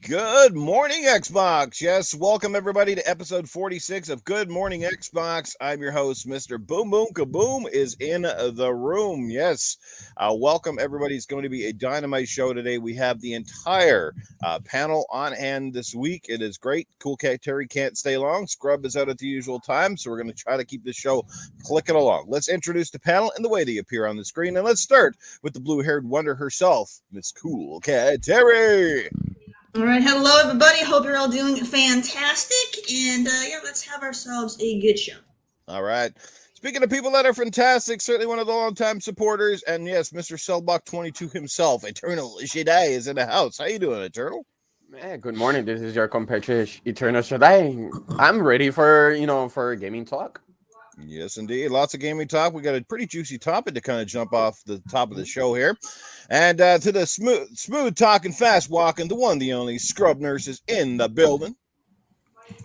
Good morning, Xbox. Yes, welcome everybody to episode 46 of Good Morning Xbox. I'm your host, Mr. Boom Boom Kaboom is in the room. Yes, welcome everybody. It's going to be a dynamite show today. We have the entire panel on hand this week. It is great. Coolcat Terri can't stay long. Scrub is out at the usual time, so we're going to try to keep this show clicking along. Let's introduce the panel and the way they appear on the screen, and let's start with the blue-haired wonder herself, Miss Coolcat Terri. All right, hello everybody. Hope you're all doing fantastic, and let's have ourselves a good show. All right. Speaking of people that are fantastic, certainly one of the longtime supporters, and yes, Mr. Cellblock22 himself, Eternal Shaddai, is in the house. How you doing, Eternal? Good morning. This is your compatriot Eternal Shaddai. I'm ready for gaming talk. Yes, indeed. Lots of gaming talk. We got a pretty juicy topic to kind of jump off the top of the show here. And to the smooth talking, fast walking, the one, the only Scrub Nurse is in the building.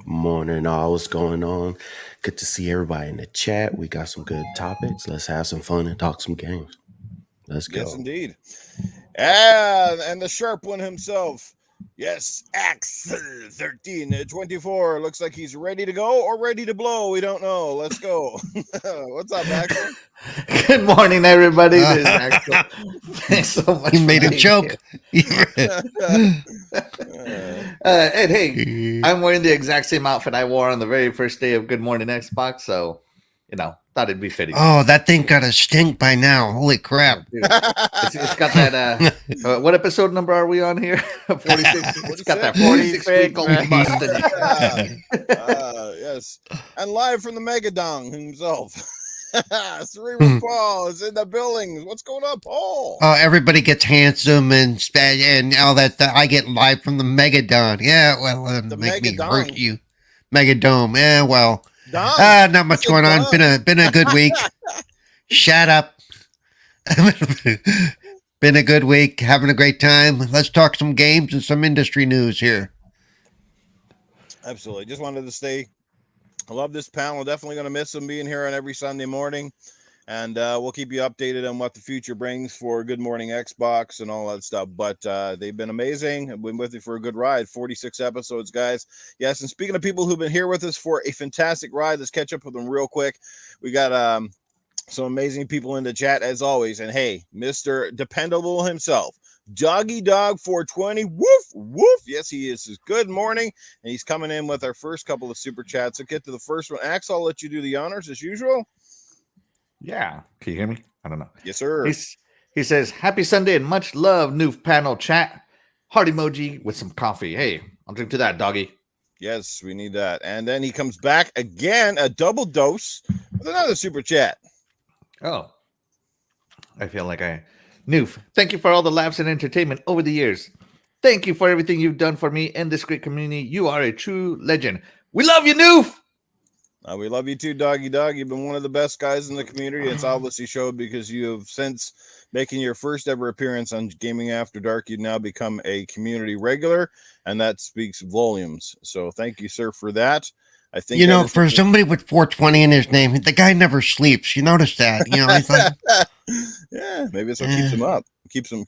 Morning, all. What's going on? Good to see everybody in the chat. We got some good topics. Let's have some fun and talk some games. Let's go. Yes, indeed. And the sharp one himself. Yes, Axel 1324. Looks like he's ready to go or ready to blow. We don't know. Let's go. What's up, Axel? Good morning, everybody. This is Axel. Thanks so much. You made him choke. And hey, I'm wearing the exact same outfit I wore on the very first day of Good Morning Xbox, so thought it'd be fitting. Oh, that thing got a stink by now. Holy crap. Dude, it's got that what episode number are we on here? 46. It's got that 46-week-old mustache. Yes. And live from the Megadong himself. Cerebral Paul is in the building. What's going on, Paul? Oh, everybody gets handsome and all that. I get live from the Megadon. Yeah, well, make me hurt you. Megadome. Yeah, well. Not much going on. Been a good week. Shut up. Been a good week. Having a great time. Let's talk some games and some industry news here. Absolutely. Just wanted to say I love this panel. Definitely going to miss them being here on every Sunday morning. And we'll keep you updated on what the future brings for Good Morning Xbox and all that stuff. But they've been amazing. I've been with you for a good ride. 46 episodes, guys. Yes, and speaking of people who've been here with us for a fantastic ride, let's catch up with them real quick. We got some amazing people in the chat, as always. And, hey, Mr. Dependable himself, Doggy Dog 420. Woof, woof. Yes, he is. Good morning. And he's coming in with our first couple of super chats. So get to the first one. Axel, I'll let you do the honors as usual. Yeah. Can you hear me? I don't know. Yes, sir. He says, happy Sunday and much love, Newf panel chat. Heart emoji with some coffee. Hey, I'll drink to that, doggy. Yes, we need that. And then he comes back again, a double dose with another super chat. Oh. I feel like Newf, thank you for all the laughs and entertainment over the years. Thank you for everything you've done for me and this great community. You are a true legend. We love you, Newf. We love you too, Doggy Dog. You've been one of the best guys in the community. It's obviously showed because you have, since making your first ever appearance on Gaming After Dark, you've now become a community regular, and that speaks volumes. So thank you, sir, for that. I think for somebody with 420 in his name, the guy never sleeps. You notice that? He's like, yeah, maybe that's what keeps him up. Keeps him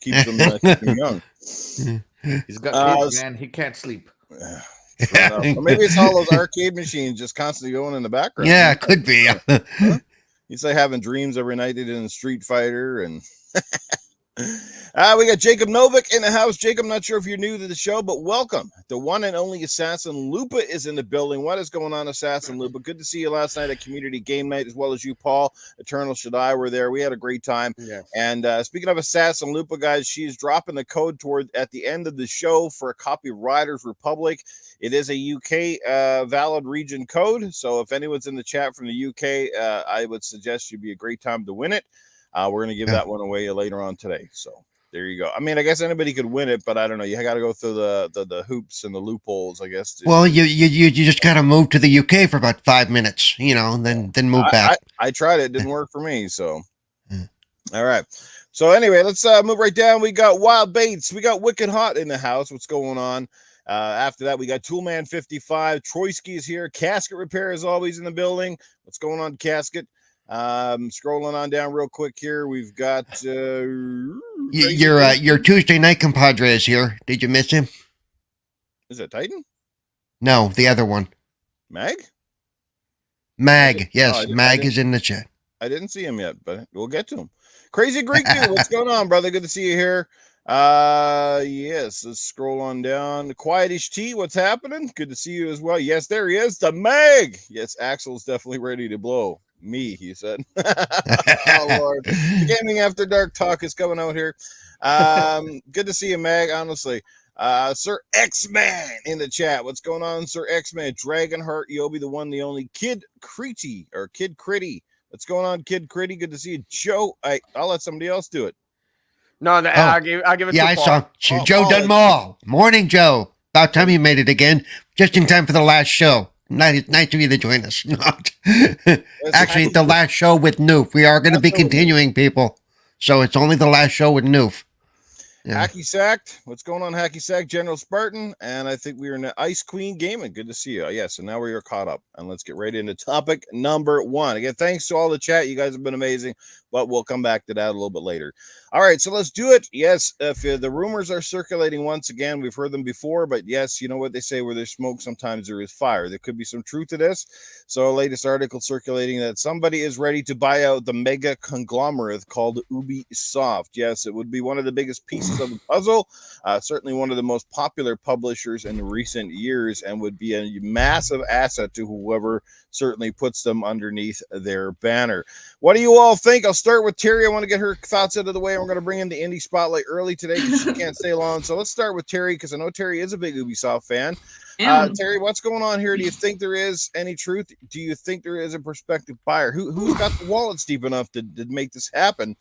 young. He's got kids, man. He can't sleep. Or maybe it's all those arcade machines just constantly going in the background. Yeah, it could be. Huh? He's like having dreams every night he did in Street Fighter. And we got Jacob Novik in the house. Jacob, not sure if you're new to the show, but welcome. The one and only Assassin Lupa is in the building. What is going on, Assassin Lupa? Good to see you last night at Community Game Night, as well as you, Paul. Eternal Shaddai were there. We had a great time. Yes. And speaking of Assassin Lupa, guys, she's dropping the code at the end of the show for a copy of Riders Republic. It is a UK valid region code. So if anyone's in the chat from the UK, I would suggest you'd be a great time to win it. We're going to give that one away later on today. So there you go. I mean, I guess anybody could win it, but I don't know. You got to go through the hoops and the loopholes, I guess. Well, you just got to move to the UK for about 5 minutes, and then move back. I tried it. It didn't work for me. So, all right. So anyway, let's move right down. We got Wild Baits. We got Wicked Hot in the house. What's going on? After that, we got Toolman 55. Troyski is here. Casket Repair is always in the building. What's going on, Casket? Scrolling on down real quick here. We've got your Tuesday night compadre is here. Did you miss him? Is it Titan? No, the other one. Mag? Mag. Yes, I Mag is in the chat. I didn't see him yet, but we'll get to him. Crazy Greek dude, what's going on, brother? Good to see you here. Yes, let's scroll on down. Quietish T, what's happening? Good to see you as well. Yes, there he is, the Meg. Yes, Axel's definitely ready to blow me, he said. Oh Lord, the Gaming After Dark talk is coming out here. Good to see you, Meg. Honestly, Sir X-Man in the chat. What's going on, Sir X-Man? Dragonheart, Yobi, the one, the only. Kid Critty or Kid Critty. What's going on, Kid Critty? Good to see you, Joe. I'll let somebody else do it. No, I'll give it. Yeah, to I Paul. saw Joe done them all. Morning, Joe. About time you made it again. Just in time for the last show. Nice of you to join us. Actually, the last show with Newf. We are going to be continuing, people. So it's only the last show with Newf. Yeah. Hacky Sacked. What's going on, Hacky Sack? General Spartan. And I think we were in the Ice Queen Gaming. Good to see you. Yes, so now we are caught up. And let's get right into topic number 1. Again, thanks to all the chat. You guys have been amazing. But we'll come back to that a little bit later. All right, so let's do it. Yes, if the rumors are circulating once again, we've heard them before. But yes, you know what they say, where there's smoke, sometimes there is fire. There could be some truth to this. So latest article circulating that somebody is ready to buy out the mega conglomerate called Ubisoft. Yes, it would be one of the biggest pieces of the puzzle. Certainly one of the most popular publishers in recent years, and would be a massive asset to whoever certainly puts them underneath their banner. What do you all think? I'll start with Terri. I want to get her thoughts out of the way. We're going to bring in the indie spotlight early today because she can't stay long. So let's start with Terri, because I know Terri is a big Ubisoft fan. Terri, what's going on here? Do you think there is any truth? Do you think there is a prospective buyer? Who's got the wallets deep enough to make this happen?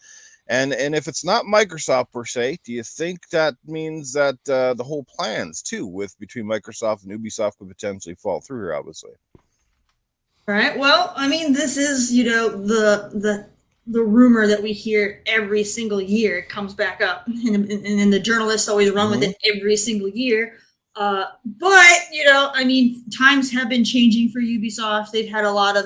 And if it's not Microsoft per se, do you think that means that the whole plans too between Microsoft and Ubisoft could potentially fall through here, obviously? All right. Well, I mean, this is, the rumor that we hear every single year. It comes back up, and the journalists always run with it every single year. But, I mean, times have been changing for Ubisoft. They've had a lot of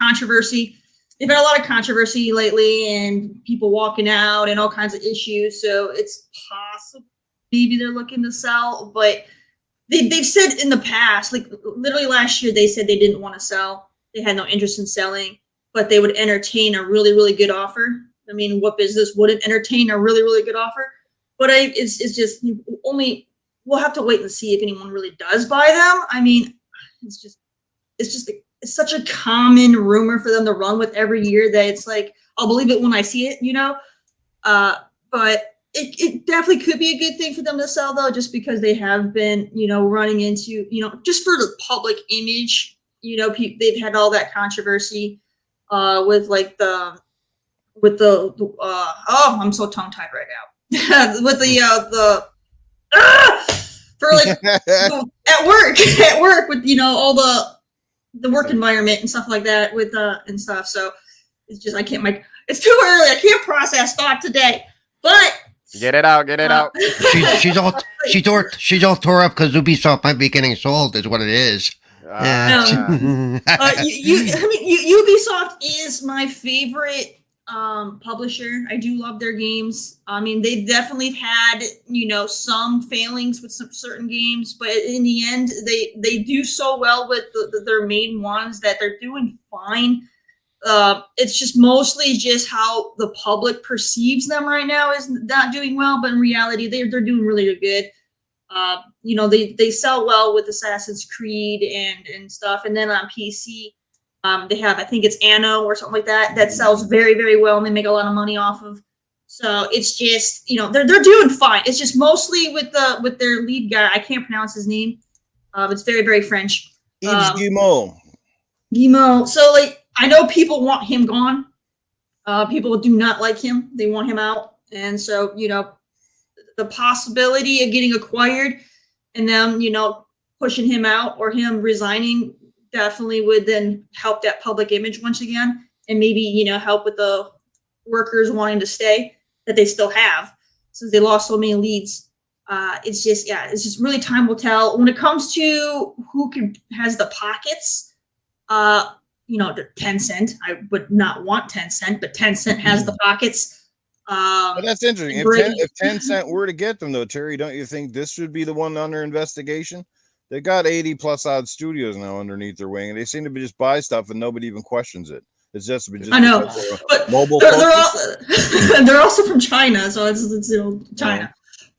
controversy. They've had a lot of controversy lately, and people walking out and all kinds of issues. So it's possible maybe they're looking to sell, but they've said in the past, like literally last year, they said they didn't want to sell. They had no interest in selling, but they would entertain a really, really good offer. I mean, what business wouldn't entertain a really, really good offer? But it's just we'll have to wait and see if anyone really does buy them. I mean, it's such a common rumor for them to run with every year that it's like, I'll believe it when I see it, but it definitely could be a good thing for them to sell, though, just because they have been, running into, just for the public image, they've had all that controversy with like I'm so tongue tied right now with for like at work with, all the work environment and stuff like that with and stuff. So it's just, it's too early. I can't process thought today, but get it out. She's all tore up because Ubisoft might be getting sold, is what it is. Ubisoft is my favorite publisher. I do love their games. I mean, they've definitely had some failings with some certain games, but in the end, they do so well with their main ones that they're doing fine. It's just mostly just how the public perceives them right now is not doing well, but in reality, they're doing really good. They sell well with Assassin's Creed and stuff, and then on PC, they have, I think it's Anno or something like that sells very, very well, and they make a lot of money off of. So it's just, they're doing fine. It's just mostly with their lead guy. I can't pronounce his name. It's very, very French. Yves Guillemot. So like, I know people want him gone. People do not like him. They want him out. And so, the possibility of getting acquired and them, pushing him out or him resigning definitely would then help that public image once again. And maybe, help with the workers wanting to stay that they still have since they lost so many leads. It's just really time will tell. When it comes to who has the pockets, the Tencent, I would not want Tencent, but Tencent has the pockets. But that's interesting. If Tencent were to get them, though, Terry, don't you think this should be the one under investigation? They got 80 plus odd studios now underneath their wing, and they seem to be just buy stuff and nobody even questions it. It's just I know, but mobile. They're also from China, so it's China. Yeah.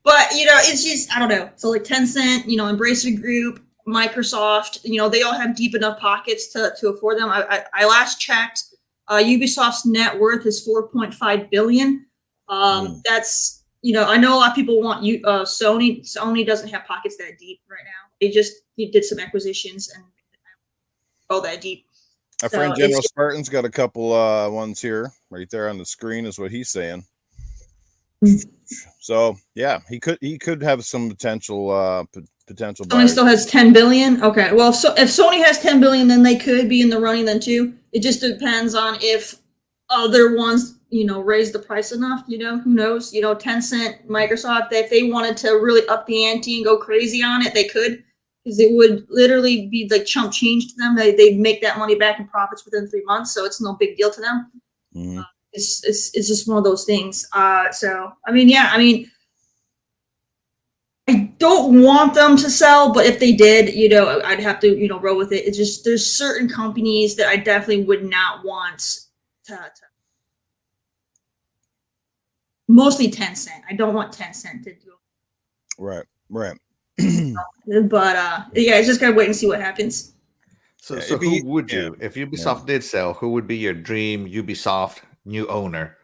But it's just I don't know. So like Tencent, Embracer Group, Microsoft, they all have deep enough pockets to afford them. I last checked, Ubisoft's net worth is $4.5 billion. That's I know a lot of people want Sony. Sony doesn't have pockets that deep right now. They just did some acquisitions and all that deep. Our friend General Spartan's got a couple ones here, right there on the screen, is what he's saying. So yeah, he could have some potential potential. Sony still has 10 billion. Okay, well, so if Sony has 10 billion, then they could be in the running then too. It just depends on if other ones, raise the price enough. Who knows? Tencent, Microsoft, if they wanted to really up the ante and go crazy on it, they could. Because it would literally be like chump change to them. They'd make that money back in profits within 3 months, so it's no big deal to them. Mm-hmm. It's just one of those things. So I don't want them to sell, but if they did, I'd have to roll with it. It's just there's certain companies that I definitely would not want to. Mostly Tencent. I don't want Tencent to do it. Right. But it's just gotta wait and see what happens. So who would you, if Ubisoft did sell, who would be your dream Ubisoft new owner?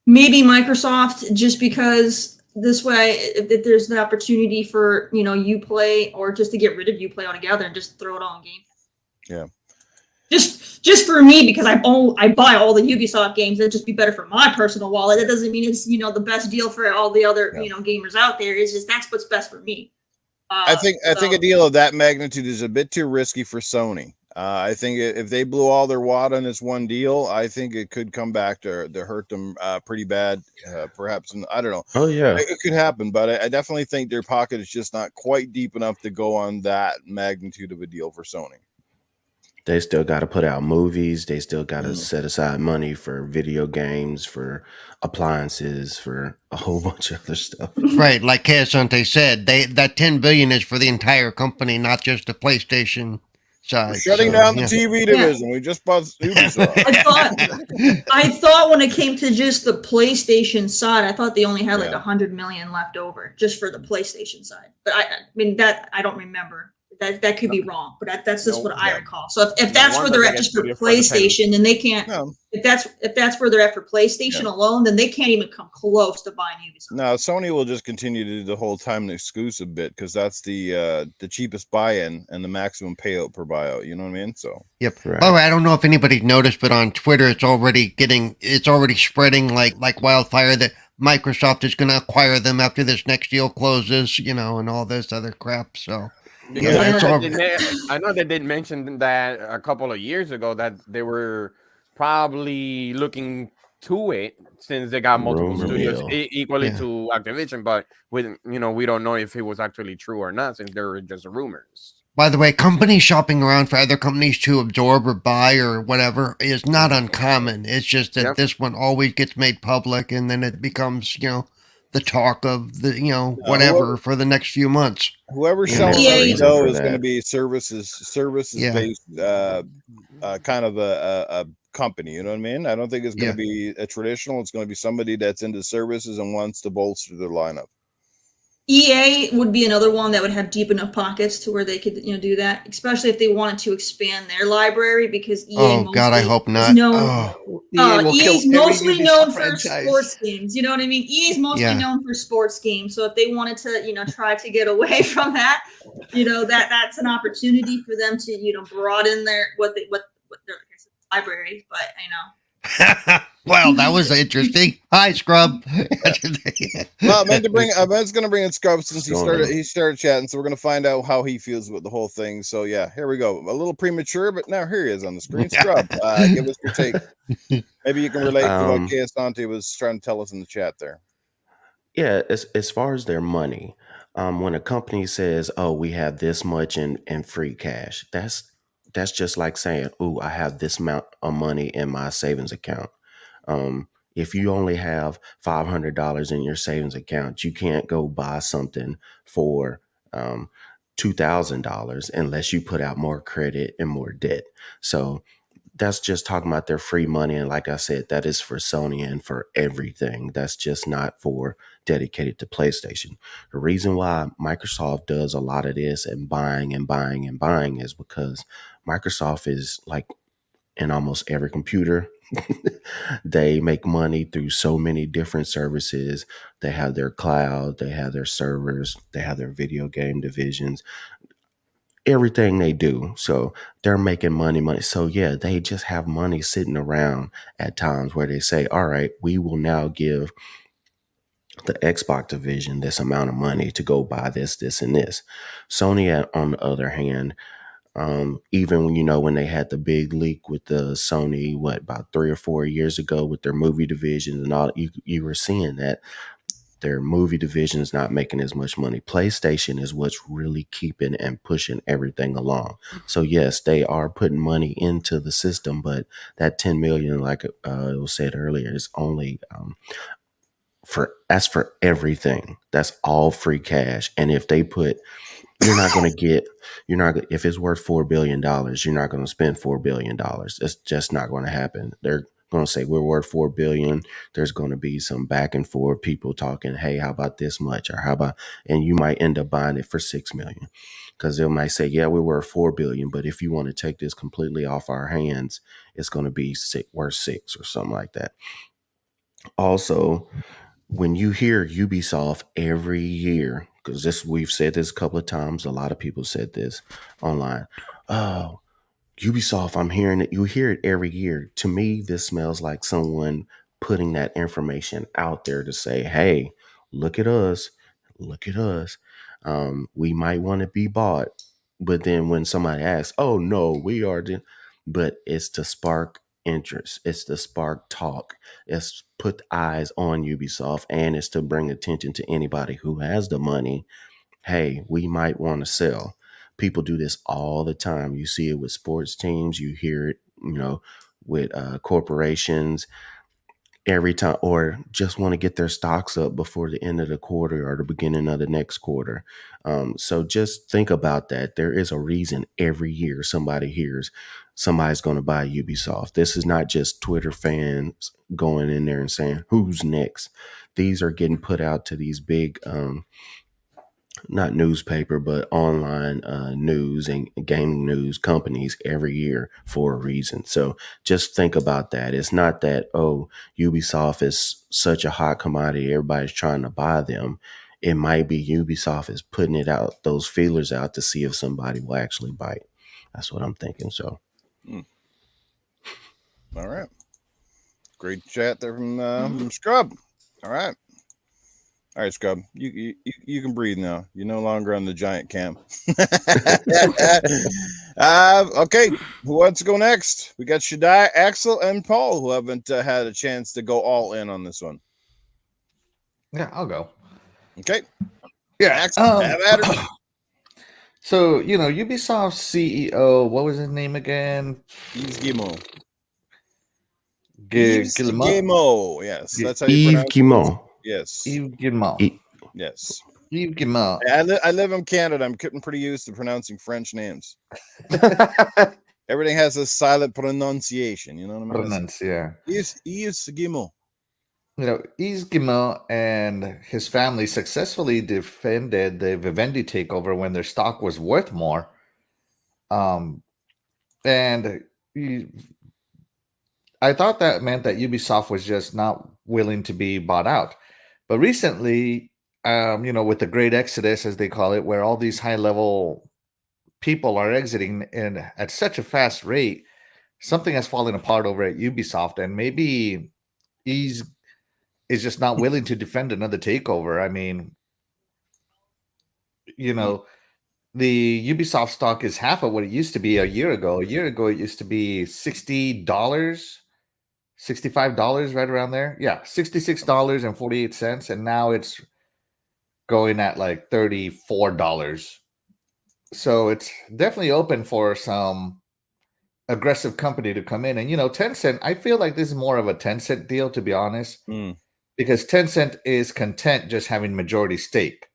Maybe Microsoft, just because this way, if there's an opportunity for Uplay, or just to get rid of Uplay altogether and just throw it all in Game Pass. Yeah. Just for me, because I buy all the Ubisoft games. It'd just be better for my personal wallet. That doesn't mean it's the best deal for all the other gamers out there. It's just that's what's best for me. I think a deal of that magnitude is a bit too risky for Sony. I think if they blew all their wad on this one deal, I think it could come back to hurt them pretty bad. Perhaps, I don't know. Oh yeah, it could happen, but I definitely think their pocket is just not quite deep enough to go on that magnitude of a deal for Sony. They still got to put out movies. They still got to set aside money for video games, for appliances, for a whole bunch of other stuff. Right, like Casante said, that 10 billion is for the entire company, not just the PlayStation side. We're shutting down the TV division. We just bought Ubisoft. I thought when it came to just the PlayStation side, I thought they only had like 100 million left over just for the PlayStation side. But I don't remember. That could be wrong, but that's just what I recall. So if that's where they're at just for PlayStation, then they can't. No. If that's where they're at for PlayStation alone, then they can't even come close to buying Ubisoft. No, Sony will just continue to do the whole time exclusive bit because that's the cheapest buy-in and the maximum payout per buyout. You know what I mean? So yep. Right. Oh, I don't know if anybody noticed, but on Twitter, it's already spreading like wildfire that Microsoft is going to acquire them after this next deal closes, and all this other crap. So. I know they did mention that a couple of years ago that they were probably looking to it since they got multiple studios equally to Activision, but we don't know if it was actually true or not since there were just rumors. By the way, companies shopping around for other companies to absorb or buy or whatever is not uncommon. It's just that this one always gets made public and then it becomes, the talk of the whatever for the next few months. Whoever sells is going to be services based kind of a company. You know what I mean? I don't think it's going to be a traditional. It's going to be somebody that's into services and wants to bolster their lineup. EA would be another one that would have deep enough pockets to where they could, do that, especially if they wanted to expand their library because EA. Oh God, I hope not. EA's mostly known for sports games. You know what I mean? EA's mostly known for sports games. So if they wanted to, try to get away from that, that's an opportunity for them to, broaden their what their library. But Well, that was interesting. Hi, Scrub. Well, I was going to bring in Scrub since he started chatting, so we're going to find out how he feels with the whole thing. So yeah, here we go. A little premature, but now here he is on the screen. Scrub, give us your take. Maybe you can relate to what Casante was trying to tell us in the chat there. Yeah, as far as their money, when a company says, "Oh, we have this much in free cash," that's that's just like saying, "Ooh, I have this amount of money in my savings account." If you only have $500 in your savings account, you can't go buy something for $2,000 unless you put out more credit and more debt. So that's just talking about their free money. And like I said, that is for Sony and for everything. That's just not for dedicated to PlayStation. The reason why Microsoft does a lot of this and buying and buying and buying is because Microsoft is like in almost every computer. They make money through so many different services. They have their cloud, they have their servers, they have their video game divisions, everything they do. So they're making money. So yeah, they just have money sitting around at times where they say, all right, we will now give the Xbox division this amount of money to go buy this, and this. Sony, on the other hand, even when they had the big leak with the Sony, about 3 or 4 years ago with their movie division and all, you were seeing that their movie division is not making as much money. PlayStation is what's really keeping and pushing everything along. So yes, they are putting money into the system, but that 10 million, like it was said earlier, is only that's for everything. That's all free cash. And if they put if it's worth $4 billion, you're not going to spend $4 billion. It's just not going to happen. They're going to say we're worth $4 billion. There's going to be some back and forth, people talking, hey, how about this much? Or and you might end up buying it for $6 million because they might say, yeah, we're worth $4 billion. But if you want to take this completely off our hands, it's going to be worth $6 or something like that. Also, when you hear Ubisoft every year, because we've said this a couple of times, a lot of people said this online. Oh, Ubisoft, I'm hearing it. You hear it every year. To me, this smells like someone putting that information out there to say, hey, look at us. Look at us. We might want to be bought. But then when somebody asks, oh, no, we are. But it's to spark interest. It's to spark talk. It's put eyes on Ubisoft, and it's to bring attention to anybody who has the money. Hey, we might want to sell. People do this all the time. You see it with sports teams. You hear it, with corporations every time, or just want to get their stocks up before the end of the quarter or the beginning of the next quarter. So just think about that. There is a reason every year somebody hears somebody's going to buy Ubisoft. This is not just Twitter fans going in there and saying, who's next? These are getting put out to these big, not newspaper, but online news and gaming news companies every year for a reason. So just think about that. It's not that, oh, Ubisoft is such a hot commodity, everybody's trying to buy them. It might be Ubisoft is putting it out, those feelers out to see if somebody will actually bite. That's what I'm thinking. So, all right, great chat there from Scrub. All right. All right, Scrub, you can breathe now. You're no longer on the giant camp. Okay, who wants to go next? We got Shaddai, Axel, and Paul, who haven't had a chance to go all in on this one. Yeah, I'll go. Okay. Yeah. Axel, have at it. So, Ubisoft CEO, what was his name again? Yves Guillemot. Guillemot. Yes, that's how you pronounce it. Yes. Yves Guillemot. Yes. Yves Guillemot. I live in Canada. I'm getting pretty used to pronouncing French names. Everything has a silent pronunciation. You know what I mean? Yeah. Yves Guillemot. Yves Guillemot and his family successfully defended the Vivendi takeover when their stock was worth more. And I thought that meant that Ubisoft was just not willing to be bought out. But recently, with the great exodus, as they call it, where all these high-level people are exiting at such a fast rate, something has fallen apart over at Ubisoft, and maybe he's is just not willing to defend another takeover. I mean, the Ubisoft stock is half of what it used to be a year ago. A year ago, it used to be $60, $65, right around there. Yeah, $66.48, and now it's going at like $34. So it's definitely open for some aggressive company to come in. And Tencent, I feel like this is more of a Tencent deal, to be honest, because Tencent is content just having majority stake,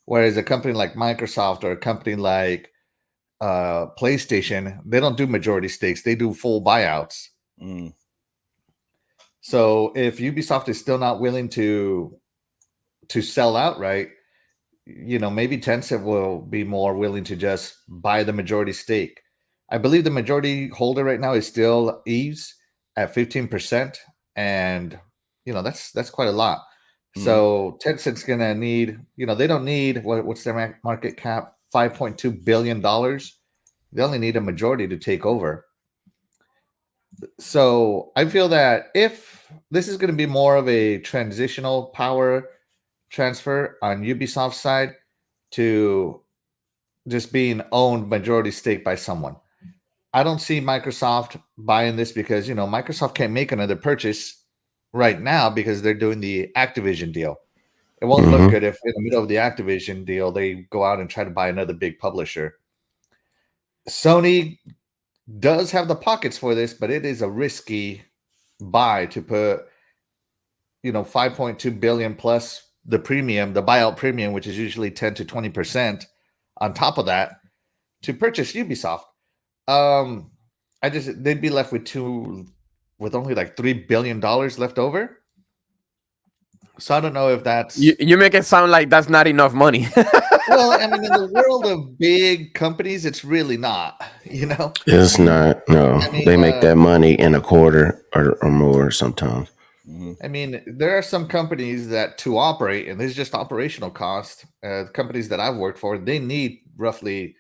whereas a company like Microsoft or a company like PlayStation, they don't do majority stakes; they do full buyouts. So if Ubisoft is still not willing to sell outright, maybe Tencent will be more willing to just buy the majority stake. I believe the majority holder right now is still Eves at 15%, and that's quite a lot. So Tencent's gonna need, they don't need what's their market cap, $5.2 billion. They only need a majority to take over. So I feel that if this is going to be more of a transitional power transfer on Ubisoft's side to just being owned majority stake by someone, I don't see Microsoft buying this because, Microsoft can't make another purchase right now because they're doing the Activision deal. It won't look good if in the middle of the Activision deal, they go out and try to buy another big publisher. Sony does have the pockets for this, but it is a risky buy to put, 5.2 billion plus the premium, the buyout premium, which is usually 10 to 20% on top of that to purchase Ubisoft. They'd be left with only like $3 billion left over. So I don't know if that's you make it sound like that's not enough money. Well, I mean, in the world of big companies, it's really not, It's not. No, they make that money in a quarter or more sometimes. I mean, there are some companies that to operate, and this is just operational cost. Companies that I've worked for, they need roughly,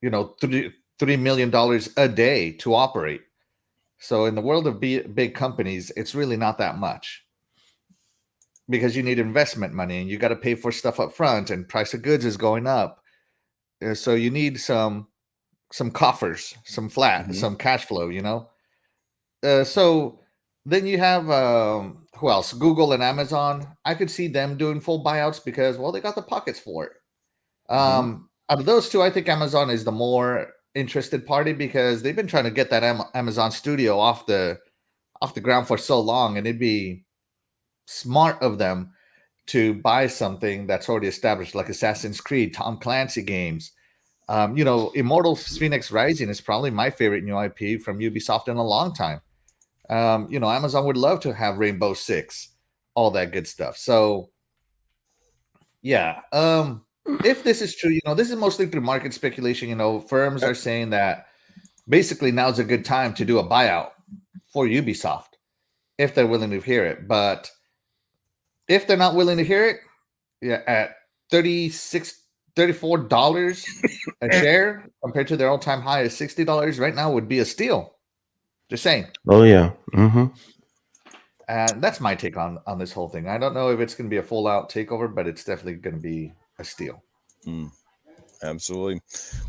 $3 million a day to operate. So in the world of big companies, it's really not that much. Because you need investment money and you got to pay for stuff up front, and price of goods is going up. So you need some coffers, some cash flow, so then you have who else? Google and Amazon. I could see them doing full buyouts because, well, they got the pockets for it. Out of those two, I think Amazon is the more interested party because they've been trying to get that Amazon studio off the ground for so long, and it'd be smart of them to buy something that's already established, like Assassin's Creed, Tom Clancy games. Immortal Phoenix Rising is probably my favorite new IP from Ubisoft in a long time. Amazon would love to have Rainbow Six, all that good stuff. So, yeah. If this is true, this is mostly through market speculation. Firms are saying that basically now's a good time to do a buyout for Ubisoft if they're willing to hear it. But if they're not willing to hear it, at $34 a share compared to their all-time high of $60 right now would be a steal. Just saying. Oh yeah. And that's my take on this whole thing. I don't know if it's going to be a full-out takeover, but it's definitely going to be a steal. Absolutely.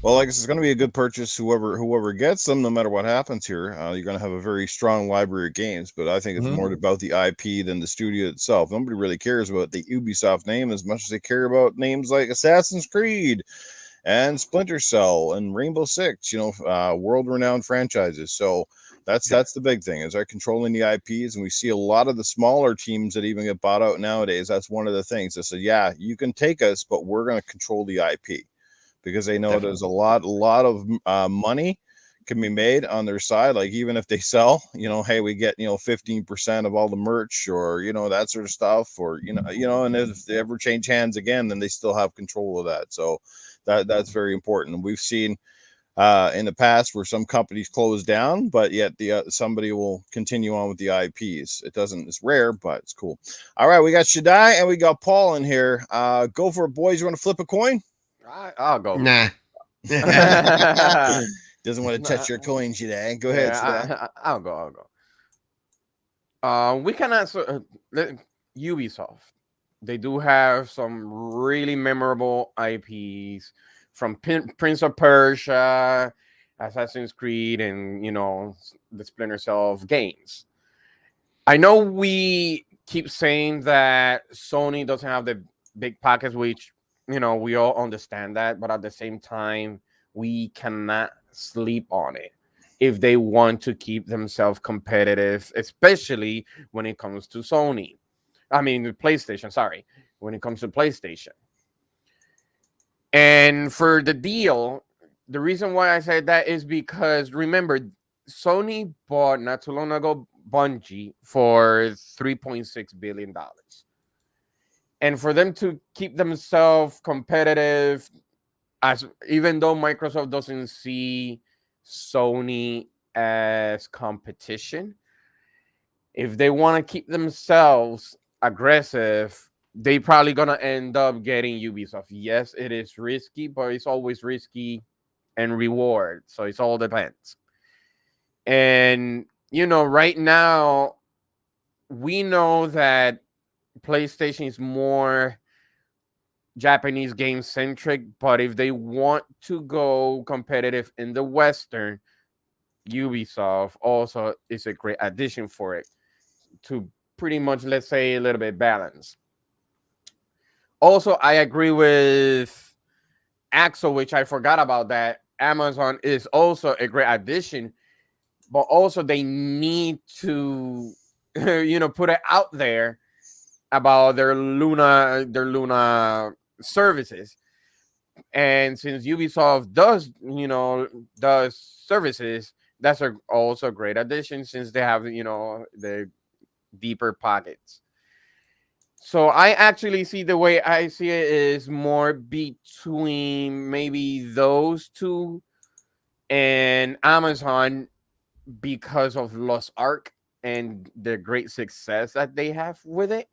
Well, I guess it's going to be a good purchase. Whoever gets them, no matter what happens here, you're going to have a very strong library of games. But I think it's more about the IP than the studio itself. Nobody really cares about the Ubisoft name as much as they care about names like Assassin's Creed and Splinter Cell and Rainbow Six. World-renowned franchises. So that's the big thing, is they're controlling the IPs, and we see a lot of the smaller teams that even get bought out nowadays. That's one of the things. They said, yeah, you can take us, but we're going to control the IP. Because they know there's a lot of money can be made on their side. Like even if they sell, hey, we get 15% of all the merch, or that sort of stuff, or and if they ever change hands again, then they still have control of that. So that's very important. And we've seen in the past where some companies close down, but yet somebody will continue on with the IPs. It's rare, but it's cool. All right, we got Shaddai and we got Paul in here. Go for it, boys. You want to flip a coin? I'll go. Nah. Doesn't want to touch your coins today. Go ahead. I'll go. We can answer Ubisoft. They do have some really memorable IPs from Prince of Persia, Assassin's Creed, and the Splinter Cell games. I know we keep saying that Sony doesn't have the big pockets, which we all understand that, but at the same time, we cannot sleep on it. if they want to keep themselves competitive, especially when it comes to Sony. I mean, PlayStation, sorry, when it comes to PlayStation. And for the deal, the reason why I said that is because, remember, Sony bought not too long ago Bungie for $3.6 billion. And for them to keep themselves competitive, as even though Microsoft doesn't see Sony as competition, if they want to keep themselves aggressive, they probably gonna end up getting Ubisoft. Yes, it is risky, but it's always risky and reward. So it's all depends. And right now, we know that PlayStation is more Japanese game centric, but if they want to go competitive in the Western, Ubisoft also is a great addition for it to pretty much, let's say, a little bit balance. Also, I agree with Axel, which I forgot about that. Amazon is also a great addition, but also they need to, put it out there about their Luna services. And since Ubisoft does services, that's also a great addition since they have, the deeper pockets. So I actually see the way I see it is more between maybe those two and Amazon because of Lost Ark and the great success that they have with it.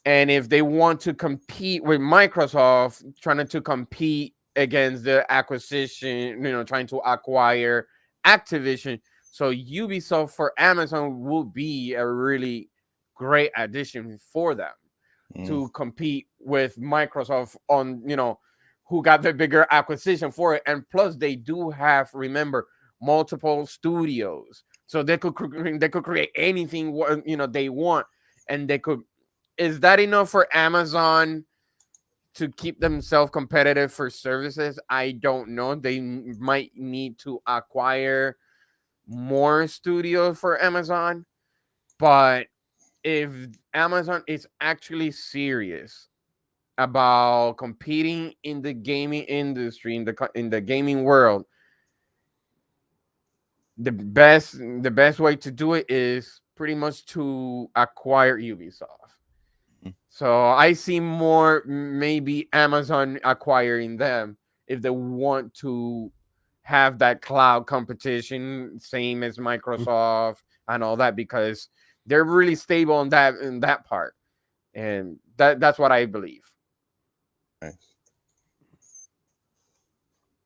And if they want to compete with Microsoft, trying to compete against the acquisition, trying to acquire Activision. So Ubisoft for Amazon will be a really great addition for them to compete with Microsoft on, who got the bigger acquisition for it. And plus they do have, remember, multiple studios. So they could create anything, they want. And they could, is that enough for Amazon to keep themselves competitive for services? I don't know. They might need to acquire more studios for Amazon. But if Amazon is actually serious about competing in the gaming industry, in the gaming world, the best way to do it is pretty much to acquire Ubisoft. So I see more maybe Amazon acquiring them if they want to have that cloud competition, same as Microsoft and all that, because they're really stable in that part. And that's what I believe. Nice.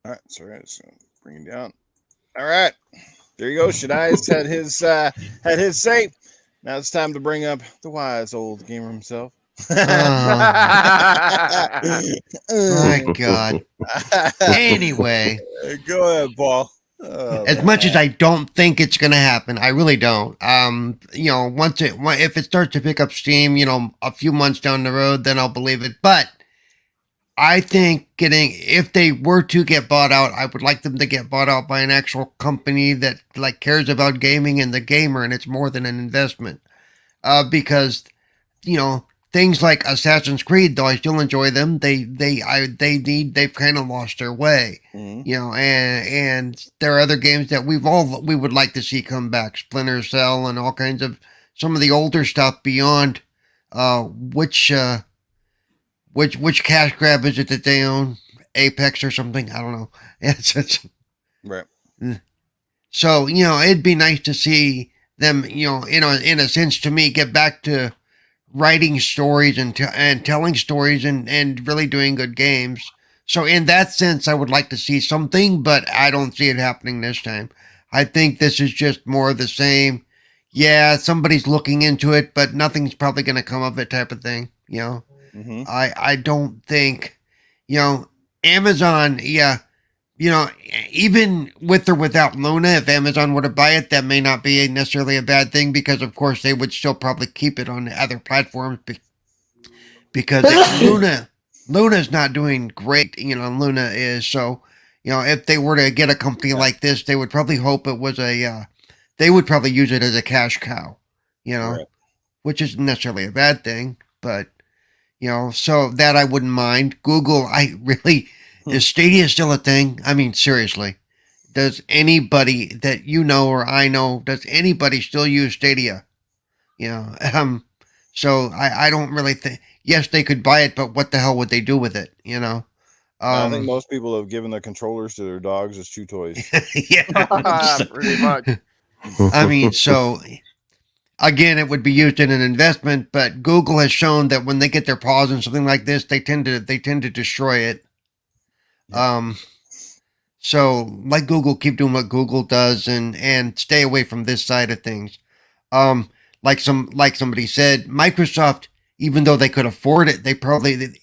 All right, sorry, I just bring it down. All right, there you go. Shaddai's had his say. Now it's time to bring up the wise old gamer himself. My God. Anyway, go ahead, Paul. As much as I don't think it's going to happen, I really don't. If it starts to pick up steam, a few months down the road, then I'll believe it. But I think if they were to get bought out, I would like them to get bought out by an actual company that cares about gaming and the gamer, and it's more than an investment. Because things like Assassin's Creed, though I still enjoy them, they've kind of lost their way. And there are other games that we would like to see come back, Splinter Cell and all kinds of some of the older stuff beyond which cash grab is it that they own? Apex or something? I don't know. It's right. So it'd be nice to see them, in a sense, to me, get back to writing stories and telling stories and really doing good games. So in that sense, I would like to see something, but I don't see it happening this time. I think this is just more of the same. Yeah, somebody's looking into it, but nothing's probably going to come of it type of thing. I don't think, Amazon, even with or without Luna, if Amazon were to buy it, that may not be necessarily a bad thing because, of course, they would still probably keep it on other platforms because Luna's not doing great. Luna is. So, You know, if they were to get a company like this, they would probably hope it was they would probably use it as a cash cow, you know, which isn't necessarily a bad thing, but, you know, so that I wouldn't mind. Google, is Stadia still a thing? I mean, seriously, does anybody that you know or I know, does anybody still use Stadia? You know, so I don't really think, yes, they could buy it, but what the hell would they do with it, you know? I think most people have given their controllers to their dogs as chew toys. Yeah, pretty much. I mean, so again, it would be used in an investment, but Google has shown that when they get their paws on something like this, they tend to destroy it. Yeah. So let Google keep doing what Google does and stay away from this side of things. Like somebody said, Microsoft, even though they could afford it, they probably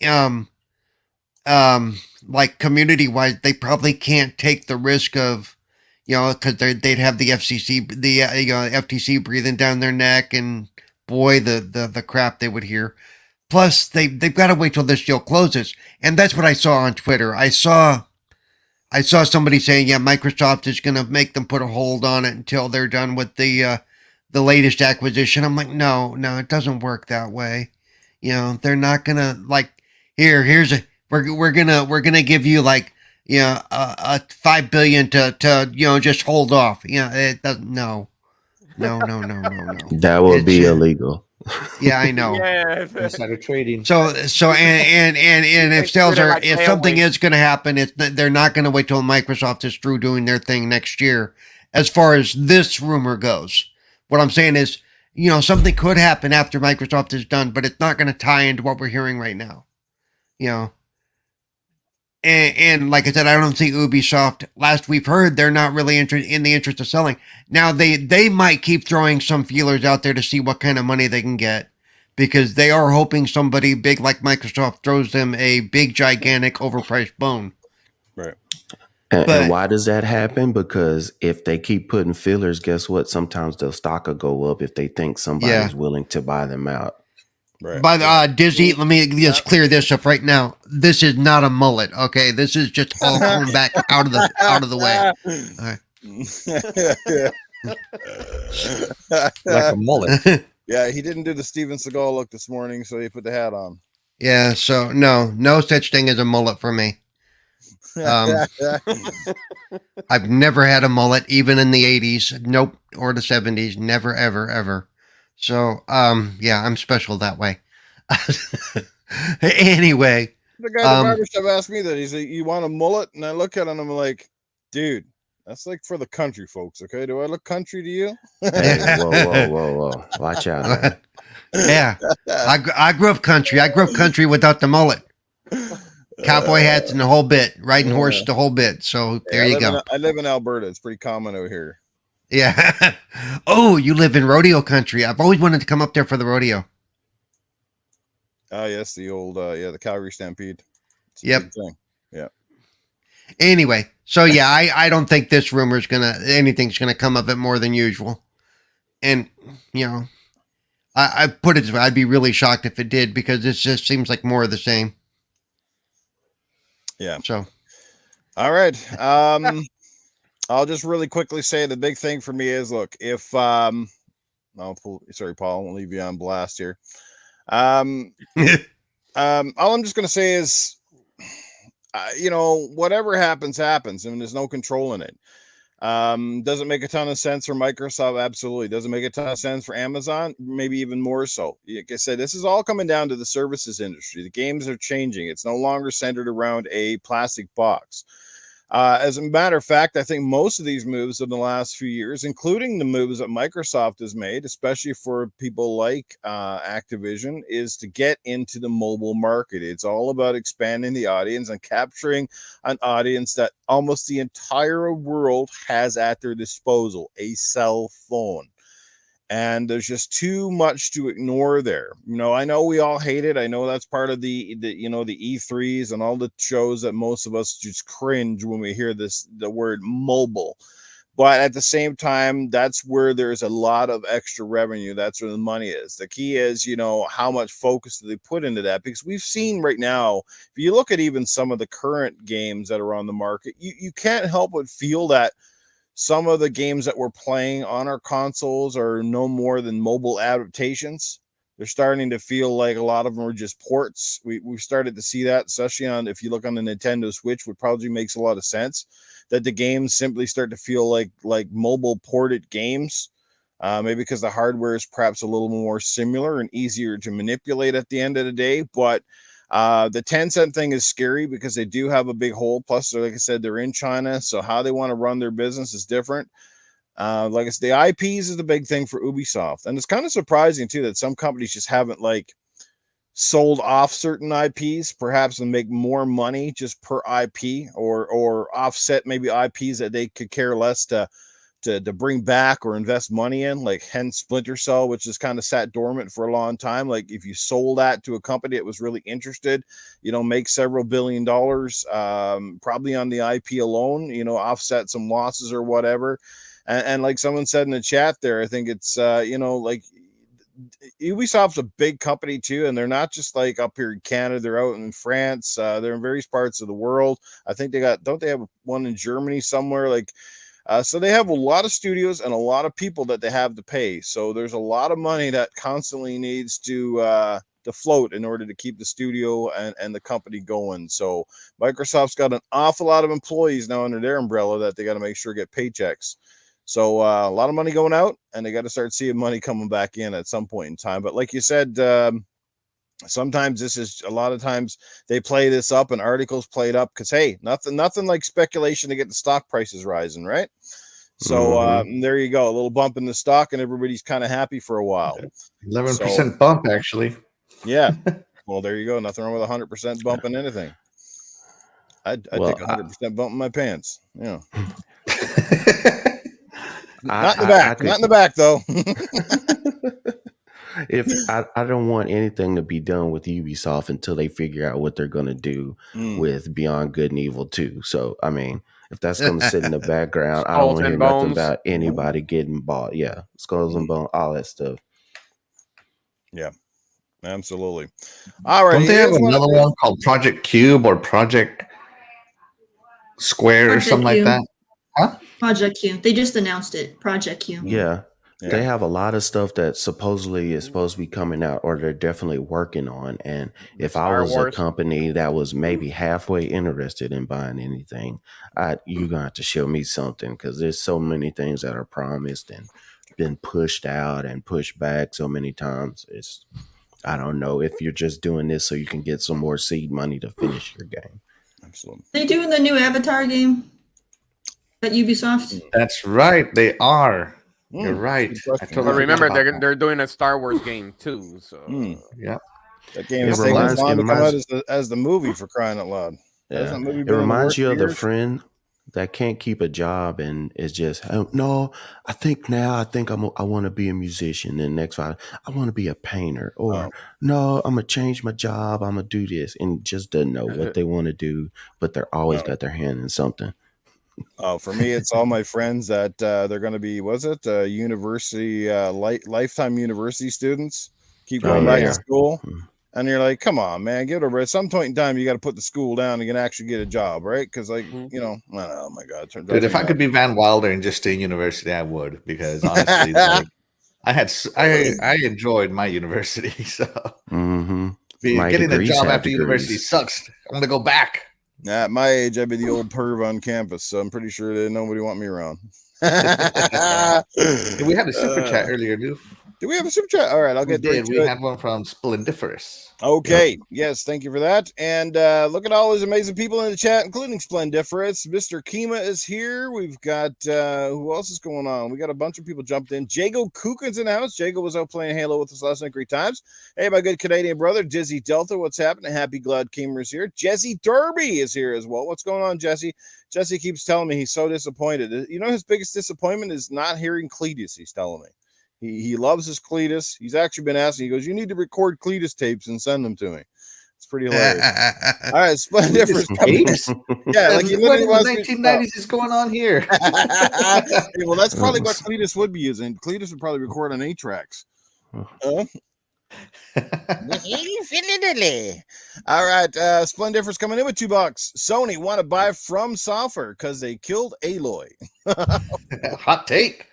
like community wise, they probably can't take the risk of, you know, because they'd have the FTC breathing down their neck, and boy, the crap they would hear. Plus, they've got to wait till this deal closes, and that's what I saw on Twitter. I saw somebody saying, yeah, Microsoft is going to make them put a hold on it until they're done with the latest acquisition. I'm like, no, it doesn't work that way. You know, they're not gonna like we're gonna give you like, you know, a $5 billion to you know, just hold off. You know, it doesn't. No. That would be illegal. Yeah, I know. Yes. Insider trading. So and if if something is going to happen, they're not going to wait till Microsoft is through doing their thing next year. As far as this rumor goes, what I'm saying is, you know, something could happen after Microsoft is done, but it's not going to tie into what we're hearing right now. You know, and like I said, I don't think Ubisoft. Last we've heard, they're not really in the interest of selling. Now they might keep throwing some feelers out there to see what kind of money they can get, because they are hoping somebody big like Microsoft throws them a big, gigantic, overpriced bone. Right. And why does that happen? Because if they keep putting fillers, guess what? Sometimes the stock will go up if they think somebody's willing to buy them out. Right. By the Disney, let me just clear this up right now. This is not a mullet, okay? This is just all coming back out of the way. All Like a mullet. right. Yeah, he didn't do the Steven Seagal look this morning, so he put the hat on. Yeah, so no such thing as a mullet for me. I've never had a mullet, even in the 80s. Nope. Or the 70s. Never, ever, ever. So, yeah, I'm special that way. Anyway. The guy at the barbershop asked me that. He's like, you want a mullet? And I look at him and I'm like, dude, that's like for the country folks, okay? Do I look country to you? Hey, whoa. Watch out, man. Yeah. I grew up country. I grew up country without the mullet. Cowboy hats and the whole bit. Riding horse the whole bit. So there you go. I live in Alberta. It's pretty common out here. Yeah. Oh, you live in rodeo country. I've always wanted to come up there for the rodeo. Oh, yes, the old the Calgary Stampede. It's a big thing. Yeah. Anyway, so yeah, I don't think this rumor is anything's gonna come of it more than usual. And you know, I put it this way, I'd be really shocked if it did, because this just seems like more of the same. Yeah. So all right. I'll just really quickly say the big thing for me is, look, if sorry, Paul, I won't leave you on blast here. All I'm just gonna say is, you know, whatever happens, happens. I mean, there's no control in it. Does it make a ton of sense for Microsoft? Absolutely. Does it make a ton of sense for Amazon? Maybe even more so. Like I said, this is all coming down to the services industry. The games are changing. It's no longer centered around a plastic box. As a matter of fact, I think most of these moves in the last few years, including the moves that Microsoft has made, especially for people like Activision, is to get into the mobile market. It's all about expanding the audience and capturing an audience that almost the entire world has at their disposal, a cell phone. And there's just too much to ignore there. You know, I know we all hate it. I know that's part of the you know, the E3s and all the shows that most of us just cringe when we hear the word mobile. But at the same time, that's where there's a lot of extra revenue. That's where the money is. The key is, how much focus do they put into that? Because we've seen right now, if you look at even some of the current games that are on the market, you can't help but feel that some of the games that we're playing on our consoles are no more than mobile adaptations. They're starting to feel like a lot of them are just ports. We've started to see that, especially if you look on the Nintendo Switch, which probably makes a lot of sense, that the games simply start to feel like mobile ported games. Maybe because the hardware is perhaps a little more similar and easier to manipulate at the end of the day. But the Tencent thing is scary because they do have a big hole. Plus, like I said, they're in China, so how they want to run their business is different. Like I said, the IPs is the big thing for Ubisoft, and it's kind of surprising too that some companies just haven't sold off certain IPs, perhaps, and make more money just per IP, or offset maybe IPs that they could care less to bring back or invest money in, like hence Splinter Cell, which has kind of sat dormant for a long time. Like if you sold that to a company that was really interested, make several $billion, probably on the IP alone, offset some losses or whatever. And like someone said in the chat there, I think it's, Ubisoft's a big company too, and they're not just up here in Canada, they're out in France, they're in various parts of the world. I think don't they have one in Germany somewhere? So they have a lot of studios and a lot of people that they have to pay. So there's a lot of money that constantly needs to float in order to keep the studio and the company going. So Microsoft's got an awful lot of employees now under their umbrella that they got to make sure get paychecks. So a lot of money going out, and they got to start seeing money coming back in at some point in time. But like you said, sometimes a lot of times they play this up and articles played up because, hey, nothing like speculation to get the stock prices rising, right? So there you go, a little bump in the stock, and everybody's kind of happy for a while. 11% bump, actually. Yeah. Well, there you go. Nothing wrong with 100% bump in anything. I'd take 100% bump in my pants. Yeah. Not in the back. Not in the back, though. If I don't want anything to be done with Ubisoft until they figure out what they're going to do with Beyond Good and Evil 2. So, I mean, if that's going to sit in the background, I don't want to hear nothing about anybody getting bought. Yeah, Skulls and Bones, all that stuff. Yeah, absolutely. All right. Don't they have another one called Project Cube or Project Square or something like that? Huh? Project Q. They just announced it. Project Q. Yeah. They have a lot of stuff that supposedly is supposed to be coming out, or they're definitely working on. And if I was a company that was maybe halfway interested in buying anything, you're going to have to show me something, because there's so many things that are promised and been pushed out and pushed back so many times. I don't know if you're just doing this so you can get some more seed money to finish your game. Absolutely. They doing the new Avatar game at Ubisoft? That's right. They are. You're right. But remember, they're doing a Star Wars game too. So yeah, that game is taking as long to come out as the movie, for crying out loud. Yeah. It reminds you of the friend that can't keep a job and is just, no, I think I want to be a musician. And next 5, I want to be a painter, or no, I'm gonna change my job. I'm gonna do this, and just doesn't know what they want to do, but they're always got their hand in something. Oh, for me, it's all my friends that they're going to be, university, lifetime university students, keep going back to school. And you're like, come on, man, give it a break. At some point in time, you got to put the school down and you can actually get a job, right? Because, oh my God. Dude, if I could be Van Wilder and just stay in university, I would, because honestly, I enjoyed my university. So getting a job after university sucks. I'm going to go back. At my age, I'd be the old perv on campus, so I'm pretty sure that nobody want me around. We had a super chat earlier, dude. Do we have a super chat? All right, I'll get there. We had one from Splendiferous. Okay, Yes, thank you for that. And look at all those amazing people in the chat, including Splendiferous. Mr. Kima is here. We've got, who else is going on? We got a bunch of people jumped in. Jago Kukin's in the house. Jago was out playing Halo with us last night. Great times. Hey, my good Canadian brother, Dizzy Delta, what's happening? Happy Glad Keemer's here. Jesse Derby is here as well. What's going on, Jesse? Jesse keeps telling me he's so disappointed. His biggest disappointment is not hearing Cletus, he's telling me. He loves his Cletus. He's actually been asking. He goes, you need to record Cletus tapes and send them to me. It's pretty hilarious. All right, Splendid. Yeah, like you what literally in the 1990s is going on here? Hey, well, that's probably what Cletus would be using. Cletus would probably record on 8 tracks. All right, Splendifer's coming in with $2. Sony want to buy from Software because they killed Aloy. Hot take.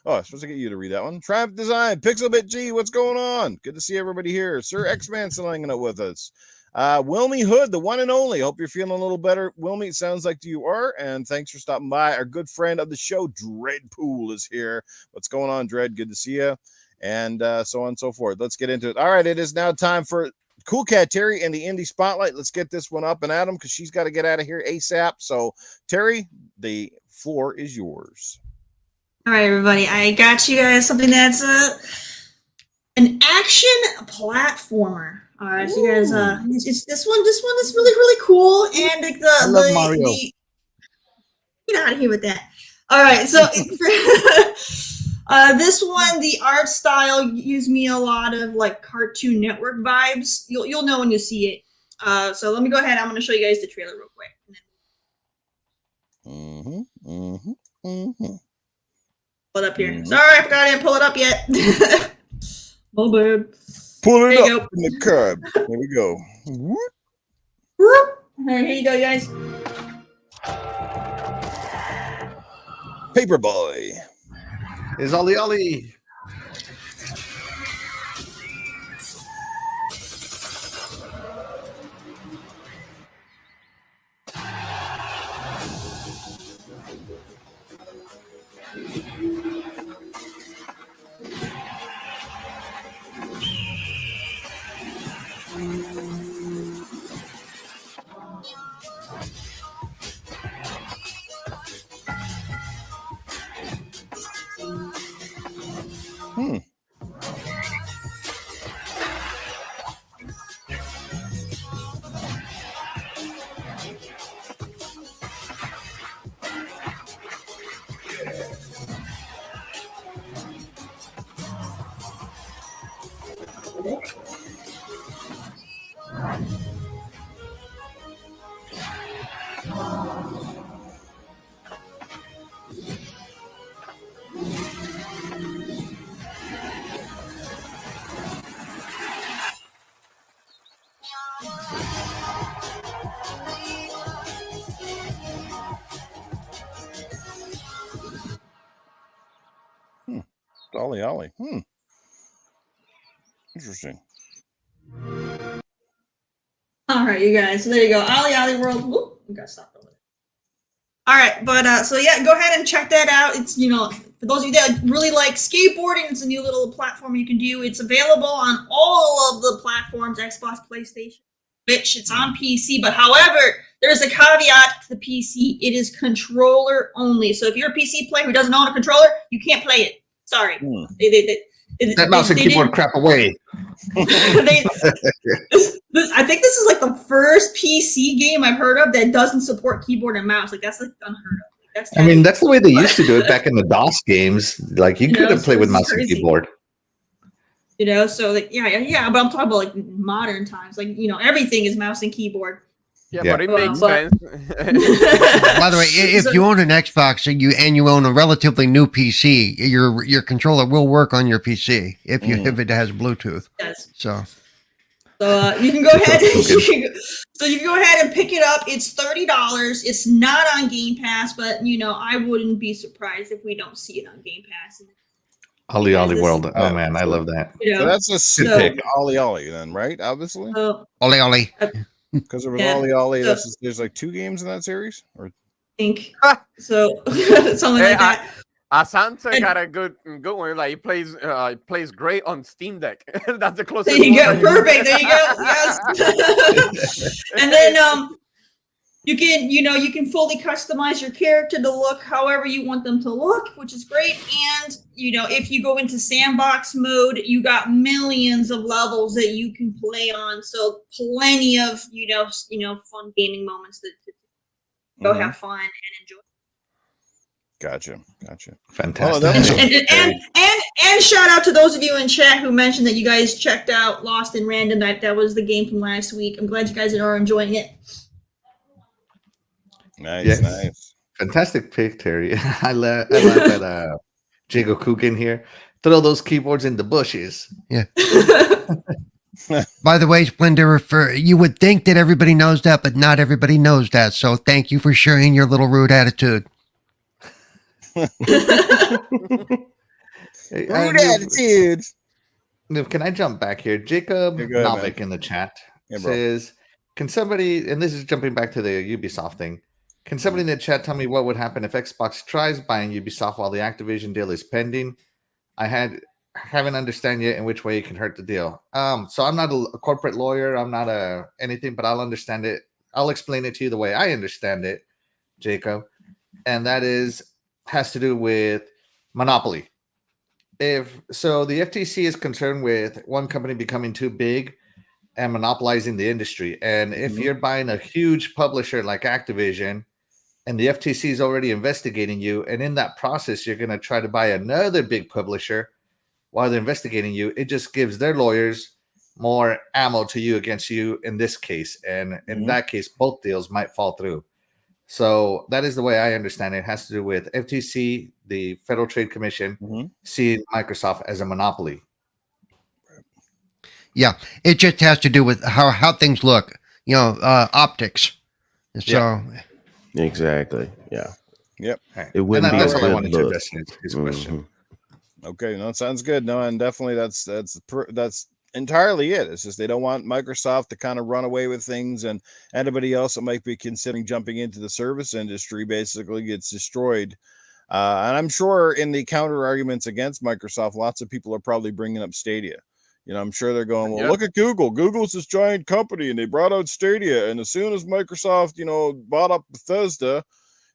Oh, I was supposed to get you to read that one. Triumph Design, Pixelbit G, what's going on? Good to see everybody here. Sir X-Man still hanging out with us. Wilmy Hood, the one and only. Hope you're feeling a little better. Wilmy, it sounds like you are, and thanks for stopping by. Our good friend of the show, Dreadpool, is here. What's going on, Dread? Good to see you. And so on and so forth. Let's get into it. All right, it is now time for Coolcat Terri in the Indie Spotlight. Let's get this one up and at him because she's got to get out of here ASAP. So, Terri, the floor is yours. All right, everybody. I got you guys something that's an action platformer. All right, so you guys, it's this one is really, really cool, and like I love Mario. Get out of here with that. All right, so this one, the art style gives me a lot of like Cartoon Network vibes. You'll know when you see it. So let me go ahead. I'm going to show you guys the trailer real quick. Pull it up here. Sorry, I forgot I didn't pull it up yet. Oh, bad. Pull it up in the curb. There we go. All right, here you go, guys. Paperboy. Is Ollie Ollie. Ollie Ollie. Interesting. All right, you guys. So there you go. Ollie Ollie World. Whoop, we gotta stop over there. All right, but so yeah, go ahead and check that out. It's, you know, for those of you that really like skateboarding, it's a new little platform you can do. It's available on all of the platforms: Xbox, PlayStation, Switch. It's on PC, but however, there's a caveat to the PC. It is controller only. So if you're a PC player who doesn't own a controller, you can't play it. Sorry. That mouse and keyboard crap away. I think this is like the first PC game I've heard of that doesn't support keyboard and mouse. Like that's like unheard of. Like, I mean, that's the way they used to do it back in the DOS games. Like you couldn't play with mouse and keyboard. You know, so like yeah, but I'm talking about like modern times. Like, you know, everything is mouse and keyboard. Yeah, but it makes sense. By the way, if you own an Xbox and you own a relatively new PC, your controller will work on your PC if it has Bluetooth. Yes. So you can go ahead. You can go ahead and pick it up. It's $30. It's not on Game Pass, but you know, I wouldn't be surprised if we don't see it on Game Pass. Ollie Ollie World. Oh man, I love that. You know, So that's a sick Ollie Ollie then, right? Obviously. Ollie Ollie. Because it was Ollie Ollie. There's like 2 games in that series? Or I think so. Something like that. Asante got a good one. Like he plays great on Steam Deck. That's the closest. There you go. Perfect. There you go. Yes. And then you can fully customize your character to look however you want them to look, which is great. And you know, if you go into sandbox mode, you got millions of levels that you can play on. So plenty of fun gaming moments to go have fun and enjoy. Gotcha. Fantastic. And shout out to those of you in chat who mentioned that you guys checked out Lost in Random. That was the game from last week. I'm glad you guys are enjoying it. Nice. Fantastic pick, Terry. I laugh at Jago Coogan here. Throw those keyboards in the bushes. Yeah. By the way, Splendor, you would think that everybody knows that, but not everybody knows that. So thank you for sharing your little rude attitude. Rude attitude. Can I jump back here? Jacob Novik in the chat says, can somebody, and this is jumping back to the Ubisoft thing, can somebody in the chat tell me what would happen if Xbox tries buying Ubisoft while the Activision deal is pending? I haven't understand yet in which way it can hurt the deal. So I'm not a corporate lawyer. I'm not anything, but I'll understand it. I'll explain it to you the way I understand it, Jacob. And that has to do with monopoly. If so, the FTC is concerned with one company becoming too big and monopolizing the industry. And if you're buying a huge publisher like Activision, and the FTC is already investigating you, and in that process, you're going to try to buy another big publisher while they're investigating you, it just gives their lawyers more ammo to you against you in this case. And in that case, both deals might fall through. So that is the way I understand it. It has to do with FTC, the Federal Trade Commission, seeing Microsoft as a monopoly. Yeah, it just has to do with how things look, optics. So exactly. Yeah. Yep. It wouldn't be that's a all I good wanted to look. address his question. Okay, no, it sounds good. No, and definitely that's entirely it. It's just they don't want Microsoft to kind of run away with things, and anybody else that might be considering jumping into the service industry basically gets destroyed. And I'm sure in the counter arguments against Microsoft, lots of people are probably bringing up Stadia. I'm sure they're going, well, look at Google. Google's this giant company, and they brought out Stadia. And as soon as Microsoft, bought up Bethesda,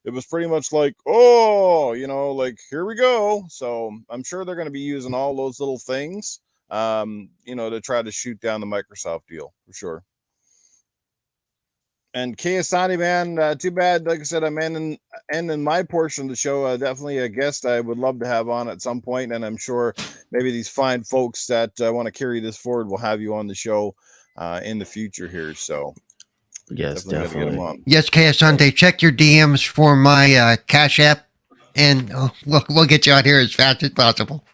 it was pretty much like, here we go. So I'm sure they're going to be using all those little things, to try to shoot down the Microsoft deal for sure. And Kiyosani, man, too bad. Like I said, I'm ending my portion of the show. Definitely a guest I would love to have on at some point, and I'm sure maybe these fine folks that want to carry this forward will have you on the show in the future here. So yes, definitely. Yes, Kiyosani, check your DMs for my Cash App, and we'll get you out here as fast as possible.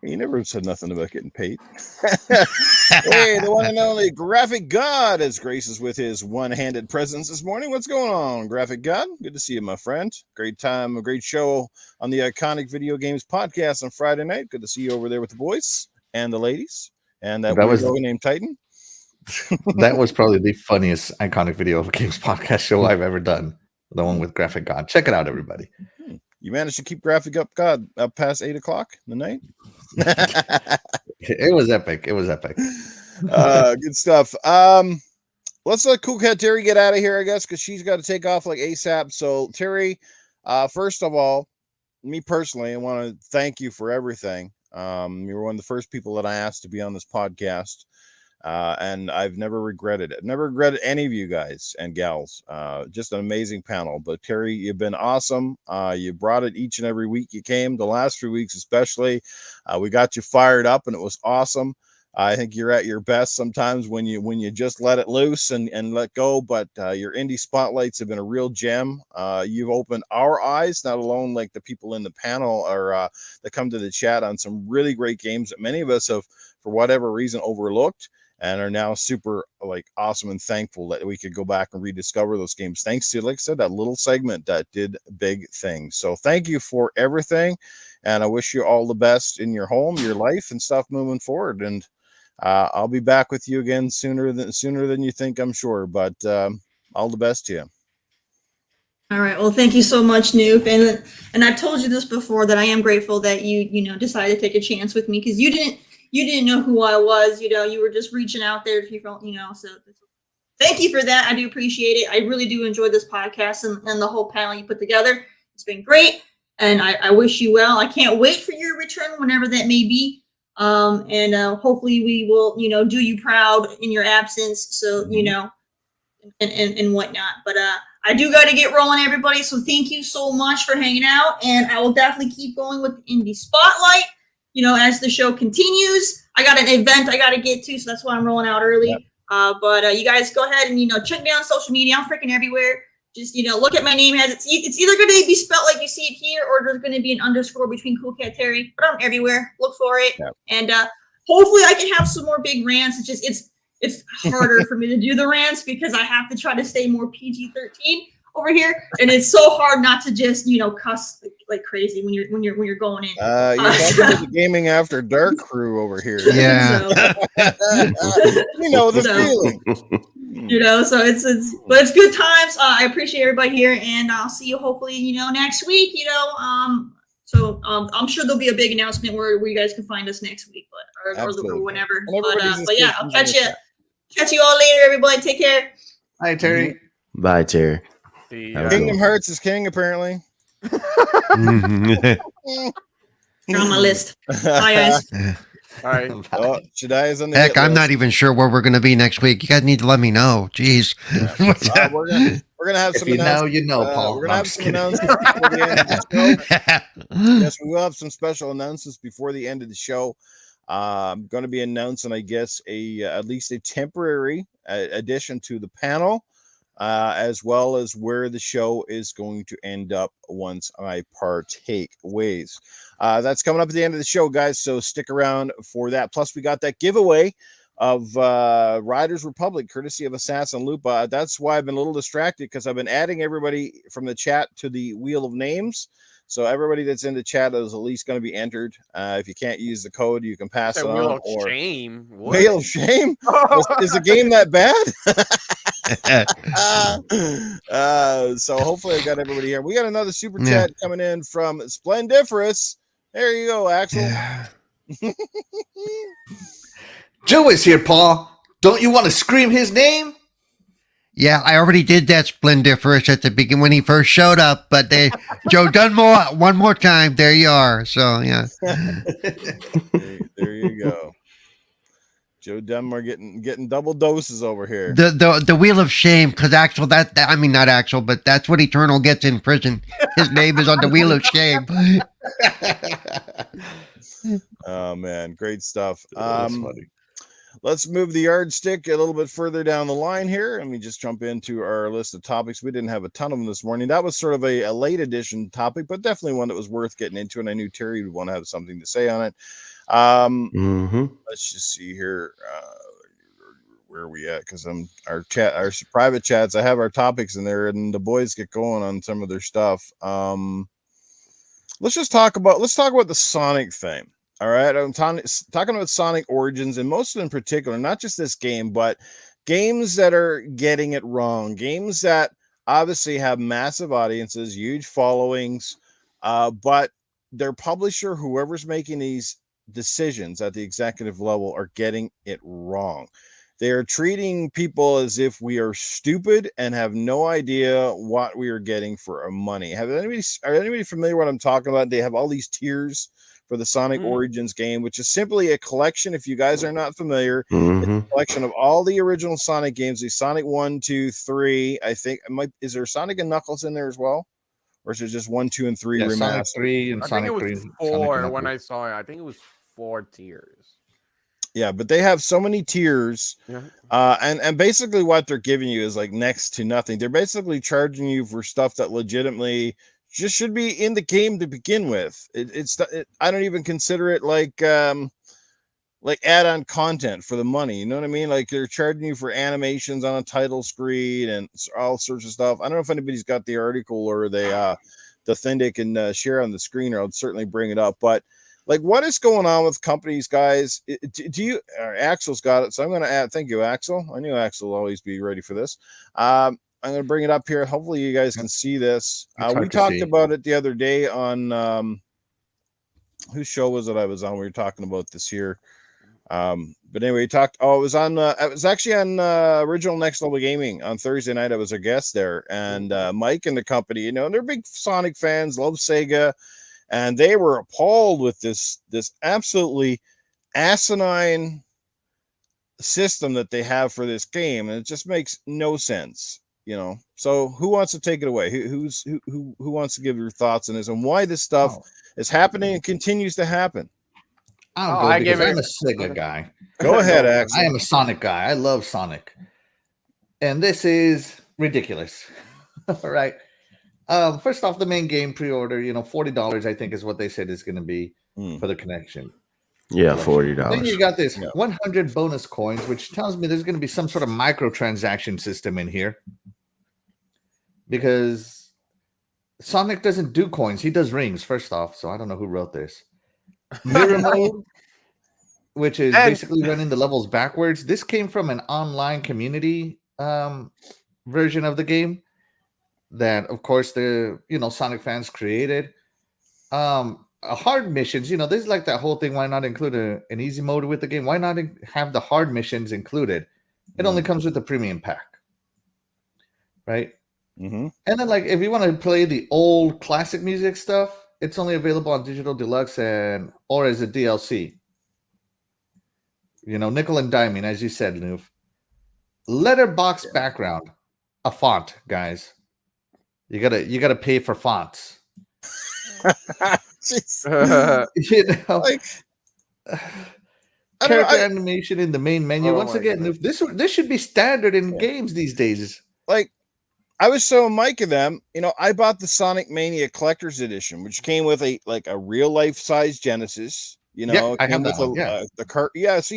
You never said nothing about getting paid. Hey, the one and only Graphic God has graced us with his one-handed presence this morning. What's going on, Graphic God? Good to see you, my friend. Great time, a great show on the Iconic Video Games podcast on Friday night. Good to see you over there with the boys and the ladies and that was named Titan. That was probably the funniest Iconic Video Games podcast show I've ever done. The one with Graphic God. Check it out, everybody. You managed to keep Graphic God up past 8 o'clock in the night. It was epic. Good stuff. Let's let Coolcat Terri get out of here, I guess, because she's got to take off like ASAP. So Terri, first of all, me personally, I want to thank you for everything. You were one of the first people that I asked to be on this podcast. And I've never regretted it. Never regretted any of you guys and gals. Just an amazing panel. But Terri, you've been awesome. You brought it each and every week you came. The last few weeks especially, we got you fired up, and it was awesome. I think you're at your best sometimes when you just let it loose and let go. But your indie spotlights have been a real gem. You've opened our eyes, not alone like the people in the panel or that come to the chat, on some really great games that many of us have, for whatever reason, overlooked, and are now super awesome and thankful that we could go back and rediscover those games. Thanks to, like I said, that little segment that did big things. So thank you for everything. And I wish you all the best in your home, your life and stuff moving forward. And I'll be back with you again sooner than you think, I'm sure, but all the best to you. All right. Well, thank you so much, Newf. And I've told you this before, that I am grateful that you decided to take a chance with me, because you didn't know who I was. You were just reaching out there to people, so thank you for that. I do appreciate it. I really do enjoy this podcast and the whole panel you put together. It's been great. And I wish you well. I can't wait for your return, whenever that may be. And hopefully we will, do you proud in your absence. So, and whatnot. But I do got to get rolling, everybody. So thank you so much for hanging out, and I will definitely keep going with the Indie Spotlight. You know, as the show continues, I got an event I got to get to, so that's why I'm rolling out early. Yep. But you guys go ahead and check me out on social media. I'm freaking everywhere. Just look at my name as it's either going to be spelled like you see it here, or there's going to be an underscore between Coolcat Terri. But I'm everywhere. Look for it, and hopefully I can have some more big rants. It's harder for me to do the rants because I have to try to stay more PG-13 over here, and it's so hard not to just cuss like crazy when you're going in. You're talking to the Gaming After Dark crew over here. Yeah. You know the feeling. So it's good times. I appreciate everybody here, and I'll see you hopefully next week. So I'm sure there'll be a big announcement where you guys can find us next week, or whenever. But yeah, I'll catch you all later, everybody. Take care. Hi, Terry. Bye, Terry. Kingdom Hearts is king, apparently. You're on my list. Bye, guys. All right. Oh, Shaddai is on the Heck, I'm not even sure where we're going to be next week. You guys need to let me know. Jeez. We're gonna have some. If you know, you know, Paul. We're gonna have some announcements before the end of the show. Yes, we will have some special announcements before the end of the show. I'm going to be announcing, I guess, at least a temporary addition to the panel, as well as where the show is going to end up once I partake ways. That's coming up at the end of the show, guys. So stick around for that. Plus, we got that giveaway of Riders Republic, courtesy of Assassin Lupa. That's why I've been a little distracted, because I've been adding everybody from the chat to the Wheel of Names. So everybody that's in the chat is at least going to be entered. If you can't use the code, you can pass it on. Wheel of Shame. What? Wheel of Shame? Is the game that bad? So hopefully I got everybody here. We got another super chat coming in from Splendiferous. There you go, Axel. Yeah. Joe is here, Paul. Don't you want to scream his name? Yeah, I already did that Splendiferous at the beginning when he first showed up, but Joe done one more time. There you are. So yeah. There you go. Joe Dunmore getting double doses over here. The Wheel of Shame, because Axel, I mean not Axel, but that's what Eternal gets in prison. His name is on the Wheel of Shame. Oh man, great stuff. That's funny. Let's move the yardstick a little bit further down the line here. Let me just jump into our list of topics. We didn't have a ton of them this morning. That was sort of a late edition topic, but definitely one that was worth getting into, and I knew Terry would want to have something to say on it. Let's just see here. Where are we at? Because our private chats, I have our topics in there, and the boys get going on some of their stuff. Let's talk about the Sonic thing. All right, I'm talking about Sonic Origins, and most of them in particular, not just this game, but games that are getting it wrong, games that obviously have massive audiences, huge followings, but their publisher, whoever's making these decisions at the executive level, are getting it wrong. They are treating people as if we are stupid and have no idea what we are getting for our money. Are anybody familiar with what I'm talking about? They have all these tiers for the Sonic Origins game, which is simply a collection. If you guys are not familiar, it's a collection of all the original Sonic games. The Sonic 1, 2, 3. I think is there Sonic and Knuckles in there as well, or is it just 1, 2, and 3 remastered? Sonic 3 and Sonic 3. I think it was 4 when I saw it. I think it was 4 tiers. Yeah, but they have so many tiers, and basically what they're giving you is like next to nothing. They're basically charging you for stuff that legitimately just should be in the game to begin with. I don't even consider it like add-on content for the money. You know what I mean? Like they're charging you for animations on a title screen and all sorts of stuff. I don't know if anybody's got the article or the thing they can share on the screen, or I'll certainly bring it up. But like, what is going on with companies, guys? Do you? Axel's got it, so I'm going to add. Thank you, Axel. I knew Axel will always be ready for this. I'm going to bring it up here. Hopefully, you guys can see this. We talked about it the other day on whose show was it I was on? We were talking about this here. But anyway, we talked. Oh, it was on. It was actually on Original Next Level Gaming on Thursday night. I was a guest there, and Mike and the company. You know, they're big Sonic fans, love Sega, and they were appalled with this absolutely asinine system that they have for this game, and it just makes no sense. you know. So who wants to take it away? Who wants to give your thoughts on this and why this stuff is happening and continues to happen? I'll go because I'm a Sega guy. Go ahead, Axel. I am a Sonic guy. I love Sonic. And this is ridiculous. All right. First off, the main game pre-order, $40, I think is what they said is going to be for the connection. Yeah, $40. Then you got this 100 bonus coins, which tells me there's going to be some sort of microtransaction system in here. Because Sonic doesn't do coins. He does rings, first off. So I don't know who wrote this. Mirror mode, which is basically running the levels backwards. This came from an online community version of the game that, of course, the Sonic fans created. Hard missions, this is like that whole thing. Why not include an easy mode with the game? Why not have the hard missions included? It only comes with the premium pack, right? Mm-hmm. And then, like, if you want to play the old classic music stuff, it's only available on Digital Deluxe or as a DLC. Nickel and diming, as you said, Newf. Letterbox background, a font, guys. You gotta pay for fonts. Character animation in the main menu. Once again, Newf, this should be standard in games these days. Like, I was so Mike of them, I bought the Sonic Mania Collector's Edition, which came with a real life size Genesis. I have that one. The cart. Yeah, so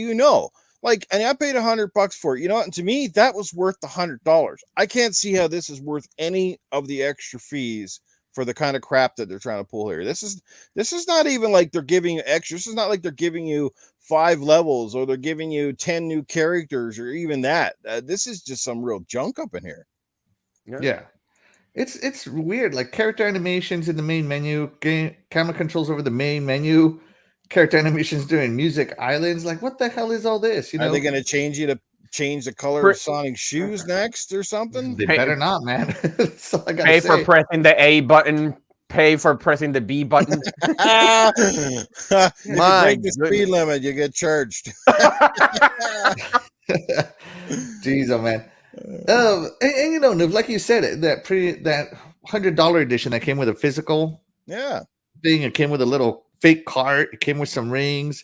and I paid $100 for it. And to me, that was worth the $100. I can't see how this is worth any of the extra fees for the kind of crap that they're trying to pull here. This is not even like they're giving you extra. This is not like they're giving you 5 levels or they're giving you 10 new characters or even that. This is just some real junk up in here. Yeah. It's weird. Like character animations in the main menu, camera controls over the main menu, character animations during music islands. Like, what the hell is all this? Are they going to change the color of Sonic's shoes next or something? They better not, man. Pay for pressing the A button. Pay for pressing the B button. If you break the speed limit, you get charged. Jeez, oh man. And like you said, that $100 edition that came with a physical thing, it came with a little fake cart, it came with some rings,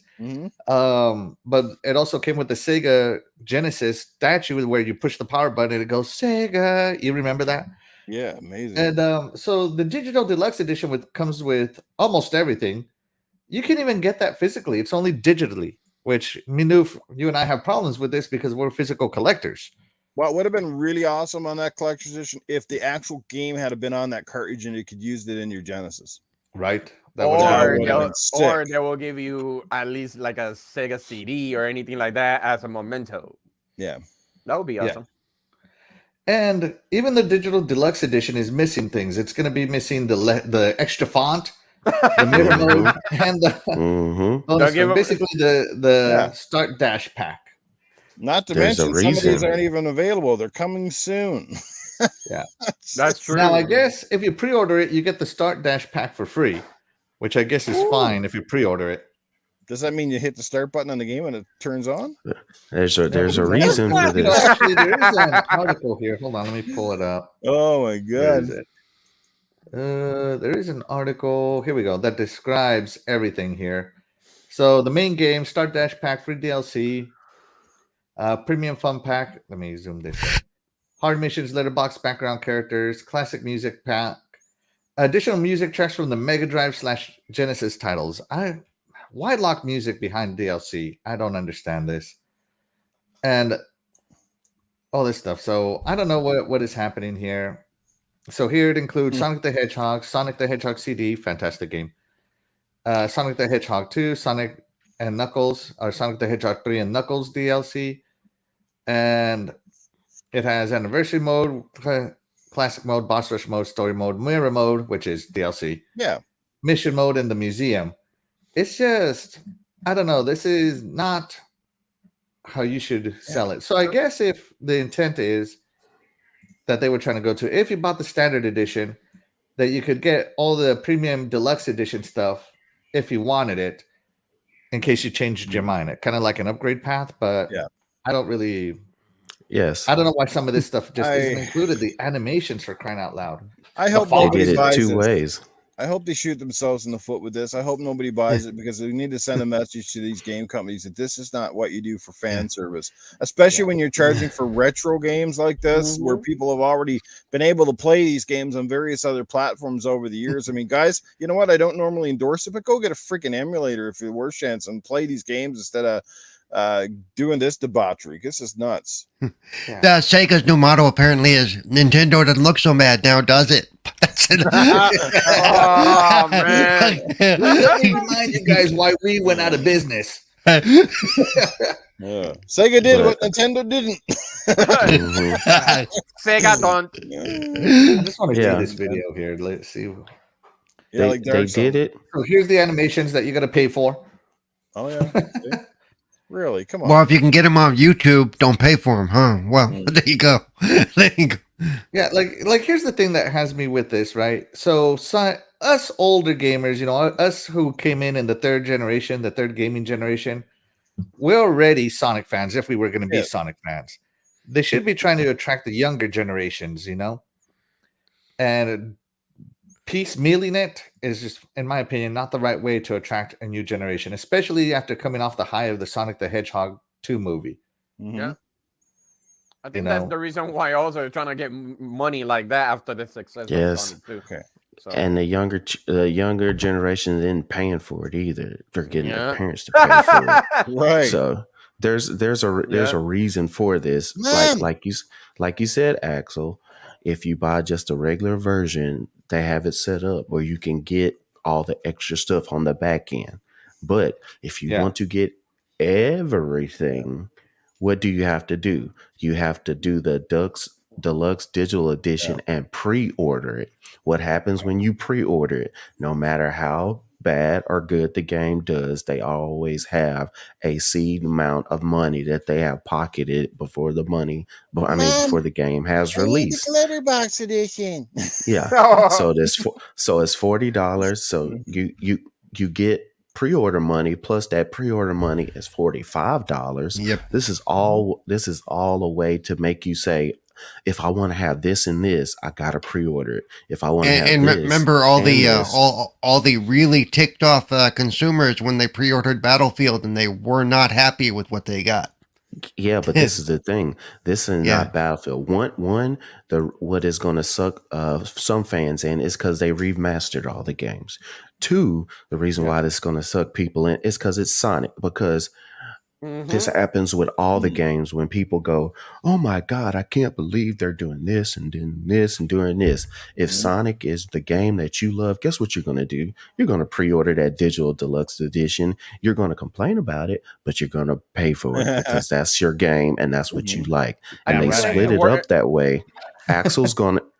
but it also came with the Sega Genesis statue where you push the power button and it goes Sega. You remember that? Yeah, amazing. And so the Digital Deluxe edition comes with almost everything. You can even get that physically. It's only digitally, which Newf, you and I have problems with this because we're physical collectors. What would have been really awesome on that collector's edition if the actual game had been on that cartridge and you could use it in your Genesis. Right. Or they will give you at least like a Sega CD or anything like that as a memento. Yeah. That would be awesome. Yeah. And even the Digital Deluxe edition is missing things. It's going to be missing the extra font, the mirror mode, and the basically the start dash pack. Not to mention, some of these aren't even available. They're coming soon. Yeah, that's true. Now, I guess if you pre-order it, you get the start dash pack for free, which I guess is fine if you pre-order it. Does that mean you hit the start button on the game and it turns on? There's a reason for this. Actually, there is an article here. Hold on, let me pull it up. Oh my god! There is an article. Here we go. That describes everything here. So the main game, start dash pack, free DLC. Premium fun pack. Let me zoom this in. Hard missions, letterbox background characters, classic music pack, additional music tracks from the Mega Drive / Genesis titles. Why lock music behind DLC? I don't understand this. And all this stuff. So I don't know what is happening here. So here it includes Sonic the Hedgehog CD, fantastic game. Sonic the Hedgehog 2, Sonic and Knuckles, or Sonic the Hedgehog 3 and Knuckles DLC. And it has anniversary mode, classic mode, boss rush mode, story mode, mirror mode, which is DLC. Yeah. Mission mode in the museum. It's just, I don't know. This is not how you should sell it. So I guess if the intent is that they were trying to go to, if you bought the standard edition, that you could get all the premium deluxe edition stuff if you wanted it, in case you changed your mind. Kind of like an upgrade path, but I don't really. Yes. I don't know why some of this stuff just isn't included. The animations, for crying out loud. I hope they nobody did it buys 2 this. ways. I hope they shoot themselves in the foot with this. I hope nobody buys it because we need to send a message to these game companies that this is not what you do for fan service, especially when you're charging for retro games like this, where people have already been able to play these games on various other platforms over the years. I mean, guys, you know what? I don't normally endorse it, but go get a freaking emulator if you're the worst chance and play these games instead of doing this debauchery. This is nuts. Sega's new motto apparently is Nintendo doesn't look so bad now, does it? That's it. Oh man! Let me remind you guys why we went out of business. Sega did what Nintendo didn't. Sega don't. I just want to see this video here. Let's see. They did it. So here's the animations that you got to pay for. Oh yeah. Really? Come on. Well, if you can get them on YouTube, don't pay for them, huh? Well, there you go. There you go. Yeah, like here's the thing that has me with this, right? So us older gamers, you know, us who came in the third generation, the third gaming generation, we're already Sonic fans if we were going to be Sonic fans. They should be trying to attract the younger generations, you know? And piecemealing it is just, in my opinion, not the right way to attract a new generation, especially after coming off the high of the Sonic the Hedgehog 2 movie. Yeah. I think that's the reason why also they're trying to get money like that after the success of Sonic 2. Okay. So. And the younger generation isn't paying for it either. They're getting their parents to pay for it. Right. So there's a reason for this. Like you said, Axel, if you buy just a regular version, they have it set up where you can get all the extra stuff on the back end. But if you want to get everything, what do you have to do? You have to do the Deluxe Digital Edition and pre-order it. What happens when you pre-order it? No matter how bad or good the game does, they always have a seed amount of money that they have pocketed before the game has released. Letterbox edition. Yeah. So it's $40. So you get pre-order money plus that pre-order money is $45. Yep. This is all a way to make you say, if I want to have this and this, I gotta pre-order it. If I want to have this, remember all the really ticked off consumers when they pre-ordered Battlefield and they were not happy with what they got. Yeah, but this is the thing. This is not Battlefield. What is going to suck some fans in is because they remastered all the games. 2, the reason why this is going to suck people in is because it's Sonic. Because this happens with all the games when people go, "Oh my God, I can't believe they're doing this and doing this and doing this." If Sonic is the game that you love, guess what you're going to do? You're going to pre-order that digital deluxe edition. You're going to complain about it, but you're going to pay for it because that's your game and that's what you like. And they split it up that way.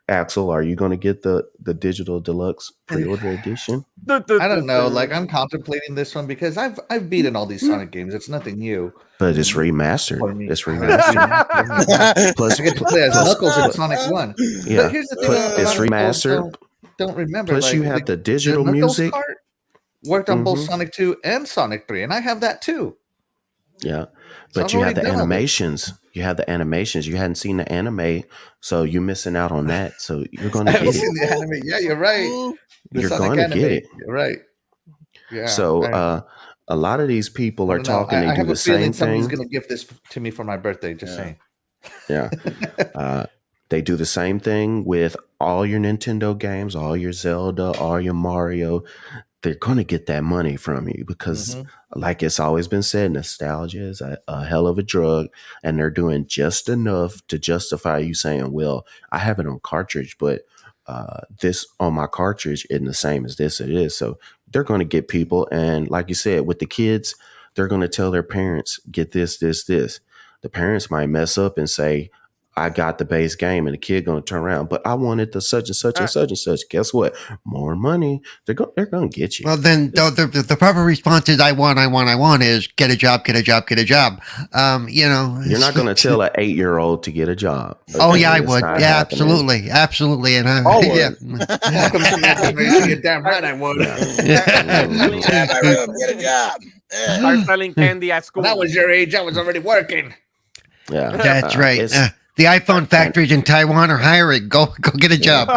Axel, are you going to get the digital deluxe pre-order edition? I don't know. Like, I'm contemplating this one because I've beaten all these Sonic games. It's nothing new. But it's remastered. It's remastered. Plus, I get to play as Knuckles in Sonic 1. Yeah, but here's the thing: it's remastered. Don't remember. Plus, you have the digital music. Part worked on both Sonic 2 and Sonic 3, and I have that too. Yeah, but you have the animations. You have the animations. You hadn't seen the anime, so you're missing out on that. So you're going to get it. Seen the anime. Yeah, you're right. You're going to get it. You're right. Yeah. So a lot of these people are talking. They do the same thing. Somebody's going to gift this to me for my birthday. Just saying. Yeah. They do the same thing with all your Nintendo games, all your Zelda, all your Mario. They're going to get that money from you because, like it's always been said, nostalgia is a hell of a drug, and they're doing just enough to justify you saying, well, I have it on cartridge, but this on my cartridge isn't the same as this it is. So they're going to get people. And like you said, with the kids, they're going to tell their parents, get this, this, this. The parents might mess up and say, I got the base game, and the kid going to turn around, but I wanted the such and such and such and such. Guess what? More money. They're going to get you. Well, then the proper response is I want is get a job. You know, you're not going to tell an 8-year-old to get a job. Okay? Oh yeah, I would. Yeah, absolutely. And welcome to my generation. You're damn right, I would. Get a job. Start selling candy at school. When that was your age, I was already working. Yeah, That's right. The iPhone factories in Taiwan are hiring. Go get a job.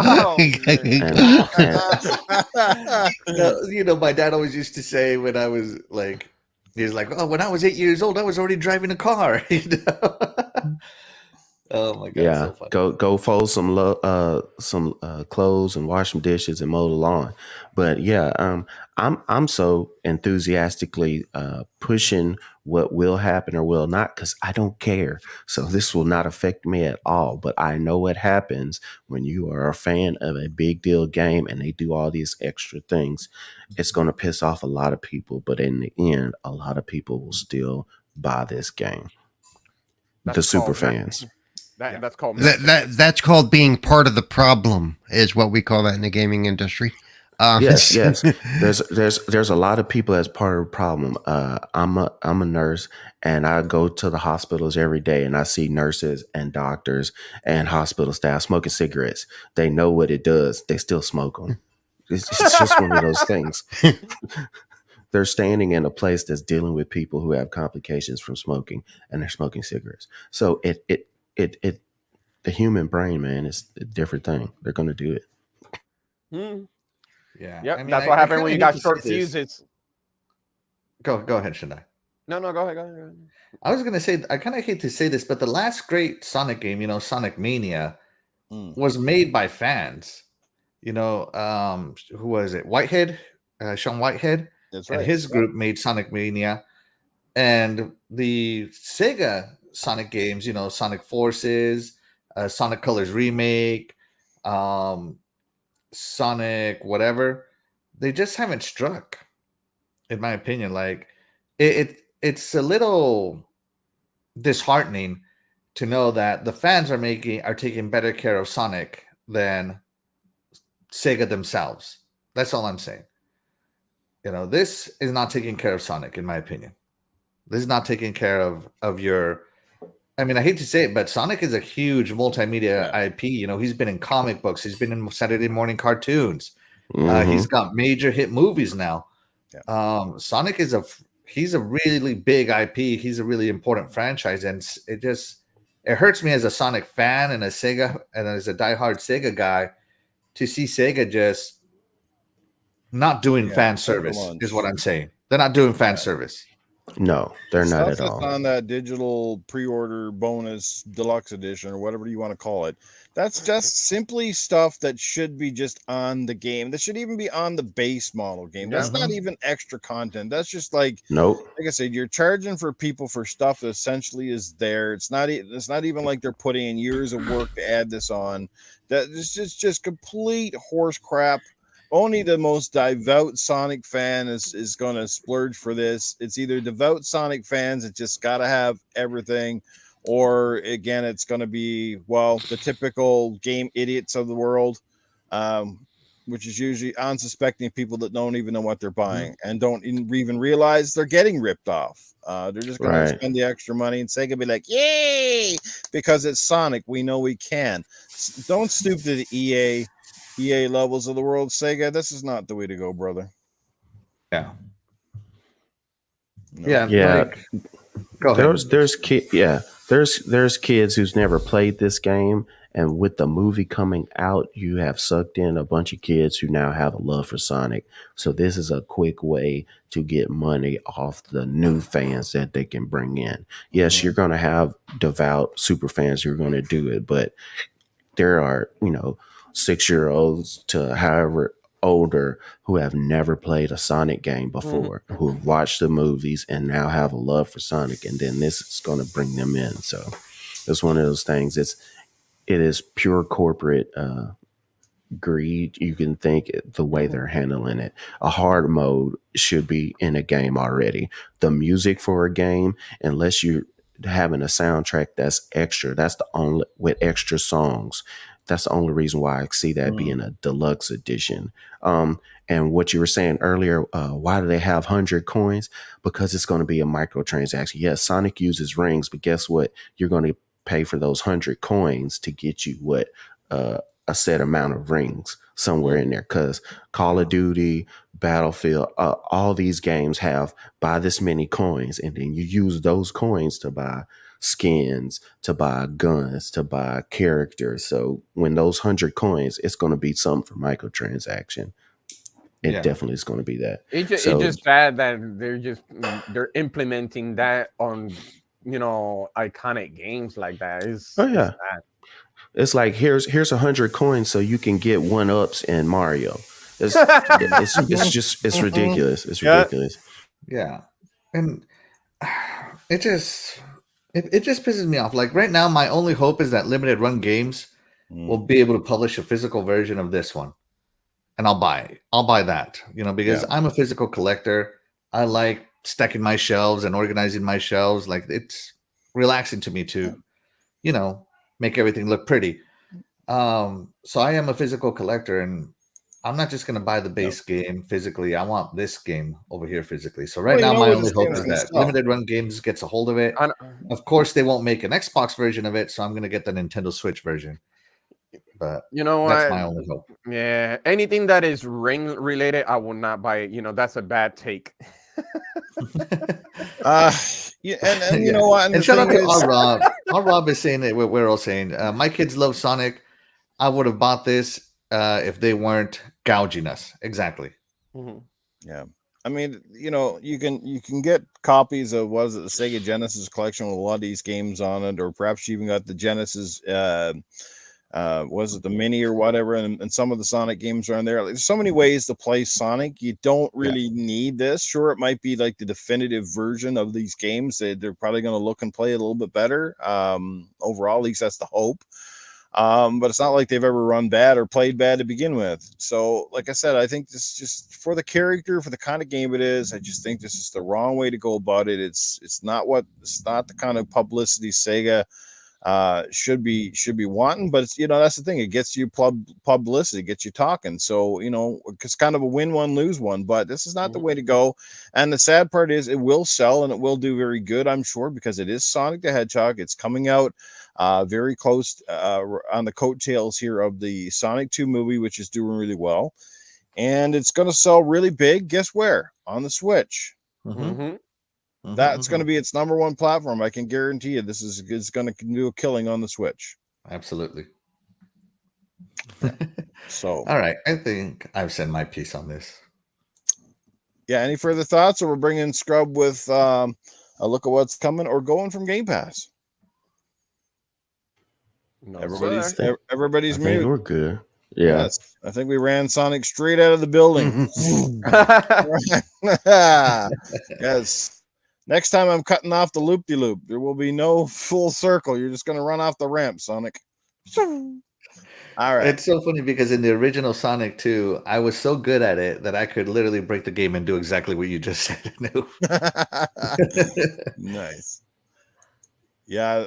My dad always used to say when I was like, he's like, oh, when I was 8 years old, I was already driving a car. Oh my god! Yeah, So funny. go fold some clothes and wash some dishes and mow the lawn. But yeah, I'm so enthusiastically pushing what will happen or will not because I don't care. So this will not affect me at all. But I know what happens when you are a fan of a big deal game and they do all these extra things. It's going to piss off a lot of people, but in the end, a lot of people will still buy this game. The super fans. That's called that's called being part of the problem, is what we call that in the gaming industry. Yes. There's a lot of people as part of the problem. I'm a nurse, and I go to the hospitals every day, and I see nurses and doctors and hospital staff smoking cigarettes. They know what it does. They still smoke them. It's just one of those things. They're standing in a place that's dealing with people who have complications from smoking, and they're smoking cigarettes. So the human brain, man, is a different thing. They're going to do it. Yeah. Yep. That's what happened when you got short fuses. Go ahead, Shaddai. No, go ahead. I was gonna say, I kind of hate to say this, but the last great Sonic game, Sonic Mania, was made by fans. Who was it? Whitehead, Sean Whitehead. That's right. And his group made Sonic Mania, and the Sega Sonic games, Sonic Forces, Sonic Colors Remake, Sonic whatever, they just haven't struck, in my opinion. Like it's a little disheartening to know that the fans are taking better care of Sonic than Sega themselves. That's all I'm saying. This is not taking care of Sonic, in my opinion. This is not taking care of your. I mean, I hate to say it, but Sonic is a huge multimedia IP. He's been in comic books. He's been in Saturday morning cartoons. He's got major hit movies now. Yeah. Sonic he's a really big IP. He's a really important franchise, and it hurts me as a Sonic fan and as a diehard Sega guy to see Sega just not doing fan service. Is what I'm saying. They're not doing fan service. No, they're not at all. On that digital pre-order bonus deluxe edition or whatever you want to call it, that's just simply stuff that should be just on the game. That should even be on the base model game. That's not even extra content. That's just like, nope. Like I said, you're charging for people for stuff that essentially is there. It's not even like they're putting in years of work to add this on. That is just complete horse crap. Only the most devout Sonic fan is going to splurge for this. It's either devout Sonic fans that just got to have everything, or again, it's going to be, the typical game idiots of the world, which is usually unsuspecting people that don't even know what they're buying and don't even realize they're getting ripped off. They're just going to spend the extra money, and Sega be like, yay, because it's Sonic. We know we can. Don't stoop to the EA levels of the world, Sega. This is not the way to go, brother. Yeah. No. Yeah. Go ahead. There's kids who's never played this game, and with the movie coming out, you have sucked in a bunch of kids who now have a love for Sonic. So this is a quick way to get money off the new fans that they can bring in. Yes, you're going to have devout super fans who are going to do it, but there are, 6-year-olds to however older who have never played a Sonic game before, who have watched the movies and now have a love for Sonic, and then this is going to bring them in. So it's one of those things. It is pure corporate greed. You can think the way they're handling it. A hard mode should be in a game already. The music for a game, unless you're having a soundtrack that's extra, that's the only with extra songs. That's the only reason why I see that being a deluxe edition. And what you were saying earlier, why do they have 100 coins? Because it's going to be a microtransaction. Yes, Sonic uses rings, but guess what? You're going to pay for those 100 coins to get you what a set amount of rings somewhere in there, because Call of Duty, Battlefield, all these games have buy this many coins, and then you use those coins to buy skins, to buy guns, to buy characters. So when those 100 coins, it's going to be something for microtransaction. It definitely is going to be that. It's just sad that they're implementing that on iconic games like that. It's sad. It's like here's 100 coins so you can get 1-ups in Mario. It's ridiculous. It's ridiculous. Yeah, and it just pisses me off. Like right now, my only hope is that limited run games will be able to publish a physical version of this one, and I'll buy that. Because I'm a physical collector. I like stacking my shelves and organizing my shelves. Like it's relaxing to me to, make everything look pretty. So I am a physical collector, and I'm not just going to buy the base game physically. I want this game over here physically. So my only hope is that Limited Run Games gets a hold of it. Of course, they won't make an Xbox version of it, so I'm going to get the Nintendo Switch version. But that's my only hope. Yeah, anything that is ring related, I will not buy it. That's a bad take. And you know what? And shout out to our Rob. Our Rob is saying that we're all saying, my kids love Sonic. I would have bought this if they weren't gouging us. Exactly. Mm-hmm. Yeah. I mean, you can get copies of the Sega Genesis collection with a lot of these games on it, or perhaps you even got the Genesis was it the mini or whatever, and some of the Sonic games are on there. There's so many ways to play Sonic. You don't really need this. Sure, it might be like the definitive version of these games. They're probably going to look and play a little bit better. Overall, at least that's the hope. But it's not like they've ever run bad or played bad to begin with. So, like I said, I think this is just for the character, for the kind of game it is. I just think this is the wrong way to go about it. It's not the kind of publicity Sega should be wanting, but it's that's the thing, it gets you publicity, gets you talking, so it's kind of a win one lose one, but this is not the way to go. And the sad part is it will sell and it will do very good, I'm sure, because it is Sonic the Hedgehog. It's coming out very close on the coattails here of the Sonic 2 movie, which is doing really well, and it's going to sell really big. Guess where? On the Switch. That's going to be its number one platform. I can guarantee you this is going to do a killing on the Switch. Absolutely. So, all right. I think I've said my piece on this. Yeah. Any further thoughts, or we're bringing Scrub with a look at what's coming, or going from Game Pass? No, everybody's mute. We're good. Yeah. Yes. I think we ran Sonic straight out of the building. Yes. Next time I'm cutting off the loop-de-loop. There will be no full circle. You're just going to run off the ramp, Sonic. All right. It's so funny because in the original Sonic 2, I was so good at it that I could literally break the game and do exactly what you just said. Nice. Yeah,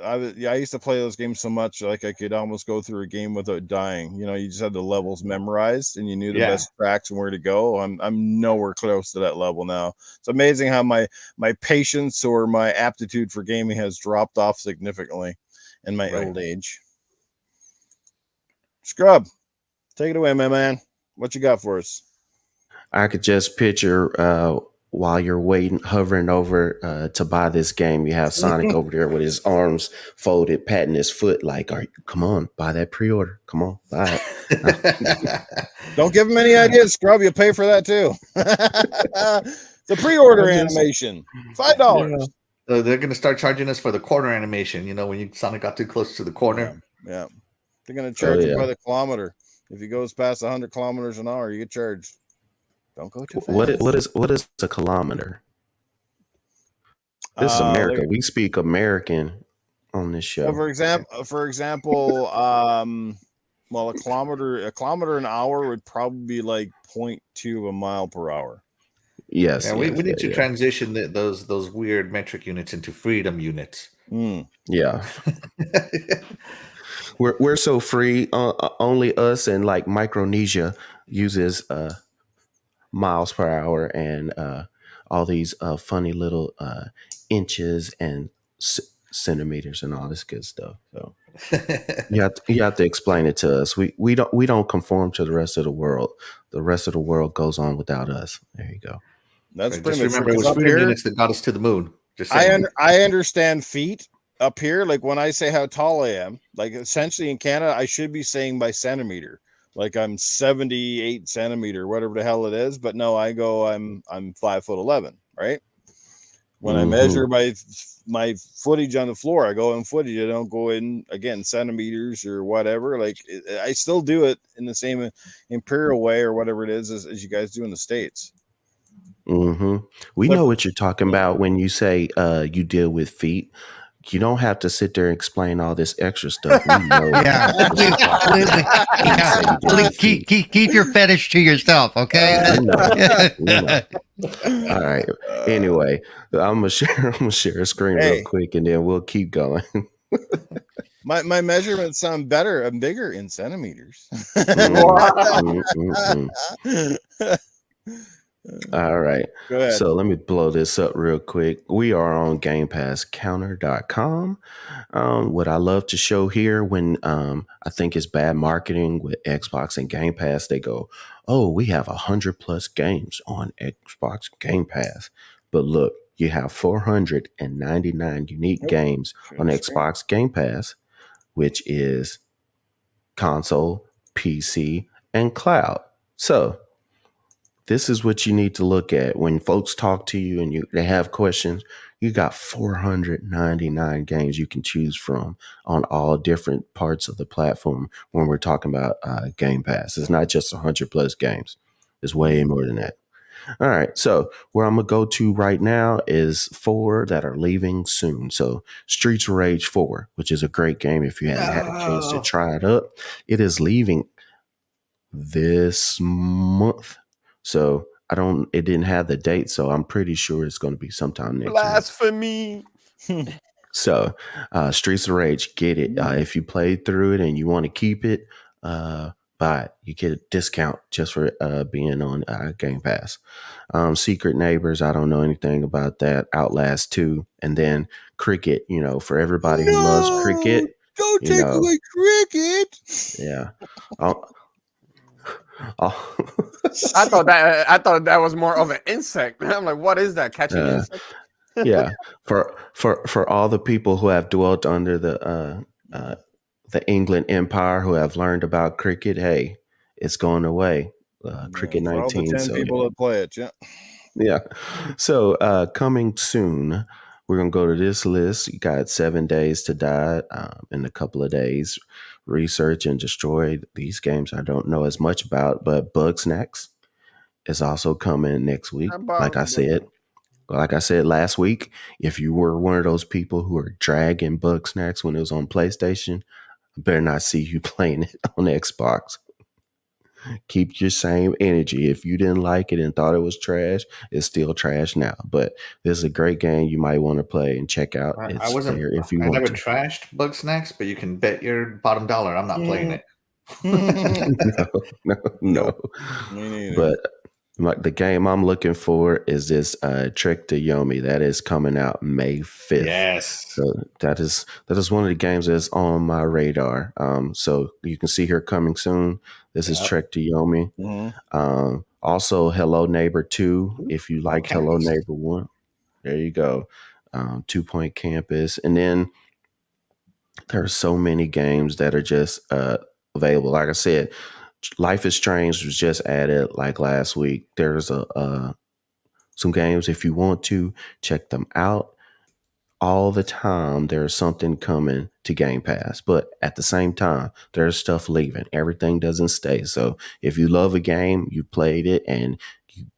I used to play those games so much, like I could almost go through a game without dying. You just had the levels memorized and you knew the best tracks and where to go. I'm nowhere close to that level now. It's amazing how my patience or my aptitude for gaming has dropped off significantly in my old age. Scrub, take it away, my man. What you got for us? I could just picture while you're waiting, hovering over to buy this game, you have Sonic over there with his arms folded, patting his foot like, come on, buy that pre-order. Come on, buy it. Don't give him any ideas, Scrub. You'll pay for that too. The pre-order animation, $5. So they're going to start charging us for the corner animation. When Sonic got too close to the corner. Yeah. They're going to charge you by the kilometer. If he goes past 100 kilometers an hour, you get charged. Don't go too fast. What is a kilometer? This is America. We speak American on this show. So for example, a kilometer an hour would probably be like 0.2 of a mile per hour. Yes. Yeah, we need to transition those weird metric units into freedom units. Yeah. We're so free. Only us and like Micronesia uses miles per hour and all these funny little inches and centimeters and all this good stuff. So you have to explain it to us. We don't conform to the rest of the world. The rest of the world goes on without us. There you go. That's Just pretty much remember, it was freedom units that got us to the moon. Just saying. I understand feet up here. Like when I say how tall I am, like essentially in Canada, I should be saying by centimeter. Like I'm 78 centimeter, whatever the hell it is. But no, I'm 5'11", right? When I measure my footage on the floor, I go in footage. I don't go in again centimeters or whatever. Like I still do it in the same imperial way or whatever it is as you guys do in the States. We know what you're talking about when you say you deal with feet. You don't have to sit there and explain all this extra stuff. We know. Keep your fetish to yourself, okay? We know. All right. Anyway, I'm gonna share a screen real quick, and then we'll keep going. My measurements sound better and bigger in centimeters. All right. So let me blow this up real quick. We are on GamePassCounter.com. What I love to show here when I think it's bad marketing with Xbox and Game Pass, they go, "Oh, we have 100+ games on Xbox Game Pass." But look, you have 499 unique games on Xbox Game Pass, which is console, PC, and cloud. So this is what you need to look at when folks talk to you and they have questions. You got 499 games you can choose from on all different parts of the platform when we're talking about Game Pass. It's not just 100+ games. It's way more than that. All right. So where I'm going to go to right now is 4 that are leaving soon. So Streets of Rage 4, which is a great game if you haven't had a chance to try it up. It is leaving this month. So it didn't have the date, so I'm pretty sure it's going to be sometime next Blasphemy. So Streets of Rage, get it. If you played through it and you want to keep it, buy it. You get a discount just for being on Game Pass. Secret Neighbors, I don't know anything about that. Outlast 2, and then Cricket, for everybody who loves Cricket. Don't take away Cricket. Yeah. I thought that was more of an insect. I'm like, what is that? Catching insect? Yeah. For all the people who have dwelt under the England Empire, who have learned about cricket, hey, it's going away. Cricket 19. All the 10 people that play it, yeah. So coming soon, we're gonna go to this list. You got 7 Days to Die in a couple of days. Research and Destroy. These games I don't know as much about, but Bugsnax is also coming next week. Like I said last week, if you were one of those people who are dragging Bugsnax when it was on PlayStation, I better not see you playing it on Xbox. Keep your same energy. If you didn't like it and thought it was trash, it's still trash now. But this is a great game you might want to play and check out. I never trashed Bugsnax, but you can bet your bottom dollar I'm not playing it. No. But the game I'm looking for is this Trek to Yomi that is coming out May 5th. Yes. So that is one of the games that's on my radar. So you can see her coming soon. This is Trek to Yomi. Also Hello Neighbor 2. If you like Hello Neighbor 1, there you go. 2 Point Campus. And then there are so many games that are just available. Like I said, Life is Strange was just added like last week. There's some games, if you want to check them out. All the time there's something coming to Game Pass, but at the same time there's stuff leaving. Everything doesn't stay. So if you love a game, you played it and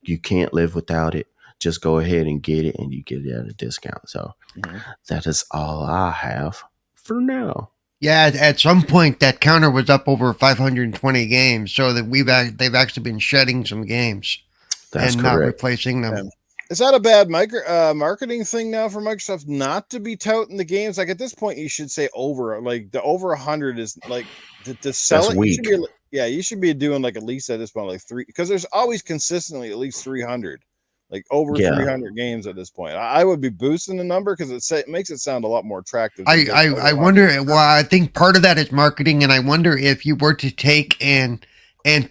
you can't live without it, just go ahead and get it, and you get it at a discount. So that is all I have for now. Yeah, at some point that counter was up over 520 games, so that they've actually been shedding some games. That's and correct. Not replacing them. Yeah. Is that a bad marketing thing now for Microsoft not to be touting the games? Like at this point, you should say over 100 is like to sell That's it. weak. You should be doing like at least at this point like 3, because there's always consistently at least 300. like over 300 games at this point. I would be boosting the number because it makes it sound a lot more attractive. I wonder. Well, I think part of that is marketing, and I wonder if you were to take and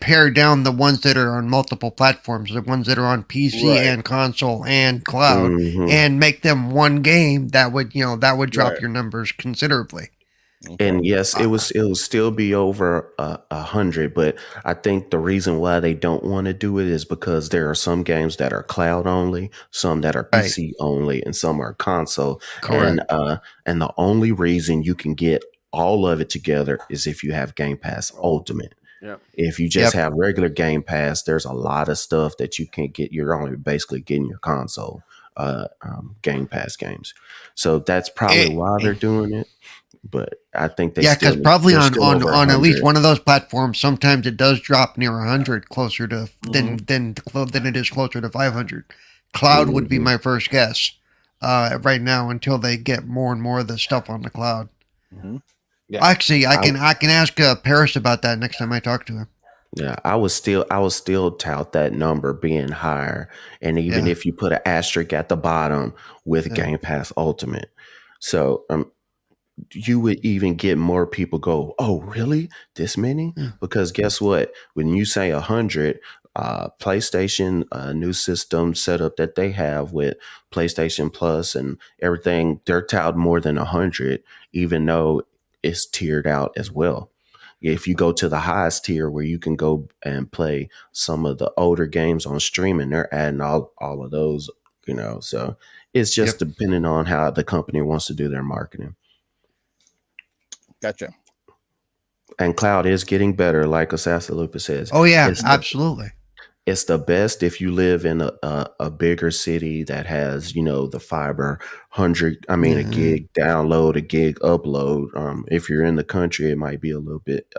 pare down the ones that are on multiple platforms, the ones that are on PC and console and cloud, and make them one game, that would drop your numbers considerably. Okay. And yes, it will still be over 100, but I think the reason why they don't want to do it is because there are some games that are cloud only, some that are PC only, and some are console. Correct. And the only reason you can get all of it together is if you have Game Pass Ultimate. Yeah. If you just have regular Game Pass, there's a lot of stuff that you can't get. You're only basically getting your console Game Pass games. So that's probably why they're doing it. But I think they because probably on at least one of those platforms, sometimes it does drop near 100, closer to than it is closer to 500. Cloud would be my first guess right now until they get more and more of the stuff on the cloud. Yeah. Actually, I can ask Paris about that next time I talk to him. Yeah, I was still tout that number being higher, and even if you put an asterisk at the bottom with Game Pass Ultimate, so you would even get more people go, oh, really? This many? Because guess what? When you say 100, PlayStation, new system setup that they have with PlayStation Plus and everything, they're touted more than 100, even though it's tiered out as well. If you go to the highest tier where you can go and play some of the older games on streaming, they're adding all of those, so it's just depending on how the company wants to do their marketing. Gotcha. And cloud is getting better, like Asasalupa says. Oh yeah, absolutely. It's the best if you live in a bigger city that has, the fiber, a gig download, a gig upload. If you're in the country, it might be a little bit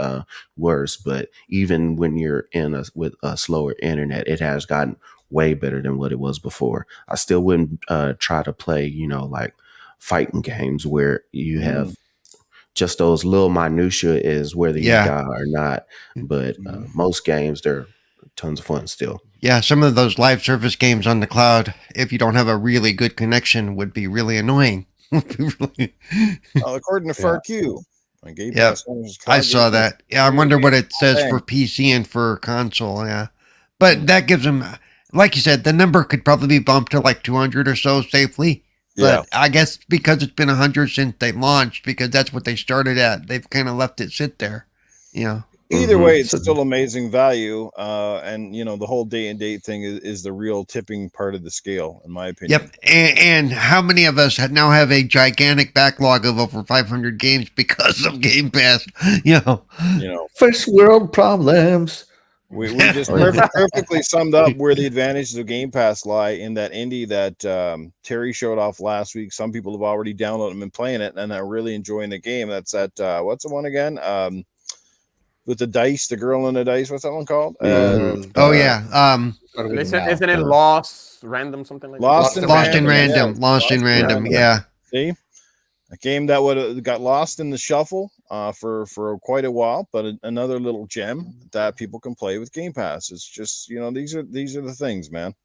worse. But even when you're with a slower internet, it has gotten way better than what it was before. I still wouldn't try to play, like fighting games where you have just those little minutia is whether you die or not. But most games, they're tons of fun still. Yeah, some of those live service games on the cloud, if you don't have a really good connection, would be really annoying. According to FarQ, I saw that. Yeah, I wonder what it says for PC and for console. Yeah, but that gives them, like you said, the number could probably be bumped to like 200 or so safely. But I guess because it's been 100 since they launched, because that's what they started at, they've kind of left it sit there. Either way, it's still amazing value. And the whole day and date thing is the real tipping part of the scale, in my opinion. Yep. And how many of us now have a gigantic backlog of over 500 games because of Game Pass? First world problems. We just perfectly summed up where the advantages of Game Pass lie in that indie that Terry showed off last week. Some people have already downloaded and been playing it, and are really enjoying the game. That's that. What's the one again? With the dice, the girl in the dice. What's that one called? Isn't it Lost Random, something like Lost in Random? Lost in Random. Yeah. See, a game that would have got lost in the shuffle for quite a while, but another little gem that people can play with Game Pass. It's just these are the things, man.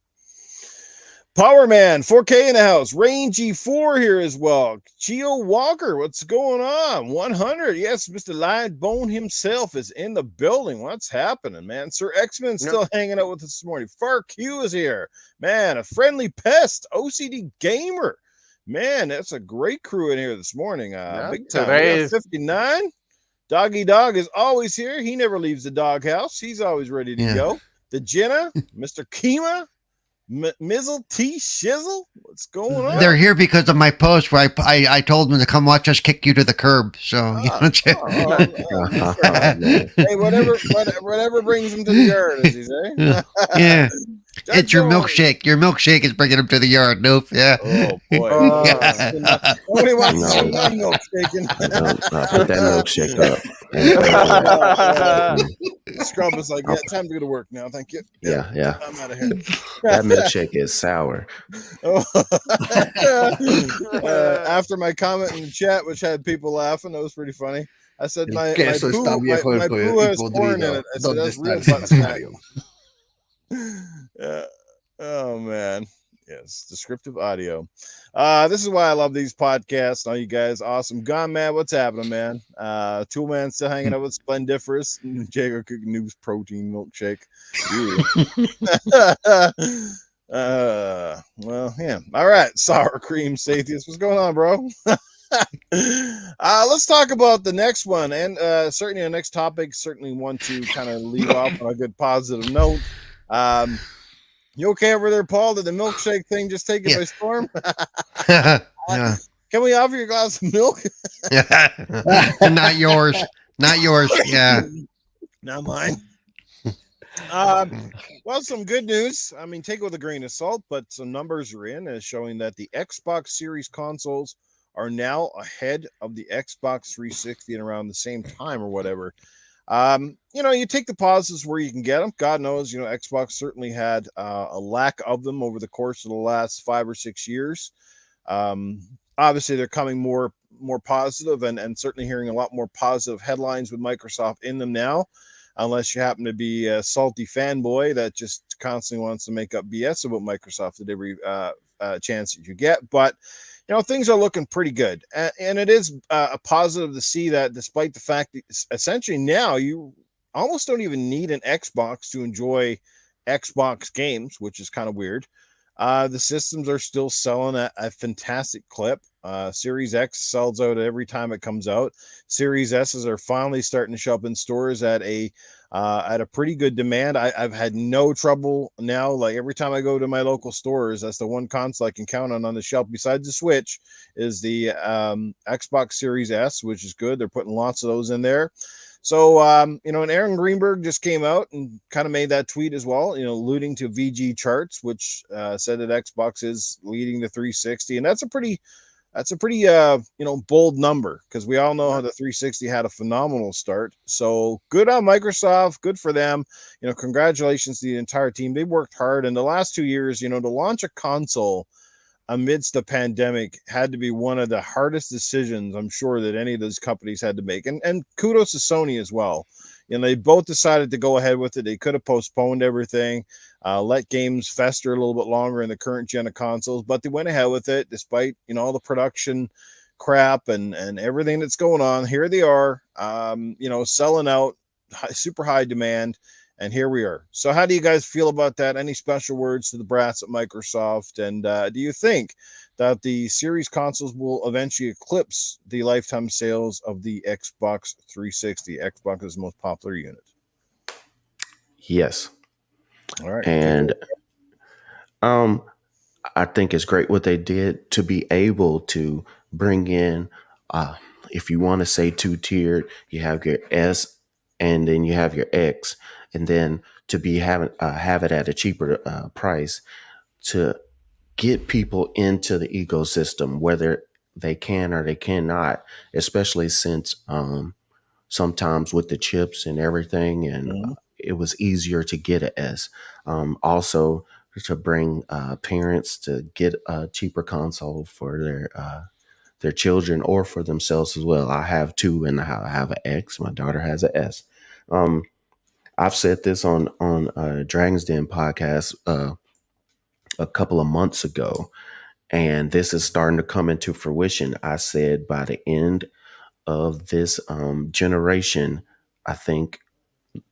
Power Man 4K in the house. Rangy 4 here as well. Geo Walker, what's going on? 100. Yes, Mr. Light Bone himself is in the building. What's happening, man? Sir X-Men still hanging out with us this morning. Far Q is here. Man, a friendly pest. OCD Gamer. Man, that's a great crew in here this morning. Big time. 59. Doggy Dog is always here. He never leaves the doghouse. He's always ready to go. The Jenna, Mr. Kima. Mizzle T Shizzle, what's going on? They're here because of my post where I told them to come watch us kick you to the curb. So hey, whatever brings them to the yard, as you say. Yeah. It's your milkshake. Your milkshake is bringing them to the yard. Nope. Yeah. Oh boy. Nobody wants to see my milkshake. Put that milkshake up. Scrub is like, time to go to work now. Thank you. Yeah. I'm out of here. That milkshake is sour. After my comment in the chat, which had people laughing, that was pretty funny. I said my poo has corn in it. I said that's real butt snack. Oh man. Yes, descriptive audio. This is why I love these podcasts. All you guys, awesome. Gone man, what's happening, man? Tool man still hanging out with Splendiferous. Jago cooking Noob's protein milkshake. Well, yeah. All right, sour cream Sathius. What's going on, bro? Let's talk about the next one, and certainly the next topic. Certainly want to kind of leave off on a good positive note. You okay over there, Paul? Did the milkshake thing just take you by storm? Yeah. Can we offer you a glass of milk? Not yours. Not yours. Yeah. Not mine. Well, some good news. I mean, take it with a grain of salt, but some numbers are in as showing that the Xbox Series consoles are now ahead of the Xbox 360 and around the same time or whatever. You take the positives where you can get them. God knows, Xbox certainly had a lack of them over the course of the last 5 or 6 years. Obviously, they're coming more positive, and certainly hearing a lot more positive headlines with Microsoft in them now. Unless you happen to be a salty fanboy that just constantly wants to make up BS about Microsoft at every chance that you get. But, things are looking pretty good. And it is a positive to see that despite the fact that essentially now you almost don't even need an Xbox to enjoy Xbox games, which is kind of weird. The systems are still selling at a fantastic clip. Series X sells out every time it comes out. Series S's are finally starting to show up in stores at a pretty good demand. I've had no trouble now. Like every time I go to my local stores, that's the one console I can count on the shelf besides the Switch is the Xbox Series S, which is good. They're putting lots of those in there. So, and Aaron Greenberg just came out and kind of made that tweet as well, alluding to VG charts, which said that Xbox is leading the 360. And that's a pretty bold number because we all know how the 360 had a phenomenal start. So good on Microsoft. Good for them. Congratulations to the entire team. They worked hard in the last 2 years, to launch a console amidst the pandemic had to be one of the hardest decisions I'm sure that any of those companies had to make. And kudos to Sony as well. They both decided to go ahead with it. They could have postponed everything, let games fester a little bit longer in the current gen of consoles, but they went ahead with it despite, all the production crap and everything that's going on. Here they are, selling out, super high demand. And here we are. So how do you guys feel about that? Any special words to the brats at Microsoft? And do you think that the series consoles will eventually eclipse the lifetime sales of the Xbox 360? Xbox is the most popular unit. Yes. All right. And I think it's great what they did to be able to bring in, if you want to say 2-tiered, you have your S and then you have your X. And then to be have it at a cheaper price to get people into the ecosystem, whether they can or they cannot, especially since sometimes with the chips and everything, and it was easier to get a S. Also, to bring parents to get a cheaper console for their children or for themselves as well. I have two, and I have an X. My daughter has an S. I've said this on Dragon's Den podcast a couple of months ago, and this is starting to come into fruition. I said by the end of this generation, I think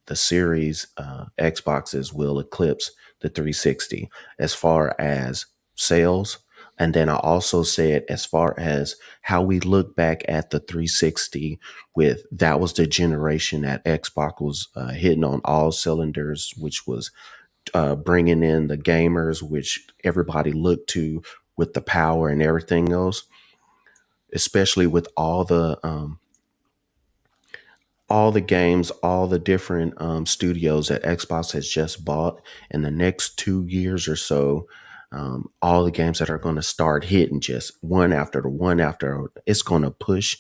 the series Xboxes will eclipse the 360 as far as sales. And then I also said, as far as how we look back at the 360, that was the generation that Xbox was hitting on all cylinders, which was bringing in the gamers, which everybody looked to with the power and everything else, especially with all the games, all the different studios that Xbox has just bought in the next 2 years or so. All the games that are going to start hitting just one after the one after, it's going to push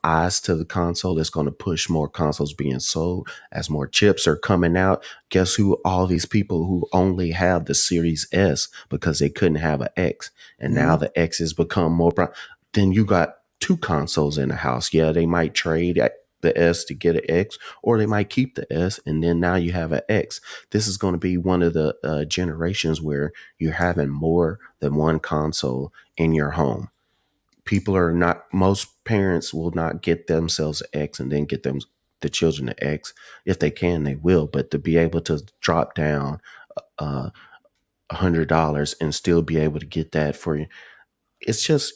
eyes to the console. It's going to push more consoles being sold as more chips are coming out. Guess who? All these people who only have the Series S because they couldn't have an X, and now the X has become more. Then you got two consoles in the house. Yeah, they might trade. the S to get an X, or they might keep the S and then now you have an X. This is going to be one of the generations where you're having more than one console in your home. People are not, most parents will not get themselves an X and then get them the children an X. If they can, they will. But to be able to drop down $100 and still be able to get that for you, it's just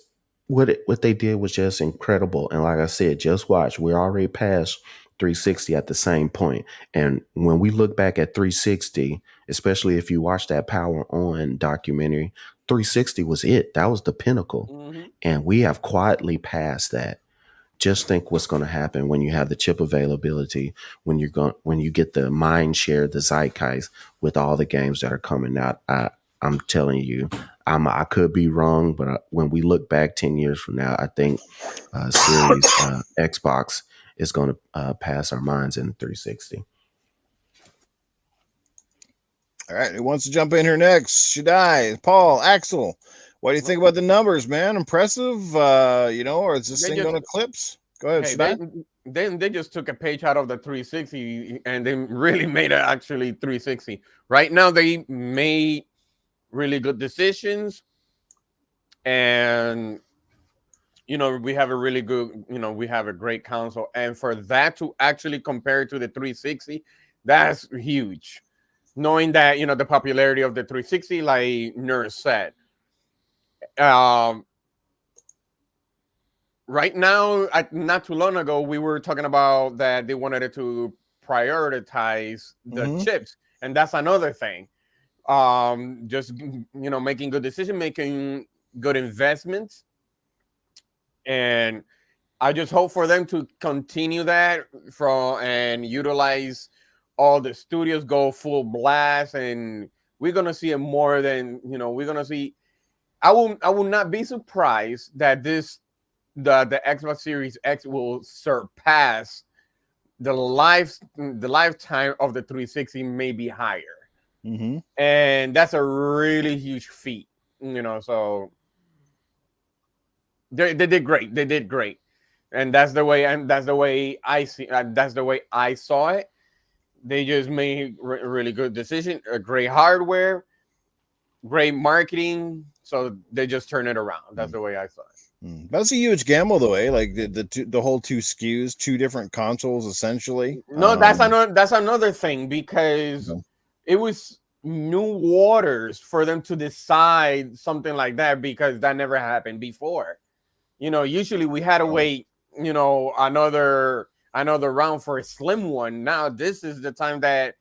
what they did was just incredible. And like I said, just watch. We're already past 360 at the same point. And when we look back at 360, especially if you watch that Power On documentary, 360 was it. That was the pinnacle. Mm-hmm. And we have quietly passed that. Just think what's going to happen when you have the chip availability, when you get the mind share, the zeitgeist with all the games that are coming out. I'm telling you, I could be wrong, but when we look back 10 years from now, I think Series Xbox is going to pass our minds in 360. All right, who wants to jump in here next? Shaddai, Paul, Axel. What do you think about the numbers, man? Impressive, or is this thing going to clips? Go ahead, Shaddai. They just took a page out of the 360 and they really made it actually 360. Right now, they made really good decisions, and we have a really good, we have a great console, and for that to actually compare to the 360, that's huge. Knowing that the popularity of the 360, like Nurse said, right now, not too long ago, we were talking about that they wanted it to prioritize the chips, and that's another thing. Just making good decisions, making good investments, and I just hope for them to continue that and utilize all the studios, go full blast, and we're gonna see it more than we're gonna see. I will not be surprised that the Xbox Series X will surpass the lifetime of the 360, maybe higher. Mm-hmm. And that's a really huge feat, so they did great. They did great. And that's the way I see, that's the way I saw it. They just made a really good decision, a great hardware, great marketing. So they just turned it around. That's the way I saw it. That's a huge gamble, though, eh? Like the whole two SKUs, two different consoles, essentially. No, that's another thing, because it was new waters for them to decide something like that, because that never happened before. Usually we had to wait, another round for a slim one. Now this is the time that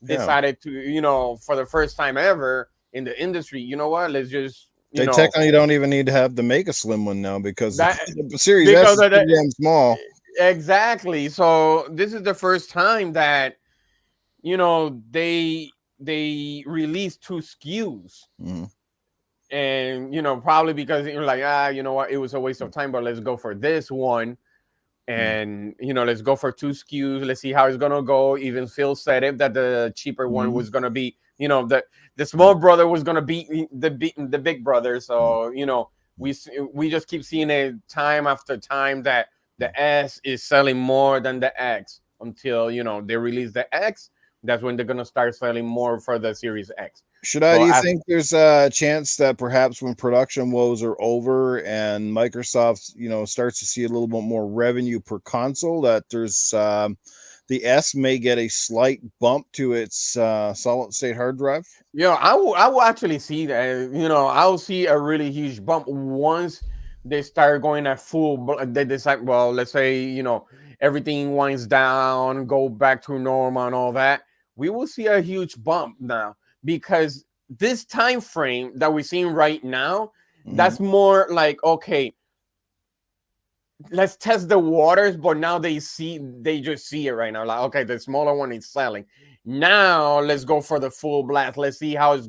decided to, for the first time ever in the industry, let's just they technically don't even need to have to make a slim one now, because the Series S is pretty damn small. Exactly. So this is the first time that they released two SKUs. And probably because you're like, it was a waste of time, but let's go for this one. And let's go for two SKUs. Let's see how it's gonna go. Even Phil said it, that the cheaper one was gonna be, the small brother was gonna beat the big brother. So we just keep seeing it time after time that the S is selling more than the X until they release the X. That's when they're gonna start selling do you think there's a chance that perhaps when production woes are over and Microsoft, starts to see a little bit more revenue per console, that there's the S may get a slight bump to its solid state hard drive? I will actually see that. I'll see a really huge bump once they start going at full. They decide, well, let's say everything winds down, go back to normal and all that. We will see a huge bump now, because this time frame that we're seeing right now, that's more like, okay, let's test the waters. But now they just see it right now, like, okay, the smaller one is selling. Now let's go for the full blast. Let's see what's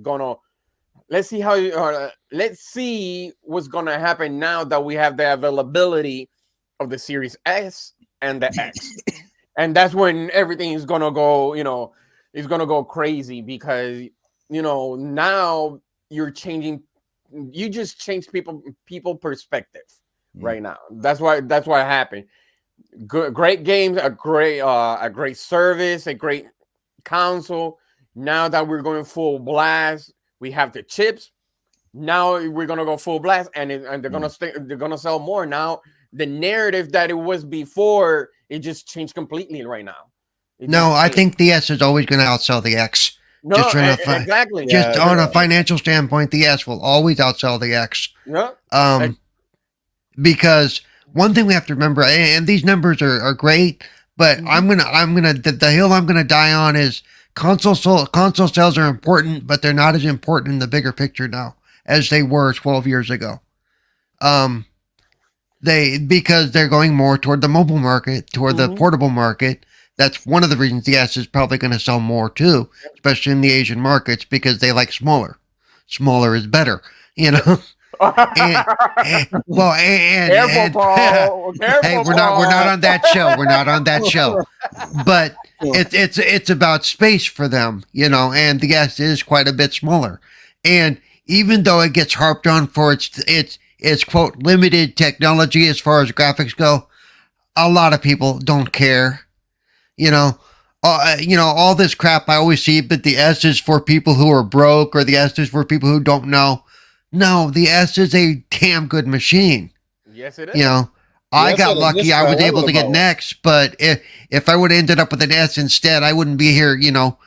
gonna happen now that we have the availability of the Series S and the X. And that's when everything is gonna go, it's gonna go crazy, because now you just change people perspective right now. That's why it happened. great games, a great service, a great console. Now that we're going full blast, we have the chips. Now we're gonna go full blast, and they're gonna sell more. Now the narrative that it was before, it just changed completely right now. No, I think the S is always going to outsell the X. No, exactly. Just on a financial standpoint, the S will always outsell the X. Yeah. Because one thing we have to remember, and these numbers are great, but the hill I'm gonna die on is console sales are important, but they're not as important in the bigger picture now as they were 12 years ago. Because they're going more toward the mobile market, toward the portable market. That's one of the reasons the S is probably going to sell more too, especially in the Asian markets, because they like smaller. Smaller is better, you know. Careful, Paul. Hey, we're not on that show. We're not on that show. But it's about space for them, you know. And the S is quite a bit smaller. And even though it gets harped on for its quote limited technology as far as graphics go, a lot of people don't care. You know, all this crap I always see, but the S is for people who are broke, or the S is for people who don't know. No, the S is a damn good machine. Yes, it is. You know, I got lucky. I was able to get an X, but if I would have ended up with an S instead, I wouldn't be here, you know,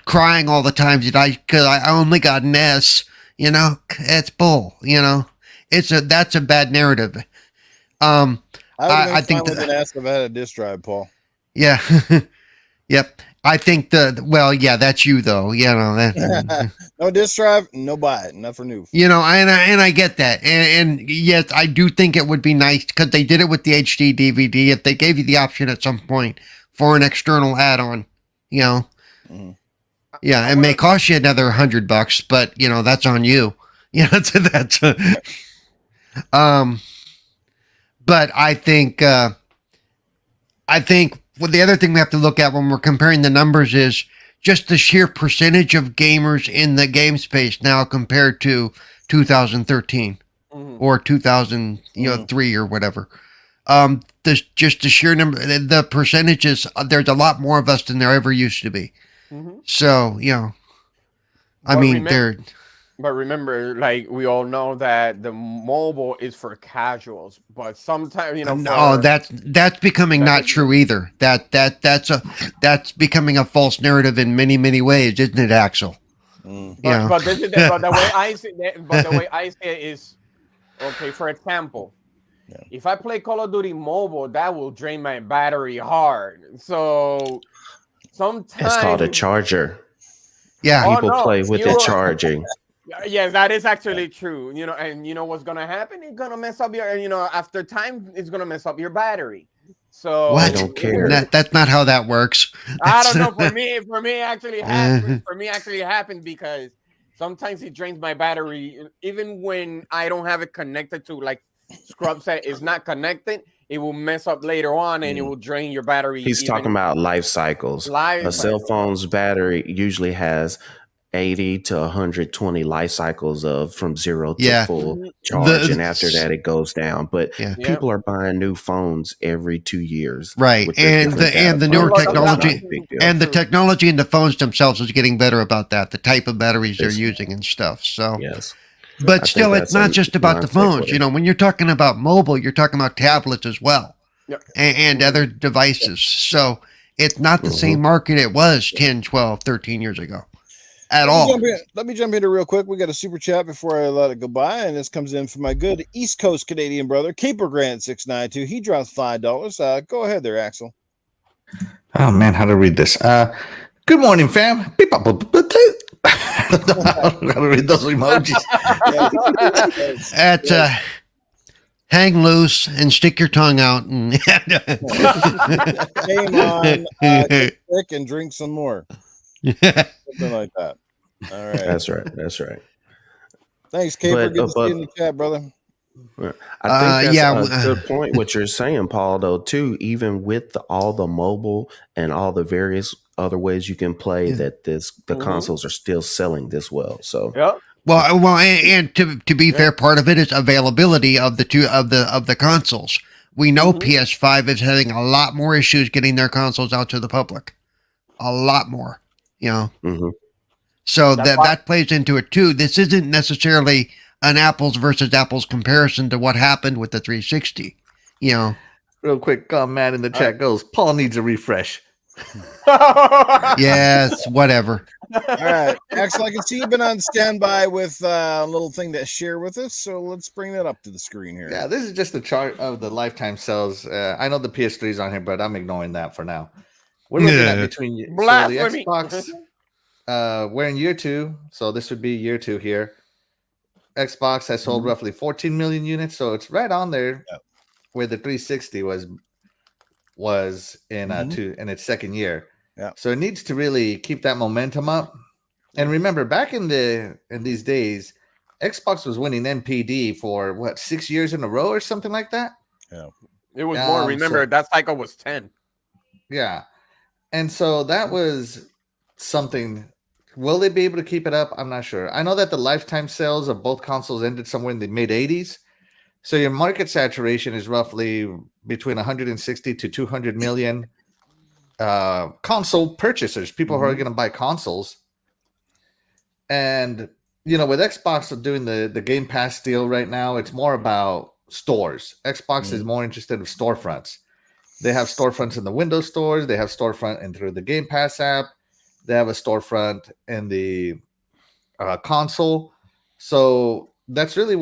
crying all the time because I only got an S. You know, it's bull. You know, that's a bad narrative. I think that ask if I had a disk drive, Paul. Yeah. Yep. I think that's you though. You know, no disk drive, no buy it, not for Newf. You know, and I get that, and yes, I do think it would be nice because they did it with the HD DVD. If they gave you the option at some point for an external add-on, you know, yeah, it may cost you another $100, but you know that's on you. You know, that's but I think. Well, the other thing we have to look at when we're comparing the numbers is just the sheer percentage of gamers in the game space now compared to 2013 or 2003 or whatever. Just the sheer number, the percentages. There's a lot more of us than there ever used to be. So you know, But remember, like we all know that the mobile is for casuals, but sometimes that's becoming not true either. That's becoming a false narrative in many ways, isn't it, Axel? But the way I see it is okay. For example, if I play Call of Duty mobile, that will drain my battery hard. So sometimes it's called a charger. Yeah, people play with the charging. Yes, that is actually true. You know, and you know what's gonna happen? It's gonna mess up your. After time, it's gonna mess up your battery. So what? I don't care. That's not how that works. I don't know. For me, actually happened. For me, actually happened because sometimes it drains my battery, even when I don't have it connected to, like Scrub said, it's not connected. It will mess up later on, and it will drain your battery. He's talking about life cycles. A cell phone's battery usually has 80 to 120 life cycles from zero to full charge, and after that it goes down. But people are buying new phones every 2 years, right? And the newer technology and the technology in the phones themselves is getting better about that. The type of batteries they're using and stuff. So yes, but still, it's not just about the phones. You know, when you're talking about mobile, you're talking about tablets as well, and other devices. So it's not the same market it was 10, 12, 13 years ago. Let me jump in real quick. We got a super chat before I let it go by, and this comes in from my good East Coast Canadian brother, Caper Grant 692. He drops $5. Go ahead there, Axel. Oh man, how to read this? Good morning, fam. I don't know how to read those emojis. Hang loose and stick your tongue out and game on, quick and drink some more. Something like that. All right. That's right. Thanks, Caper. Good to see you in the chat, brother. I think that's a good point what you're saying, Paul, though, too. Even with all the mobile and all the various other ways you can play, that the consoles are still selling this well. So well, and to be fair, part of it is availability of the consoles. We know PS5 is having a lot more issues getting their consoles out to the public. A lot more, you know. Mm-hmm. So that plays into it too. This isn't necessarily an apples versus apples comparison to what happened with the 360. You know. Real quick, Matt in the chat goes, Paul needs a refresh. Yes, whatever. All right. Axel, I can see you've been on standby with a little thing to share with us. So let's bring that up to the screen here. Yeah, this is just the chart of the lifetime sales. I know the PS3 is on here, but I'm ignoring that for now. We're looking at between the Xbox. We're in year 2, so this would be year 2 here. Xbox has sold roughly 14 million units, so it's right on there where the 360 was in in its second year. Yeah. So it needs to really keep that momentum up. And remember, back in these days, Xbox was winning NPD for what, 6 years in a row or something like that. Yeah, it was more. Remember, that cycle was 10. Yeah, and so that was something. Will they be able to keep it up? I'm not sure. I know that the lifetime sales of both consoles ended somewhere in the mid 80s. So your market saturation is roughly between 160 to 200 million console purchasers, people who are going to buy consoles. And, you know, with Xbox doing the Game Pass deal right now, it's more about stores. Xbox is more interested in storefronts. They have storefronts in the Windows stores. They have storefront and through the Game Pass app. They have a storefront in the console. So that's really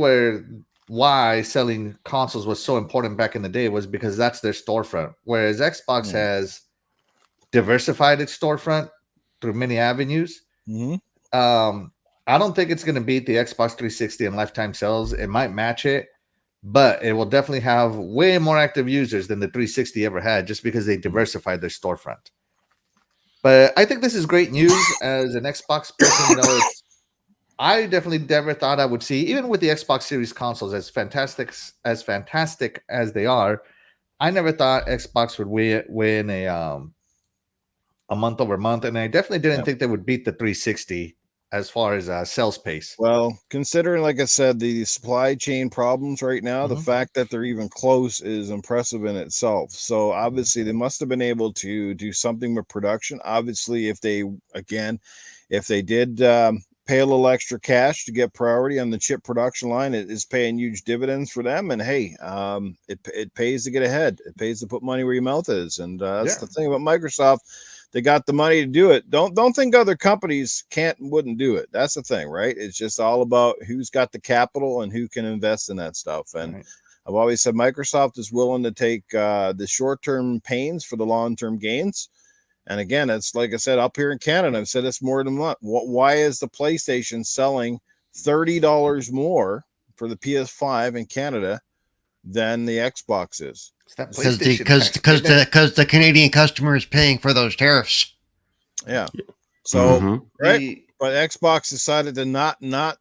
why selling consoles was so important back in the day, was because that's their storefront. Whereas Xbox has diversified its storefront through many avenues. I don't think it's going to beat the Xbox 360 in lifetime sales. It might match it, but it will definitely have way more active users than the 360 ever had, just because they diversified their storefront. But I think this is great news as an Xbox person. You know, I definitely never thought I would see, even with the Xbox Series consoles, as fantastic as they are, I never thought Xbox would win a month over month, and I definitely didn't think they would beat the 360 as far as sales pace. Well, considering, like I said, the supply chain problems right now, the fact that they're even close is impressive in itself. So obviously they must have been able to do something with production. Obviously, if they did pay a little extra cash to get priority on the chip production line, it is paying huge dividends for them. And hey, it pays to get ahead. It pays to put money where your mouth is. And that's the thing about Microsoft. They got the money to do it. Don't think other companies wouldn't do it. That's the thing, right? It's just all about who's got the capital and who can invest in that stuff. And I've always said Microsoft is willing to take the short-term pains for the long-term gains. And again, it's like I said, up here in Canada, I've said this more than once. Why is the PlayStation selling $30 more for the PS5 in Canada than the Xbox is? Because the Canadian customer is paying for those tariffs. Yeah. So right, but Xbox decided to not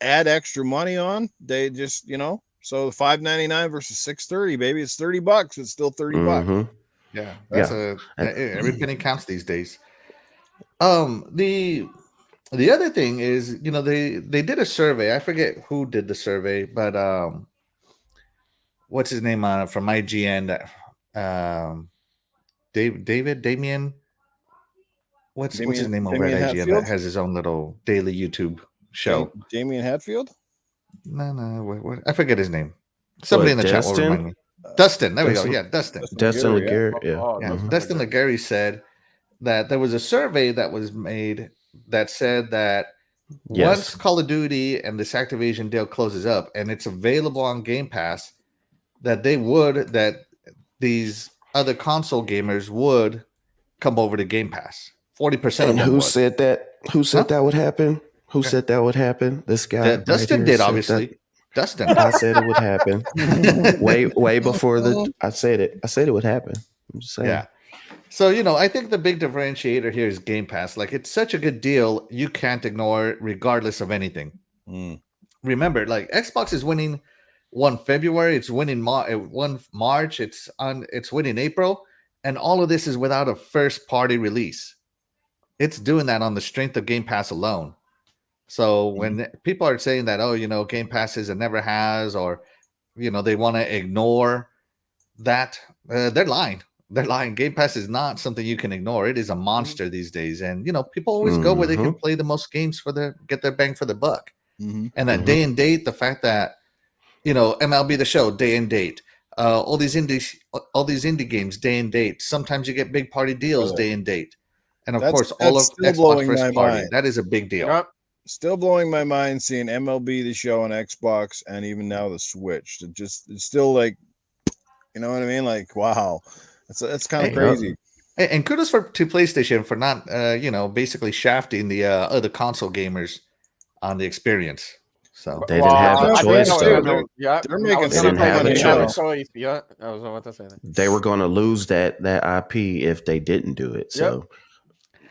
add extra money on. They just, you know, so $5.99 versus $6.30, baby, it's $30. It's still $30. Yeah, that's every penny counts these days. The other thing is, you know, they did a survey. I forget who did the survey, but what's his name from IGN? Damien. What's his name over at IGN that has his own little daily YouTube show? Damien Hatfield? No, I forget his name. Somebody in the chat will remind me. Dustin, there we go. Yeah, Dustin. Dustin Legary. Yeah. Dustin Legary said that there was a survey that was made that said that once Call of Duty and this Activision deal closes up and it's available on Game Pass, that these other console gamers would come over to Game Pass. 40%. And who said that? Who said that would happen? Who said that would happen? This guy. Dustin did, obviously. Dustin. I said it would happen. way before I said it. I said it would happen. I'm just saying. Yeah. So, you know, I think the big differentiator here is Game Pass. Like, it's such a good deal, you can't ignore it regardless of anything. Remember, like, Xbox is winning one February, it's winning one March, it's winning April, and all of this is without a first party release. It's doing that on the strength of Game Pass alone. So when people are saying that, oh, you know, Game Pass is a never has, or, you know, they want to ignore that they're lying. They're lying. Game Pass is not something you can ignore. It is a monster these days, and people always go where they can play the most games get their bang for the buck. And that day and date, the fact that MLB The Show day and date, all these indie games day and date. Sometimes you get big party deals day and date, and of course all of Xbox first party. That is a big deal. Yep. Still blowing my mind seeing MLB The Show on Xbox and even now the Switch. It's still like, you know what I mean? Like, wow, it's kind of crazy. And kudos to PlayStation for not, basically shafting the other console gamers on the experience. So they didn't have a choice. They're making they didn't have a choice. Yeah, I was about to say that. They were going to lose that IP if they didn't do it. So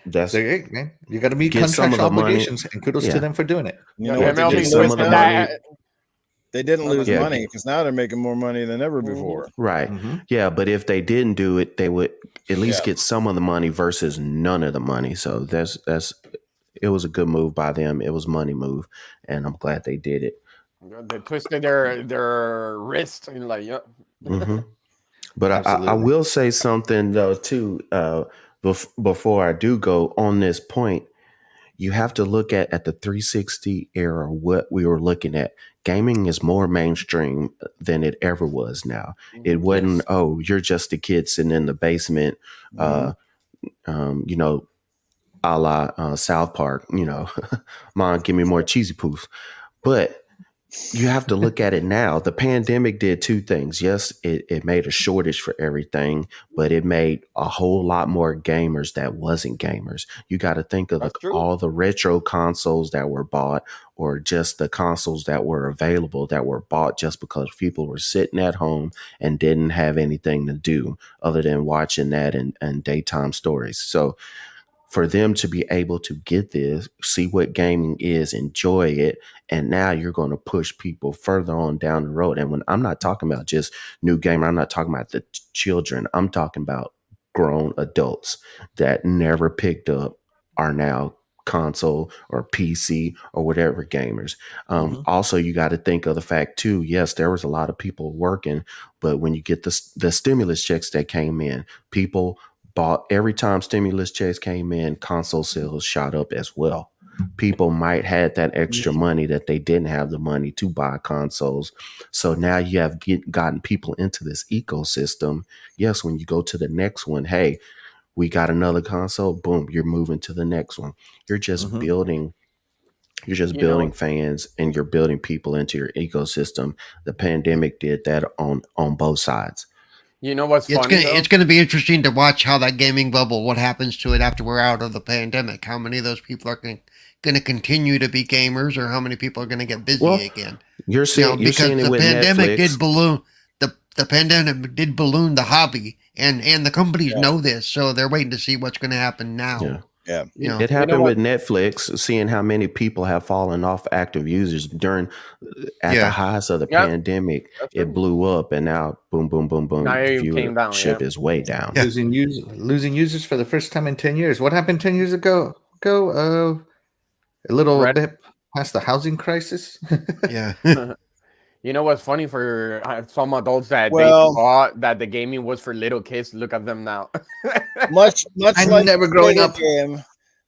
that's man. You got to meet contractual obligations, and kudos to them for doing it. You know what they didn't lose money because now they're making more money than ever before. Right. Yeah, but if they didn't do it, they would at least get some of the money versus none of the money. So it was a good move by them. It was a money move, and I'm glad they did it. They twisted their wrist and But I will say something though too. Before I do go on this point, you have to look at the 360 era, what we were looking at. Gaming is more mainstream than it ever was now. It wasn't, you're just a kid sitting in the basement, a la South Park, Mom, give me more cheesy poofs. But you have to look at it now. The pandemic did two things. Yes, it made a shortage for everything, but it made a whole lot more gamers that wasn't gamers. You got to think of all the retro consoles that were bought, or just the consoles that were available that were bought just because people were sitting at home and didn't have anything to do other than watching that and daytime stories. So for them to be able to get this, see what gaming is, enjoy it, and now you're going to push people further on down the road. And when I'm not talking about just new gamer, I'm not talking about the children. I'm talking about grown adults that never picked up are now console or PC or whatever gamers. Also, you got to think of the fact too, yes, there was a lot of people working, but when you get the stimulus checks that came in, people bought. Every time stimulus checks came in, console sales shot up as well. People might had that extra money that they didn't have the money to buy consoles. So now you have gotten people into this ecosystem. Yes, when you go to the next one, hey, we got another console, boom, you're moving to the next one. You're just building. You're just building fans, and you're building people into your ecosystem. The pandemic did that on both sides. You know what's funny? It's going to be interesting to watch how that gaming bubble, what happens to it after we're out of the pandemic. How many of those people are going to continue to be gamers, or how many people are going to get busy again? You're seeing it with pandemic Netflix. The pandemic did balloon the hobby, and the companies know this, so they're waiting to see what's going to happen now. Yeah. It happened with Netflix, seeing how many people have fallen off active users at the highs of the pandemic. It blew up, and now boom, boom, boom, boom. Now viewership is way down. Yeah. Losing users for the first time in 10 years. What happened 10 years ago? A little bit past the housing crisis. Yeah. You know what's funny for some adults that they thought that the gaming was for little kids? Look at them now. much I'm like never growing up.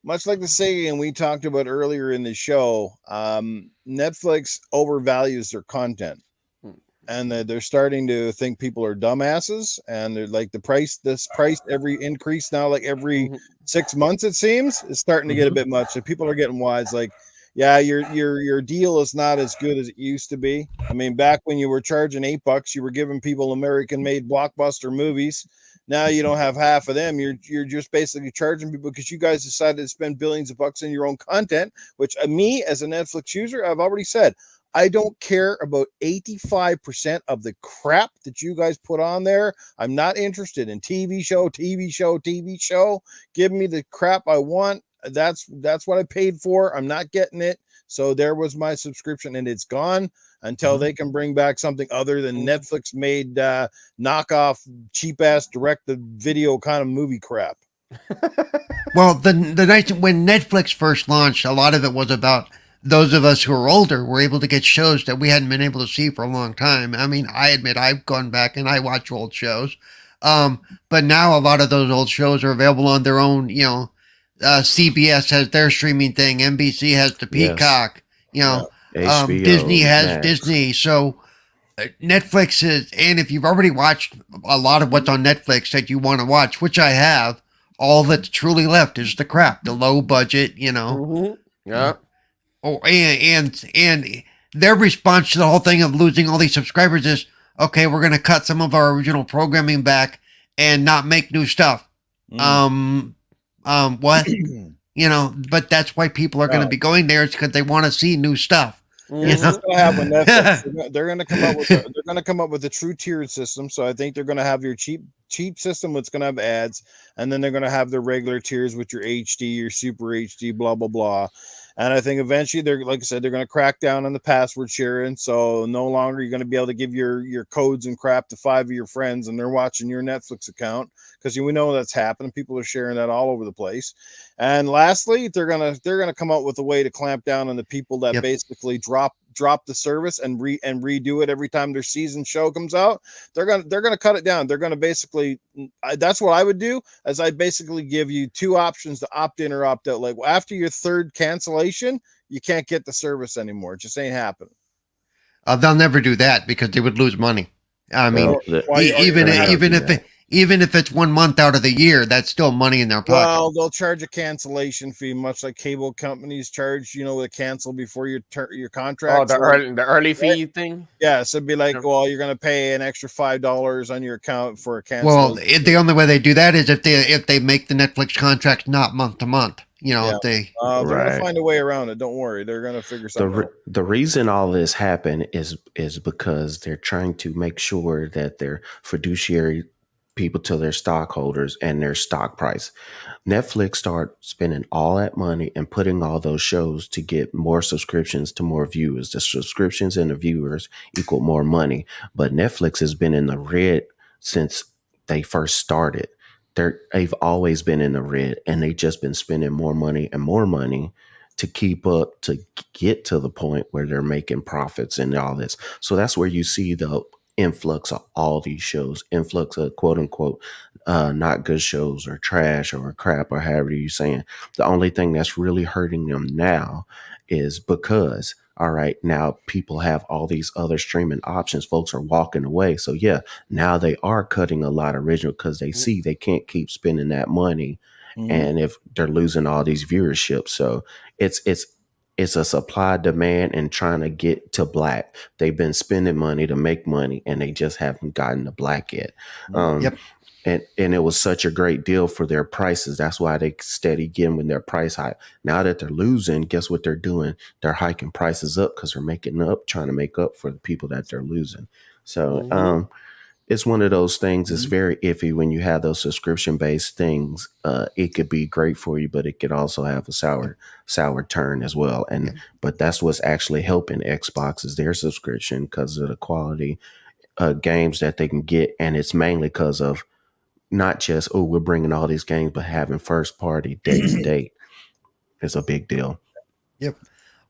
Much like the Sega game we talked about earlier in the show, Netflix overvalues their content, and they're starting to think people are dumbasses, and they're like this price every increase now, like every 6 months it seems, is starting to get a bit much. So people are getting wise, like, yeah, your deal is not as good as it used to be. I mean, back when you were charging $8, you were giving people American-made blockbuster movies. Now you don't have half of them. You're just basically charging people because you guys decided to spend billions of bucks in your own content, which me as a Netflix user, I've already said, I don't care about 85% of the crap that you guys put on there. I'm not interested in TV show. Give me the crap I want. That's what I paid for. I'm not getting it. So there was my subscription, and it's gone until they can bring back something other than Netflix made knockoff cheap ass direct to video kind of movie crap. Well, the night when Netflix first launched, a lot of it was about those of us who are older were able to get shows that we hadn't been able to see for a long time. I mean, I admit I've gone back and I watch old shows. But now a lot of those old shows are available on their own, CBS has their streaming thing. NBC has the Peacock, HBO, Disney has Max. Disney. So Netflix is, and if you've already watched a lot of what's on Netflix that you want to watch, which I have, all that's truly left is the crap, the low budget, Yeah. Oh, and their response to the whole thing of losing all these subscribers is, okay, we're going to cut some of our original programming back and not make new stuff. What? But that's why people are going to be going there. It's because they want to see new stuff. This is gonna happen. They're gonna come up with a true tiered system. So I think they're gonna have your cheap system that's gonna have ads, and then they're gonna have their regular tiers with your HD, your super HD, blah blah blah. And I think eventually they're, like I said, they're gonna crack down on the password sharing. So no longer you're gonna be able to give your codes and crap to 5 of your friends, and they're watching your Netflix account, because we know that's happening. People are sharing that all over the place. And lastly, they're gonna come out with a way to clamp down on the people that basically drop the service and redo it every time their season show comes out. They're gonna cut it down. They're gonna basically, that's what I would do, as I basically give you two options to opt in or opt out. Like, after your third cancellation, you can't get the service anymore. It just ain't happening. They'll never do that because they would lose money. I mean, even if it's 1 month out of the year, that's still money in their pocket. Well, they'll charge a cancellation fee, much like cable companies charge, to cancel before your contract. Oh, the early fee thing? Yeah, so it'd be like, well, you're going to pay an extra $5 on your account for a cancel. Well, the only way they do that is if they make the Netflix contract not month to month. If they're going to find a way around it. Don't worry. They're going to figure something out. The reason all this happened is because they're trying to make sure that their fiduciary people to their stockholders and their stock price. Netflix start spending all that money and putting all those shows to get more subscriptions to more viewers. The subscriptions and the viewers equal more money. But Netflix has been in the red since they first started. They've always been in the red, and they've just been spending more money and more money to keep up, to get to the point where they're making profits and all this. So that's where you see the influx of all these shows, influx of quote unquote not good shows or trash or crap or however you're saying. The only thing that's really hurting them now is because, all right, now people have all these other streaming options. Folks are walking away. So yeah, now they are cutting a lot of original because they see they can't keep spending that money. And if they're losing all these viewership, so it's a supply demand and trying to get to black. They've been spending money to make money, and they just haven't gotten to black yet. And it was such a great deal for their prices. That's why they steady giving their price hike. Now that they're losing, guess what they're doing? They're hiking prices up because they're trying to make up for the people that they're losing. So it's one of those things. It's very iffy when you have those subscription-based things. It could be great for you, but it could also have a sour turn as well. But that's what's actually helping Xbox is their subscription because of the quality games that they can get, and it's mainly because of not just we're bringing all these games, but having first party day to day is a big deal. Yep.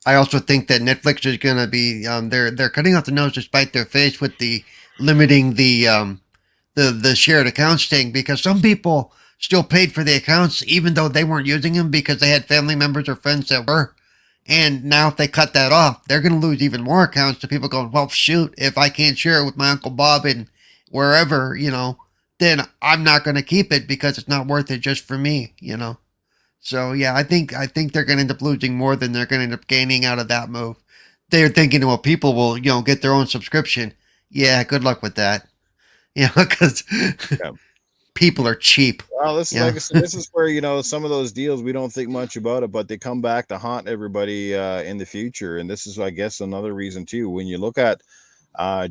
I also think that Netflix is going to be they're cutting off the nose to spite their face with the limiting the shared accounts thing, because some people still paid for the accounts even though they weren't using them because they had family members or friends that were. And now if they cut that off, they're going to lose even more accounts to people going, well, shoot, if I can't share it with my Uncle Bob and wherever, then I'm not going to keep it because it's not worth it just for me, So yeah, I think they're going to end up losing more than they're going to end up gaining out of that move. They're thinking, well, people will, get their own subscription. Yeah, good luck with that. Because people are cheap. Well, this is where some of those deals we don't think much about it, but they come back to haunt everybody in the future. And this is, I guess, another reason too. When you look at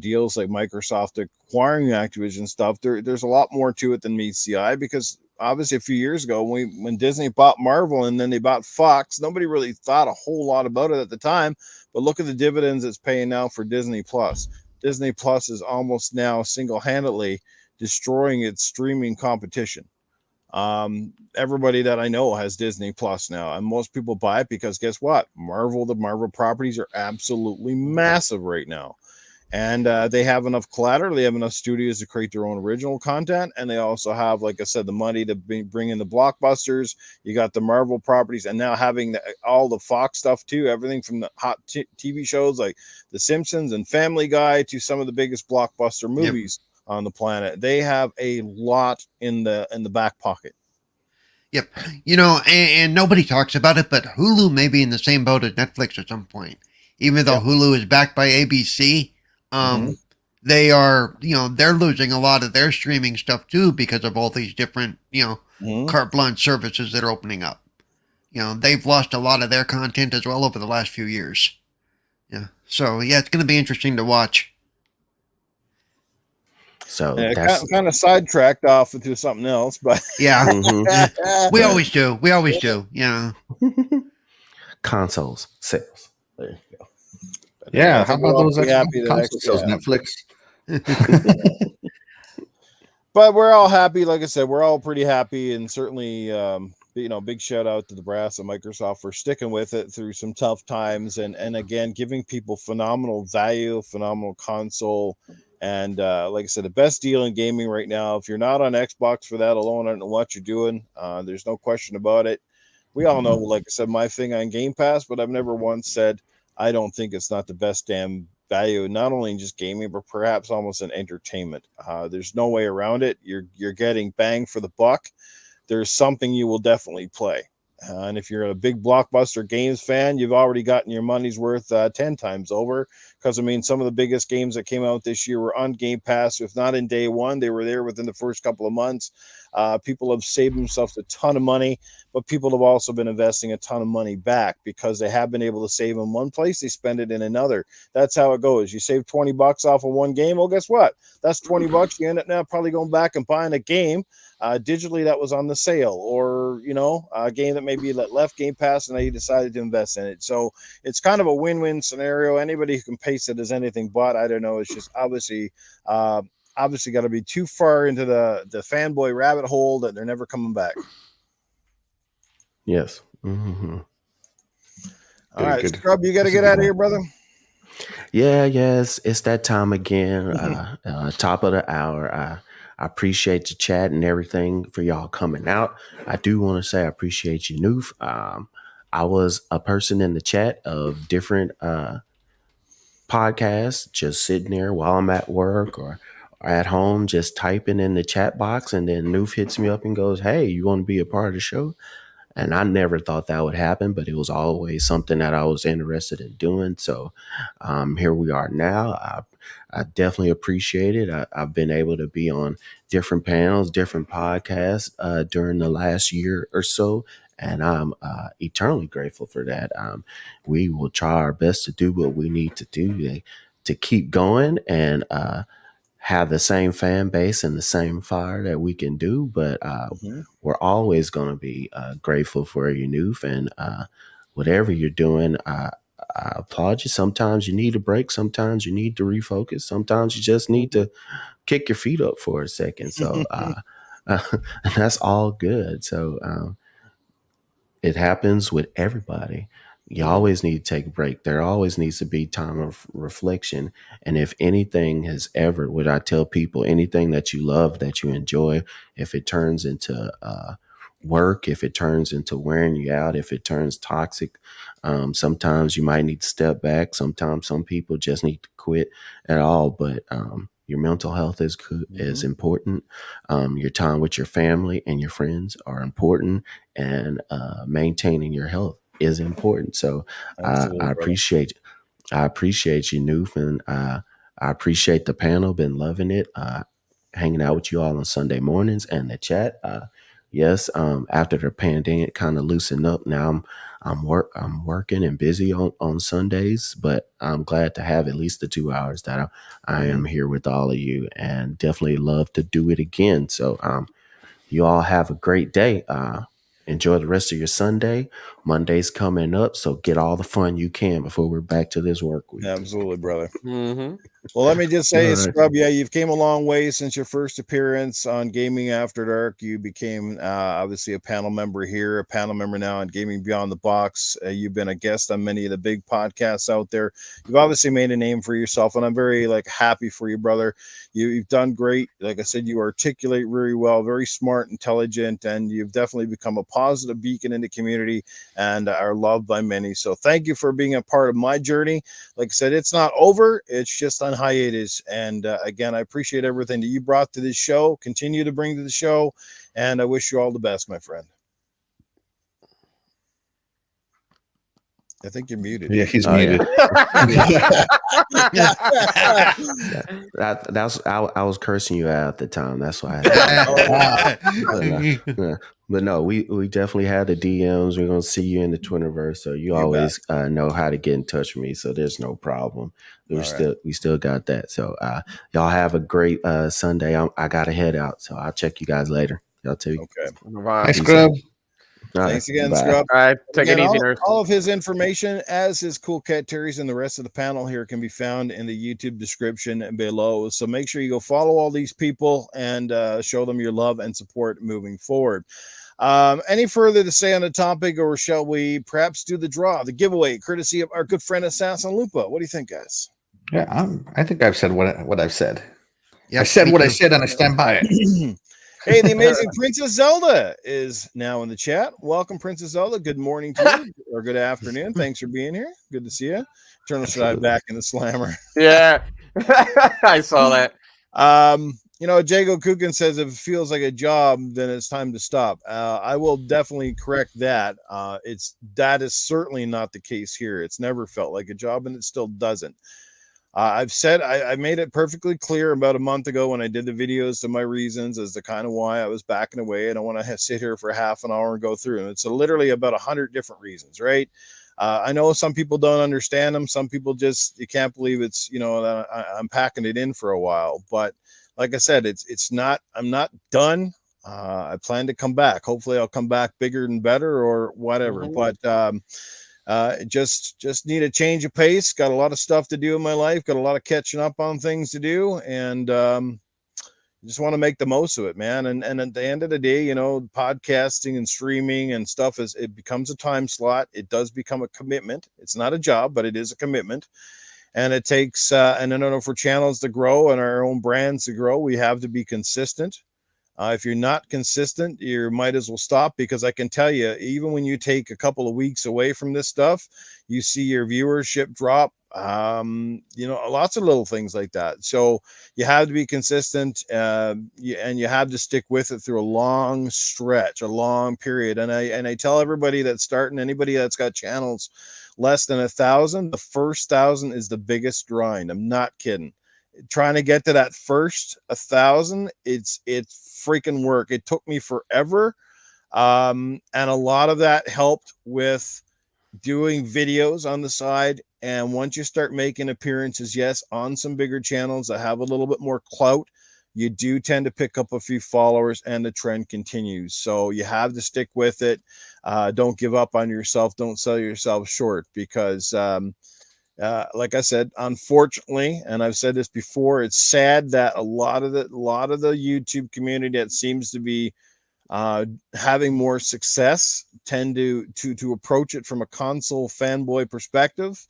deals like Microsoft acquiring Activision stuff, there's a lot more to it than meets the eye, because obviously a few years ago when Disney bought Marvel and then they bought Fox, nobody really thought a whole lot about it at the time. But look at the dividends it's paying now for Disney Plus. Disney Plus is almost now single-handedly destroying its streaming competition. Everybody that I know has Disney Plus now, and most people buy it because guess what? The Marvel properties are absolutely massive right now. And they have enough collateral. They have enough studios to create their own original content. And they also have, like I said, the money to bring in the blockbusters. You got the Marvel properties, and now having all the Fox stuff too, everything from the hot TV shows like The Simpsons and Family Guy to some of the biggest blockbuster movies on the planet. They have a lot in the back pocket. Yep. And nobody talks about it, but Hulu may be in the same boat as Netflix at some point. Even though Hulu is backed by ABC, they are, they're losing a lot of their streaming stuff too because of all these different, carte blanche services that are opening up. They've lost a lot of their content as well over the last few years. Yeah. So, it's going to be interesting to watch. So that's kind of sidetracked off into something else, but we always do. Yeah. Consoles sales. There you go. Yeah, how about those console sales, Netflix? But we're all happy. Like I said, we're all pretty happy, and certainly, big shout out to the brass of Microsoft for sticking with it through some tough times, and again, giving people phenomenal value, phenomenal console. And like I said, the best deal in gaming right now. If you're not on Xbox for that alone, I don't know what you're doing. There's no question about it. We all know, like I said, my thing on Game Pass, but I've never once said I don't think it's not the best damn value, not only in just gaming, but perhaps almost in entertainment. There's no way around it. You're getting bang for the buck. There's something you will definitely play. And if you're a big blockbuster games fan, you've already gotten your money's worth 10 times over. Because, some of the biggest games that came out this year were on Game Pass. If not in day one, they were there within the first couple of months. People have saved themselves a ton of money, but people have also been investing a ton of money back because they have been able to save in one place. They spend it in another. That's how it goes. You save $20 off of one game. Well, guess what? That's $20. You end up now probably going back and buying a game digitally that was on the sale, or a game that maybe left Game Pass and now you decided to invest in it. So it's kind of a win-win scenario. Anybody who can pace it as anything but, I don't know. It's just obviously got to be too far into the fanboy rabbit hole that they're never coming back. Yes. All right, Scrub, you got to get out of here, brother. Yes, it's that time again. Top of the hour. I appreciate the chat and everything for y'all coming out. I do want to say I appreciate you, Newf. I was a person in the chat of different podcasts, just sitting there while I'm at work or at home, just typing in the chat box. And then Newf hits me up and goes, "Hey, you want to be a part of the show?" And I never thought that would happen, but it was always something that I was interested in doing. So here we are now. I definitely appreciate it. I've been able to be on different panels, different podcasts during the last year or so. And I'm eternally grateful for that. We will try our best to do what we need to do to keep going and have the same fan base and the same fire that we can do. But we're always going to be grateful for you, Newf. And whatever you're doing, I applaud you. Sometimes you need a break. Sometimes you need to refocus. Sometimes you just need to kick your feet up for a second. So that's all good. So it happens with everybody. You always need to take a break. There always needs to be time of reflection. And if anything has ever, what I tell people, anything that you love, that you enjoy, if it turns into work, if it turns into wearing you out, if it turns toxic, sometimes you might need to step back. Sometimes some people just need to quit at all. But your mental health is important. Your time with your family and your friends are important, and maintaining your health is important. So I appreciate you, Newf, and I appreciate the panel. Been loving it. Hanging out with you all on Sunday mornings and the chat. Yes, after the pandemic kind of loosened up, now I'm working and busy on Sundays, but I'm glad to have at least the 2 hours that I am here with all of you, and definitely love to do it again. So you all have a great day. Enjoy the rest of your Sunday, Monday's coming up, so get all the fun you can before we're back to this work week. Absolutely, brother. Mm-hmm. Well, let me just say, All right. Scrub, yeah, you've came a long way since your first appearance on Gaming After Dark. You became obviously a panel member here, a panel member now on Gaming Beyond the Box. You've been a guest on many of the big podcasts out there. You've obviously made a name for yourself, and I'm very happy for you, brother. You've done great. Like I said, you articulate very well, very smart, intelligent, and you've definitely become a positive beacon in the community and are loved by many. So thank you for being a part of my journey. Like I said, it's not over. It's just on hiatus. And again, I appreciate everything that you brought to this show, continue to bring to the show, and I wish you all the best, my friend. I think you're muted. Yeah, he's muted. I was cursing you out at the time. That's why. But no, we definitely had the DMs. We're gonna see you in the Twitterverse, so you always know how to get in touch with me. So there's no problem. We still got that. So y'all have a great Sunday. I gotta head out, so I'll check you guys later. Y'all too. Okay. Hi, Scrub. Thanks again, Scrub. All right, take it easy, nurse. All of his information, as his Coolcat Terri's and the rest of the panel here, can be found in the YouTube description below. So make sure you go follow all these people and show them your love and support moving forward. Any further to say on the topic, or shall we perhaps do the draw, the giveaway, courtesy of our good friend Assassin Lupa? What do you think, guys? Yeah, I think I've said what I've said. Yep, I said what I too. said, and I stand by it. Hey, the amazing Princess Zelda is now in the chat. Welcome, Princess Zelda. Good morning to you, or good afternoon. Thanks for being here. Good to see you. Eternal Shaddai back in the slammer. Yeah, I saw that. Jago Kukin says if it feels like a job, then it's time to stop. I will definitely correct that. That is certainly not the case here. It's never felt like a job, and it still doesn't. I've said I made it perfectly clear about a month ago when I did the videos to my reasons as to kind of why I was backing away. I don't want to sit here for half an hour and go through. And it's literally about 100 different reasons, right? I know some people don't understand them. Some people you can't believe it's, that I'm packing it in for a while. But like I said, I'm not done. I plan to come back. Hopefully I'll come back bigger and better or whatever. Mm-hmm. But just need a change of pace. Got a lot of stuff to do in my life. Got a lot of catching up on things to do, and just want to make the most of it, man. And at the end of the day, podcasting and streaming and stuff it becomes a time slot. It does become a commitment. It's not a job, but it is a commitment. And it takes, and I don't know, for channels to grow and our own brands to grow, we have to be consistent. If you're not consistent, you might as well stop, because I can tell you, even when you take a couple of weeks away from this stuff, you see your viewership drop, lots of little things like that. So you have to be consistent, and you have to stick with it through a long stretch, a long period. And I tell everybody that's starting, anybody that's got channels less than 1,000, the first 1,000 is the biggest grind. I'm not kidding. Trying to get to that first 1,000, it's freaking work. It took me forever, and a lot of that helped with doing videos on the side. And once you start making appearances, yes, on some bigger channels that have a little bit more clout, you do tend to pick up a few followers, and the trend continues. So you have to stick with it. Don't give up on yourself. Don't sell yourself short, because like I said, unfortunately, and I've said this before, it's sad that a lot of the YouTube community that seems to be having more success tend to approach it from a console fanboy perspective,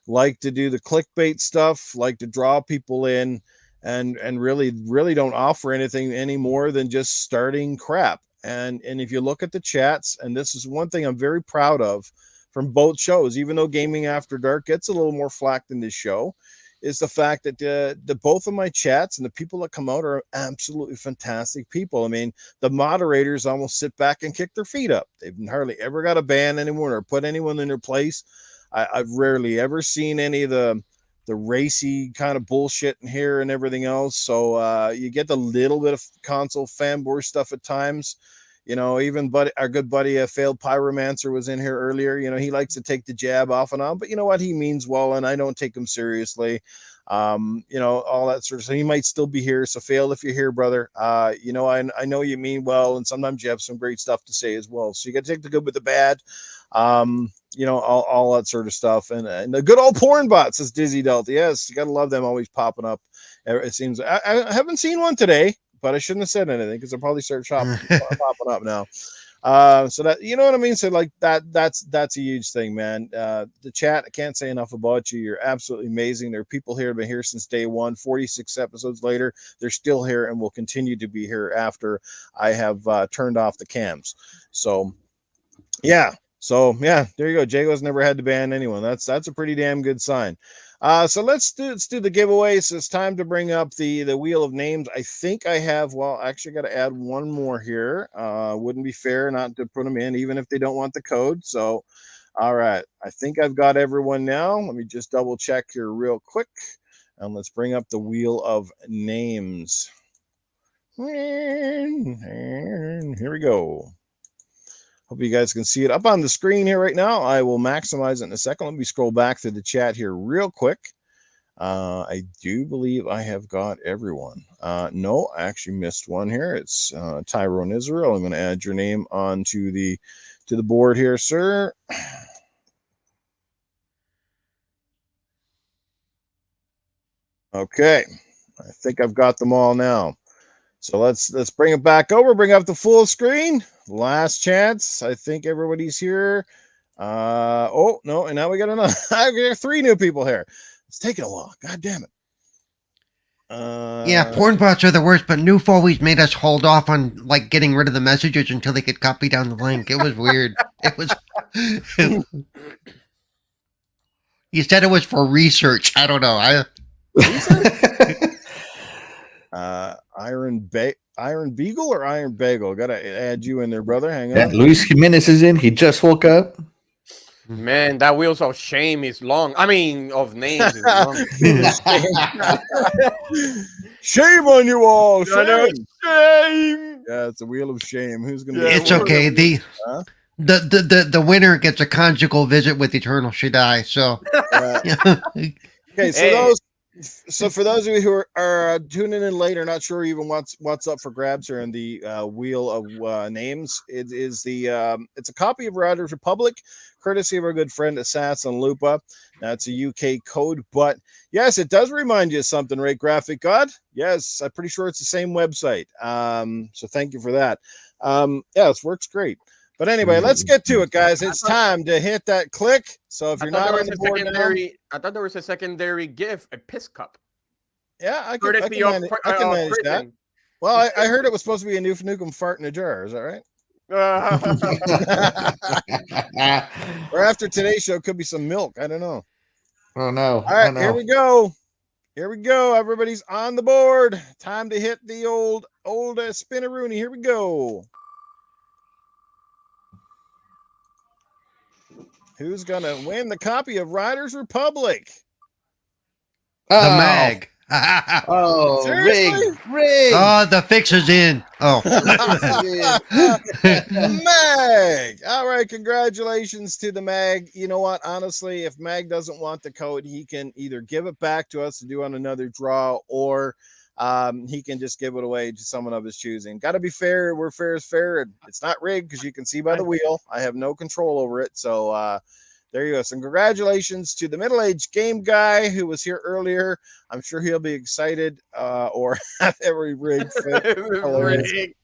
like to do the clickbait stuff, like to draw people in, and really don't offer anything any more than just starting crap. And if you look at the chats, and this is one thing I'm very proud of from both shows, even though Gaming After Dark gets a little more flack than this show, is the fact that the both of my chats and the people that come out are absolutely fantastic people. I mean, the moderators almost sit back and kick their feet up. They've hardly ever got a ban anyone or put anyone in their place. I've rarely ever seen any of the racy kind of bullshit in here and everything else. So you get the little bit of console fanboy stuff at times. Even our good buddy, a failed pyromancer, was in here earlier. He likes to take the jab off and on, but you know what? He means well, and I don't take him seriously. All that sort of stuff. He might still be here. So fail if you're here, brother. I know you mean well, and sometimes you have some great stuff to say as well. So you got to take the good with the bad. all that sort of stuff. And the good old porn bots, says Dizzy Delta. Yes, you gotta love them always popping up. It seems I haven't seen one today, but I shouldn't have said anything because I'll probably start popping up now. So that, you know what I mean? So like that's a huge thing, man. The chat, I can't say enough about you. You're absolutely amazing. There are people here who have been here since day one. 46 episodes later, they're still here and will continue to be here after I have turned off the cams. So yeah, there you go. Jago's never had to ban anyone. That's a pretty damn good sign. So let's do the giveaway. So it's time to bring up the wheel of names. I think I have, well, actually got to add one more here. Wouldn't be fair not to put them in, even if they don't want the code. So, all right. I think I've got everyone now. Let me just double check here real quick. And let's bring up the wheel of names. And here we go. Hope you guys can see it up on the screen here right now. I will maximize it in a second. Let me scroll back through the chat here real quick. I do believe I have got everyone. No, I actually missed one here. It's Tyrone Israel. I'm going to add your name onto the board here, sir. Okay, I think I've got them all now. So let's bring it back over. Bring up the full screen. Last chance. I think everybody's here. Oh no, and now we got another. I got 3 new people here. It's taking a while. God damn it. Yeah, porn bots are the worst, but Newf always made us hold off on like getting rid of the messages until they could copy down the link. It was weird. It was. You said it was for research. I don't know. Iron Beagle or Iron Bagel? Gotta add you in there, brother. Hang on. Luis Jimenez is in. He just woke up. Man, that wheels of shame is long. I mean, of names is long. Shame on you all. Shame. Shame. Yeah, it's a wheel of shame. Who's gonna? It's okay. The winner gets a conjugal visit with Eternal Shaddai. So. Okay, so So for those of you who are tuning in later, not sure even what's up for grabs here in the wheel of names, it is it's a copy of Riders Republic, courtesy of our good friend Assassin Lupa. That's a UK code, but yes, it does remind you of something, right? Graphic God. Yes, I'm pretty sure it's the same website. So thank you for that. Yeah, this works great. But anyway, let's get to it, guys. It's time to hit that click. So if you're not on the board now, I thought there was a secondary gift, a piss cup. Yeah, I can manage that. Well, I heard it was supposed to be a Newf Nukem fart in a jar. Is that right? Or after today's show, could be some milk. I don't know. Oh no! All right, here we go. Here we go. Everybody's on the board. Time to hit the old spinneroonie. Here we go. Who's gonna win the copy of Riders Republic? The mag. Oh, seriously? Rig. Oh, the fix is in. Oh. Mag. All right, congratulations to the Mag. You know what? Honestly, if Mag doesn't want the code, he can either give it back to us to do on another draw, or he can just give it away to someone of his choosing. Got to be fair. We're fair as fair. It's not rigged because you can see by the wheel. I have no control over it. So there you go. So congratulations to the middle-aged game guy who was here earlier. I'm sure he'll be excited or have every rig fit.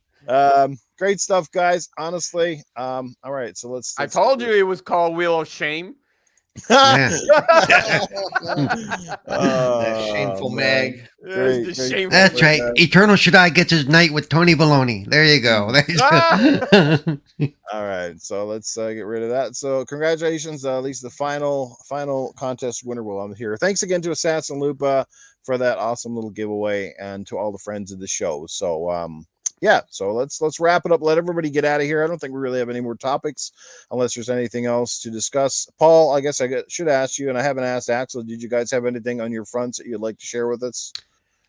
Great stuff, guys. Honestly. All right. So let's I told you it was called Wheel of Shame. Yeah. That shameful Mag. Great. That's right. Eternal Shaddai gets his night with Tony Baloney. There you go. All right, so let's get rid of that. So congratulations, at least the final contest winner will I'm here. Thanks again to Assassin Lupa for that awesome little giveaway, and to all the friends of the show. So yeah, so let's wrap it up. Let everybody get out of here. I don't think we really have any more topics unless there's anything else to discuss. Paul, I guess should ask you, and I haven't asked Axel. Did you guys have anything on your fronts that you'd like to share with us?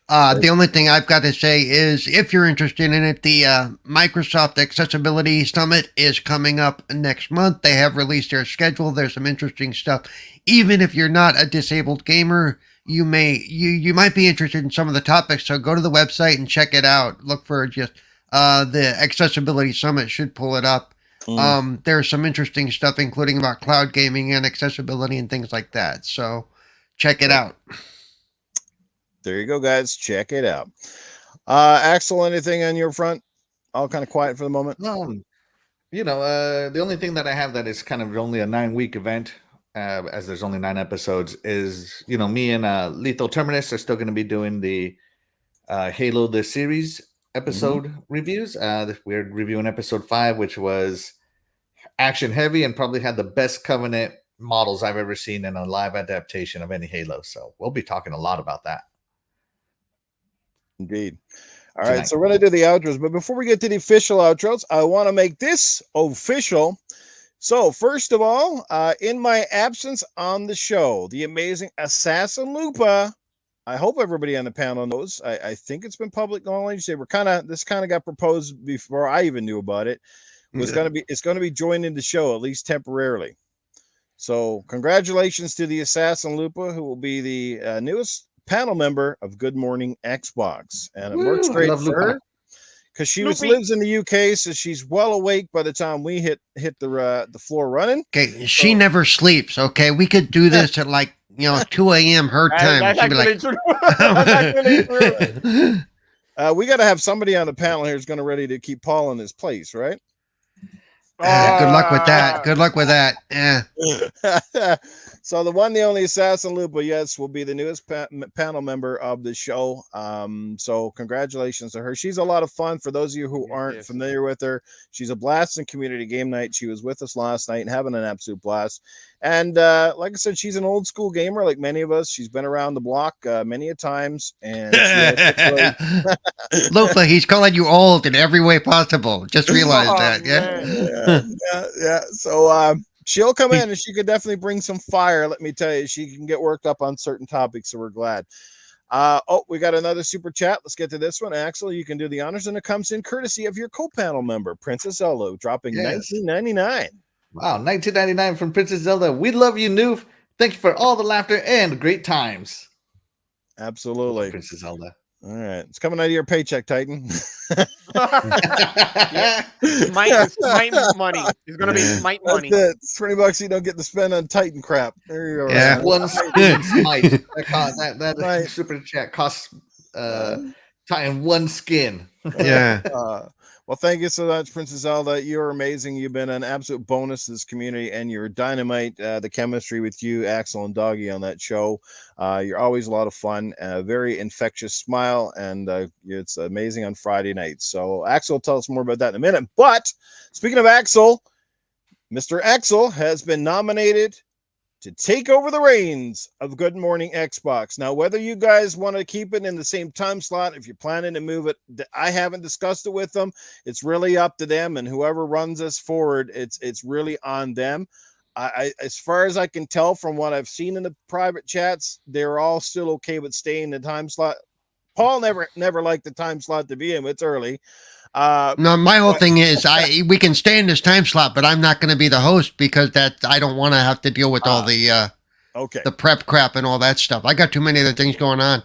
The only thing I've got to say is, if you're interested in it, the Microsoft Accessibility Summit is coming up next month. They have released their schedule. There's some interesting stuff. Even if you're not a disabled gamer, you might be interested in some of the topics. So go to the website and check it out. Look for just the Accessibility Summit, should pull it up. There's some interesting stuff, including about cloud gaming and accessibility and things like that. So check it out. There you go, guys. Check it out. Axel, anything on your front? All kind of quiet for the moment. The only thing that I have that is kind of only a 9-week event, as there's only 9 episodes, is me and Lethal Terminus are still going to be doing the Halo the series episode reviews. We're reviewing episode 5, which was action heavy and probably had the best Covenant models I've ever seen in a live adaptation of any Halo. So we'll be talking a lot about that. Indeed. All right, so we're going to do the outros, but before we get to the official outros, I want to make this official. So first of all, in my absence on the show, the amazing Assassin Lupa, I hope everybody on the panel knows. I think it's been public knowledge. This kind of got proposed before I even knew about it. It's going to be joining the show, at least temporarily. So congratulations to the Assassin Lupa, who will be the newest panel member of Good Morning Xbox, and it works great for her because she lives in the UK, so she's well awake by the time we hit the floor running. Okay, she never sleeps. Okay, we could do this at 2 a.m. her time. She'd be like, true. That's actually true. We got to have somebody on the panel here who's going to ready to keep Paul in his place, right? Good luck with that. Good luck with that. Yeah. So the one, the only Assassin Lupa, yes, will be the newest panel member of the show. So congratulations to her. She's a lot of fun. For those of you who aren't familiar with her, she's a blast in community game night. She was with us last night and having an absolute blast. And like I said, she's an old school gamer like many of us. She's been around the block many a times. And Lupa, he's calling you old in every way possible. Just realize that. Yeah. So she'll come in and she could definitely bring some fire. Let me tell you, she can get worked up on certain topics. So we're glad. We got another super chat. Let's get to this one. Axel, you can do the honors, and it comes in courtesy of your co-panel member, Princess Elo, dropping $19.99. Wow, $19.99 from Princess Zelda. We love you, Newf. Thank you for all the laughter and great times. Absolutely. Princess Zelda. All right. It's coming out of your paycheck, Titan. Smite money. It's going to be Smite money. It's $20 you don't get to spend on Titan crap. There you go. Yeah. One skin Smite. That super chat costs Titan one skin. Yeah. Well, thank you so much, Princess Zelda. You're amazing. You've been an absolute bonus to this community, and you're dynamite. The chemistry with you, Axel, and Doggy on that show. You're always a lot of fun, a very infectious smile, and it's amazing on Friday nights. So Axel will tell us more about that in a minute. But speaking of Axel, Mr. Axel has been nominated to take over the reins of Good Morning Xbox. Now, whether you guys want to keep it in the same time slot, if you're planning to move it, I haven't discussed it with them. It's really up to them, and whoever runs us forward, it's really on them. As far as I can tell from what I've seen in the private chats, they're all still okay with staying in the time slot. Paul never liked the time slot to be in. It's early. No, my whole thing is we can stay in this time slot, but I'm not going to be the host because I don't want to have to deal with all the prep crap and all that stuff. I got too many other things going on.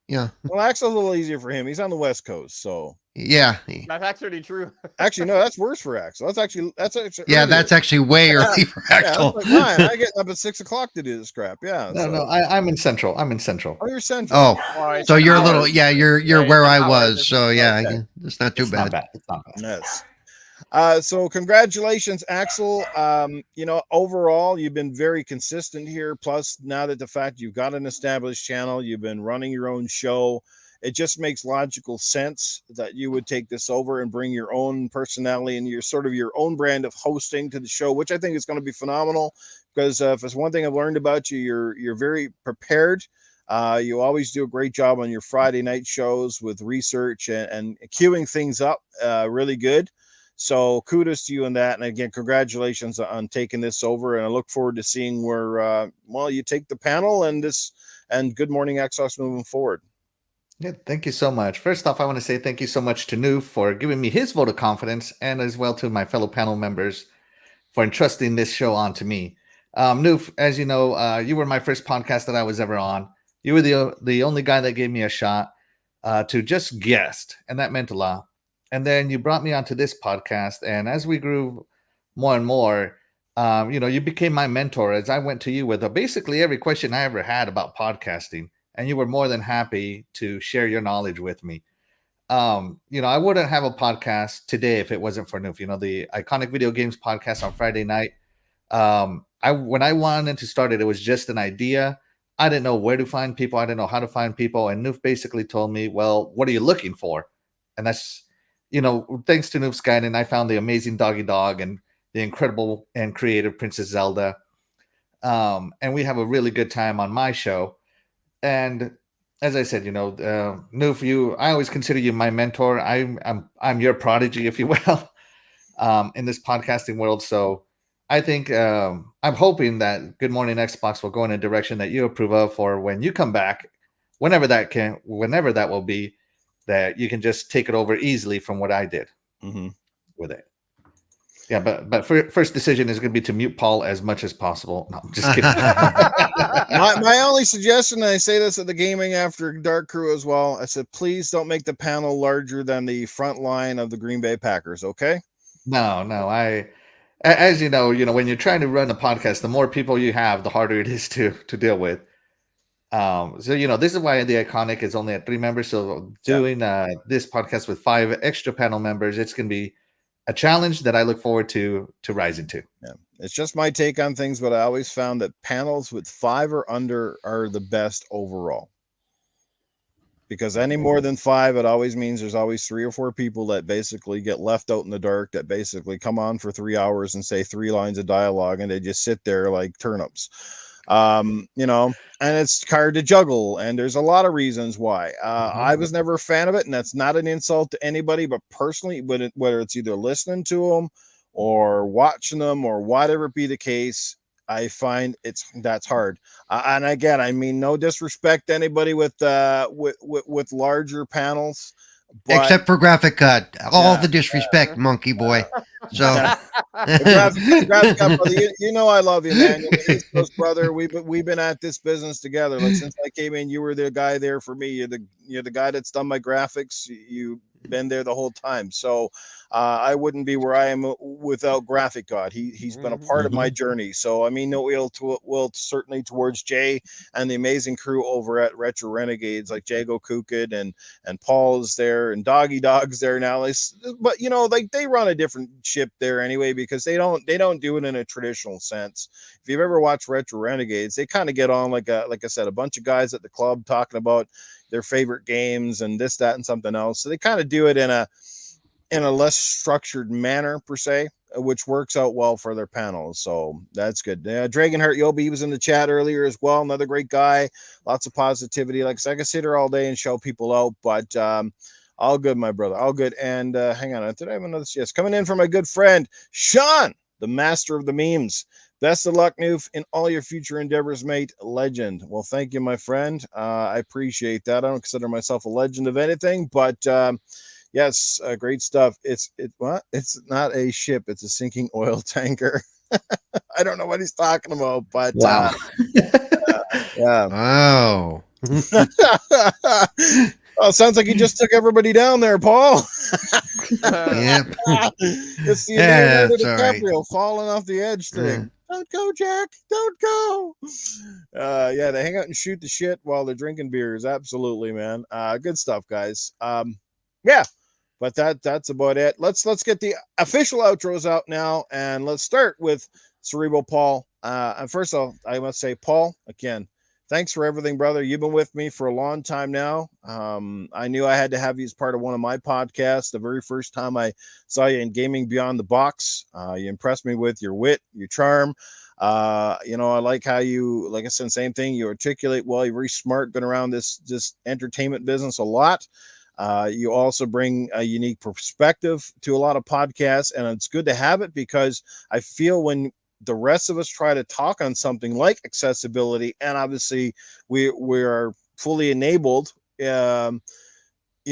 Yeah. Well, Axel's a little easier for him. He's on the West Coast, so yeah. That's actually true. Actually, no, that's worse for Axel. That's actually that's actually way early for Axel. I get up at 6 o'clock to do this crap. Yeah. No, I'm in Central. Oh, you're Central. Oh, so you're a little, you're where I was. So yeah, it's not too bad. It's not bad. Yes. So congratulations, Axel. Overall, you've been very consistent here. Plus, now that the fact you've got an established channel, you've been running your own show, it just makes logical sense that you would take this over and bring your own personality and your own brand of hosting to the show, which I think is going to be phenomenal. Because if there's one thing I've learned about you, you're very prepared. You always do a great job on your Friday night shows with research and queuing things up really good. So kudos to you on that. And again, congratulations on taking this over. And I look forward to seeing where, you take the panel and Good Morning Xbox moving forward. Yeah, thank you so much. First off, I want to say thank you so much to Newf for giving me his vote of confidence, and as well to my fellow panel members for entrusting this show on to me. Newf, as you know, you were my first podcast that I was ever on. You were the only guy that gave me a shot to just guest, and that meant a lot. And then you brought me onto this podcast, and as we grew more and more, you became my mentor as I went to you with basically every question I ever had about podcasting, and you were more than happy to share your knowledge with me. I wouldn't have a podcast today if it wasn't for Newf. The Iconic Video Games podcast on Friday night. When I wanted to start it, it was just an idea. I didn't know where to find people. I didn't know how to find people. And Newf basically told me, well, what are you looking for? And that's, thanks to Newf's guidance, I found the amazing Doggy Dog and the incredible and creative Princess Zelda. And we have a really good time on my show. And as I said, Newf, I always consider you my mentor. I'm your prodigy, if you will, in this podcasting world. So I think I'm hoping that Good Morning Xbox will go in a direction that you approve of for when you come back, whenever that will be, that you can just take it over easily from what I did with it. Yeah, but first decision is going to be to mute Paul as much as possible. No, I'm just kidding. my only suggestion, and I say this at the Gaming After Dark crew as well, I said, please don't make the panel larger than the front line of the Green Bay Packers, okay? No, as you know, when you're trying to run a podcast, the more people you have, the harder it is to deal with. So this is why the Iconic is only at 3 members. So doing this podcast with 5 extra panel members, it's going to be a challenge that I look forward to rising to. Yeah, it's just my take on things, but I always found that panels with 5 or under are the best overall. Because any more than 5, it always means there's always 3 or 4 people that basically get left out in the dark, that basically come on for 3 hours and say 3 lines of dialogue, and they just sit there like turnips. And it's hard to juggle, and there's a lot of reasons why. I was never a fan of it, and that's not an insult to anybody, but personally, whether it's either listening to them or watching them or whatever be the case, I find that's hard. And again, I mean, no disrespect to anybody with larger panels. But, except for graphic cut, all the disrespect, monkey boy. So, graphic cut, brother, I love you, man. You're my East Coast brother. We've been at this business together. Like since I came in, you were the guy there for me. You're the guy that's done my graphics. You've been there the whole time. So I wouldn't be where I am without Graphic God. He's been a part of my journey. So I mean, no will certainly towards Jay and the amazing crew over at Retro Renegades, like Jago Coolcat and Paul's there and Doggy Dog's there now. But they run a different ship there anyway, because they don't do it in a traditional sense. If you've ever watched Retro Renegades, they kind of get on like I said, a bunch of guys at the club talking about their favorite games and this, that, and something else. So they kind of do it in a less structured manner per se, which works out well for their panels. So that's good. Dragonheart Yobi was in the chat earlier as well. Another great guy. Lots of positivity. Like I said, I could sit here all day and show people out, but all good, my brother. All good. And hang on. Did I have another? Yes. Coming in from my good friend, Sean, the master of the memes. Best of luck, Newf, in all your future endeavors, mate. Legend. Well, thank you, my friend. I appreciate that. I don't consider myself a legend of anything, but yes, great stuff. It's not a ship. It's a sinking oil tanker. I don't know what he's talking about, but wow. Yeah. wow. Oh, sounds like he just took everybody down there, Paul. Yep. It's the Leonardo DiCaprio falling off the edge thing. Don't go, Jack. Don't go. Yeah, they hang out and shoot the shit while they're drinking beers. Absolutely, man. Good stuff, guys. Yeah, but that's about it. Let's get the official outros out now, and let's start with Cerebral Paul. And first of all, I must say, Paul, again, thanks for everything, brother. You've been with me for a long time now. I knew I had to have you as part of one of my podcasts. The very first time I saw you in Gaming Beyond the Box, you impressed me with your wit, your charm. I like how you, like I said, same thing. You articulate well. You're very smart. Been around this entertainment business a lot. You also bring a unique perspective to a lot of podcasts, and it's good to have it, because I feel when the rest of us try to talk on something like accessibility, and obviously we are fully enabled, in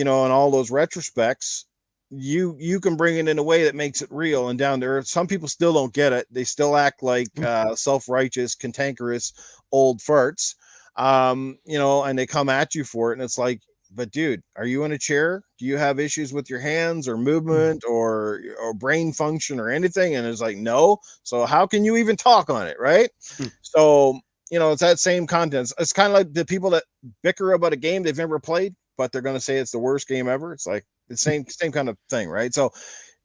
all those retrospects, you can bring it in a way that makes it real and down there. Some people still don't get it. They still act like self-righteous, cantankerous old farts, and they come at you for it. And it's like, but dude, are you in a chair? Do you have issues with your hands or movement or brain function or anything? And it's like, no. So how can you even talk on it, right? So, you know, it's that same content. It's kind of like the people that bicker about a game they've never played, but they're going to say it's the worst game ever. It's like the same kind of thing, right? So,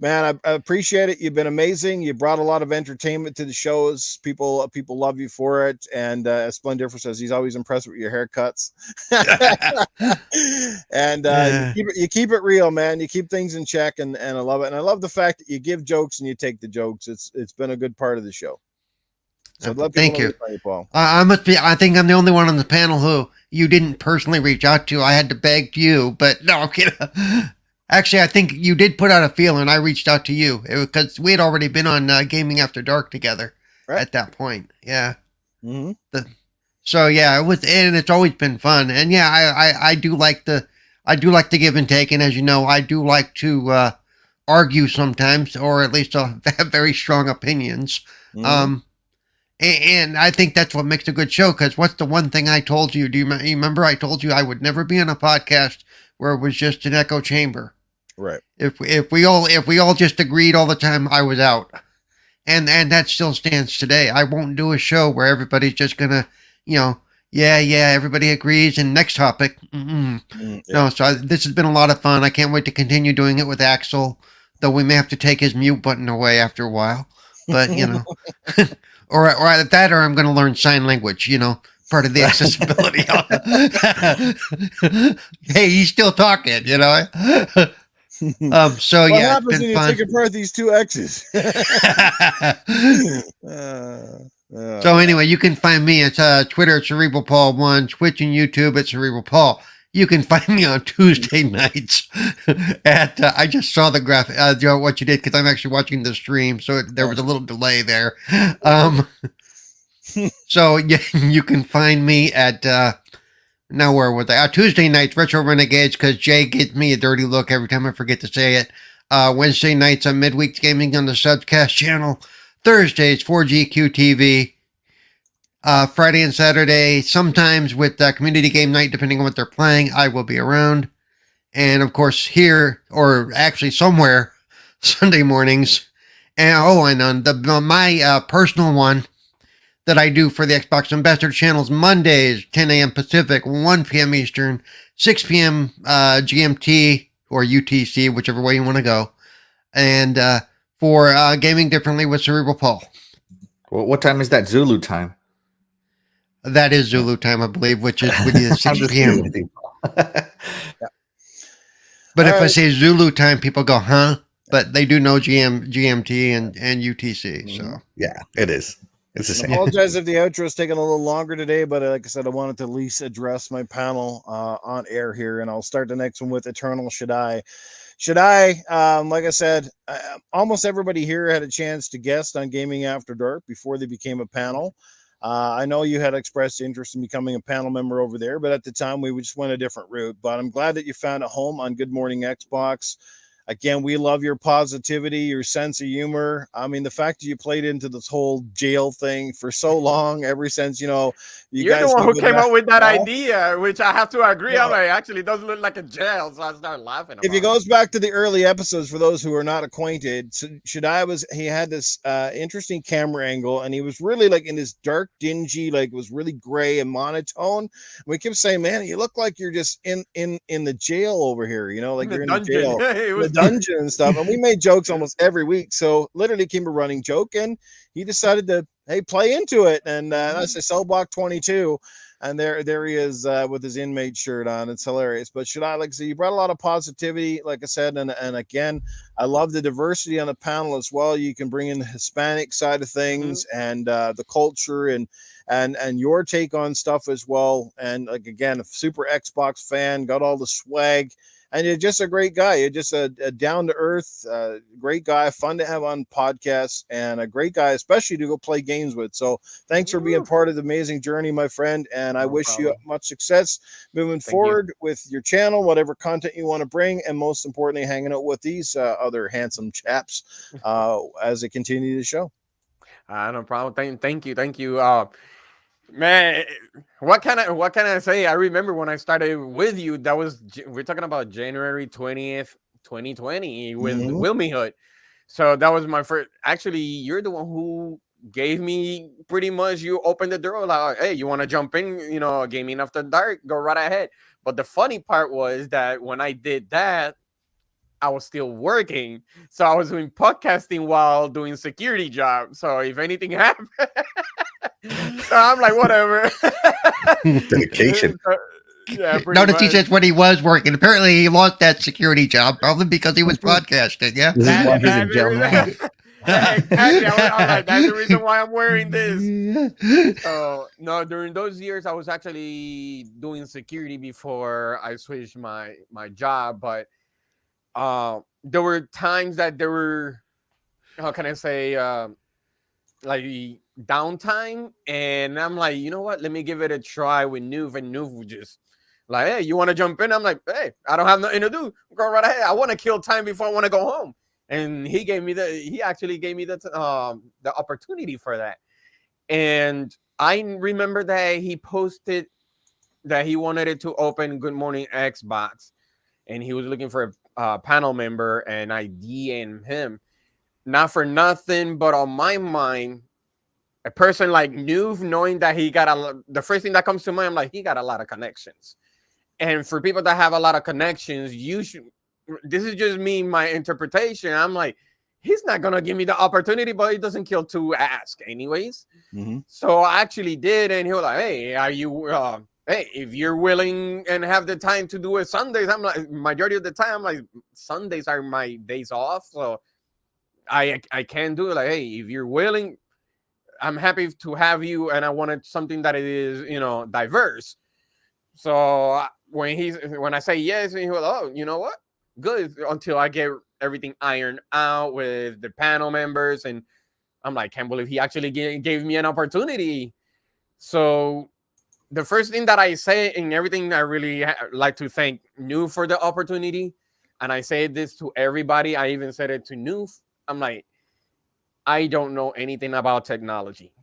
man, I appreciate it. You've been amazing. You brought a lot of entertainment to the shows. People love you for it. And Splendifer says he's always impressed with your haircuts. And you keep it real, man. You keep things in check, and I love it. And I love the fact that you give jokes and you take the jokes. It's been a good part of the show. So thank you, Paul. I think I'm the only one on the panel who you didn't personally reach out to. I had to beg you, but no, I'm kidding. Actually, I think you did put out a feel, and I reached out to you because we had already been on Gaming After Dark together at that point. Yeah. Mm-hmm. So yeah, it was, and it's always been fun. And yeah, I do like the give and take, and as you know, I do like to argue sometimes, or at least have very strong opinions. Mm-hmm. And I think that's what makes a good show. Because what's the one thing I told you? Do you remember? I told you I would never be on a podcast where it was just an echo chamber. Right. If we all just agreed all the time, I was out, and that still stands today. I won't do a show where everybody's just gonna, everybody agrees and next topic. No, so this has been a lot of fun. I can't wait to continue doing it with Axel, though we may have to take his mute button away after a while. But or that, or I'm going to learn sign language. Part of the accessibility. Hey, he's still talking. So what yeah, happens when you take apart these two X's? So anyway, you can find me at Twitter at Cerebral Paul 1, Twitch and YouTube at Cerebral Paul. You can find me on Tuesday nights at I just saw the graphic what you did because I'm actually watching the stream, so there was a little delay there. So yeah, you can find me at now where was I? Tuesday nights, Retro Renegades, because Jay gives me a dirty look every time I forget to say it. Wednesday nights on Midweek Gaming on the Subcast channel. Thursdays, 4GQ TV. Friday and Saturday, sometimes with Community Game Night, depending on what they're playing, I will be around. And of course, here, or actually somewhere, Sunday mornings. And on my personal one that I do for the Xbox Ambassador channels, Mondays, 10 a.m. Pacific, 1 p.m. Eastern, 6 p.m. GMT or UTC, whichever way you want to go. And for Gaming Differently with Cerebral Paul. Well, what time is that Zulu time? That is Zulu time, I believe, which is 6 p.m. But if I say Zulu time, people go, huh? But they do know GMT and UTC. So yeah, it is. It's the same. I apologize if the outro is taking a little longer today, but like I said, I wanted to at least address my panel on air here, and I'll start the next one with Eternal Shaddai. Shaddai, like I said, almost everybody here had a chance to guest on Gaming After Dark before they became a panel. I know you had expressed interest in becoming a panel member over there, but at the time we just went a different route. But I'm glad that you found a home on Good Morning Xbox. Again, we love your positivity, your sense of humor. I mean, the fact that you played into this whole jail thing for so long, ever since, you're the one who came up with that idea, which I have to agree on. Actually, it does look like a jail, so I started laughing about it. If it goes back to the early episodes, for those who are not acquainted, Shaddai he had this interesting camera angle, and he was really like in this dark, dingy, like it was really gray and monotone. And we kept saying, man, you look like you're just in the jail over here, like you're in the jail. It was dungeon and stuff, and we made jokes almost every week, so literally came a running joke, and he decided to play into it, and that's a Cell Block 22, and there he is with his inmate shirt on. It's hilarious. But should I like say you brought a lot of positivity, like I said, and again, I love the diversity on the panel as well. You can bring in the Hispanic side of things and the culture and your take on stuff as well, and like again, a super Xbox fan, got all the swag. And you're just a great guy. You're just a down-to-earth, great guy, fun to have on podcasts, and a great guy, especially to go play games with. So thanks for being part of the amazing journey, my friend, and I wish you much success moving forward with your channel, whatever content you want to bring, and most importantly, hanging out with these other handsome chaps as they continue the show. No problem. Thank you. Man, what can I say? I remember when I started with you, we're talking about January 20th, 2020 with Wilmy Hood. So that was my first. Actually, you're the one who gave me pretty much. You opened the door like, hey, you want to jump in? Gaming After Dark, go right ahead. But the funny part was that when I did that, I was still working, so I was doing podcasting while doing security job. So if anything happened, so I'm like, whatever. Dedication. Yeah, Notice he says when he was working. Apparently, he lost that security job probably because he was podcasting. Yeah. This is why he's in jail now. Exactly. I'm like, that's the reason why I'm wearing this. No, during those years, I was actually doing security before I switched my job. But there were times that there were, how can I say, like downtime, and I'm like, you know what? Let me give it a try with Newf, and Newf would just like, hey, you want to jump in? I'm like, hey, I don't have nothing to do. Go right ahead. I want to kill time before I want to go home. And he actually gave me the opportunity for that. And I remember that he posted that he wanted it to open Good Morning Xbox, and he was looking for a panel member, and I DM'd him. Not for nothing, but on my mind, a person like Newf, knowing that he got the first thing that comes to mind, I'm like, he got a lot of connections. And for people that have a lot of connections, this is just me, my interpretation. I'm like, he's not going to give me the opportunity, but it doesn't kill to ask anyways. So I actually did. And he was like, hey, are you, hey, if you're willing and have the time to do it Sundays, I'm like, majority of the time, I'm like, Sundays are my days off. So I can do it. Like, hey, if you're willing, I'm happy to have you. And I wanted something that is, diverse. So when I say yes, and he was, oh, you know what? Good, until I get everything ironed out with the panel members. And I'm like, can't believe he actually gave me an opportunity. So the first thing that I say in everything, I really like to thank Newf for the opportunity. And I say this to everybody. I even said it to Newf. I'm like, I don't know anything about technology.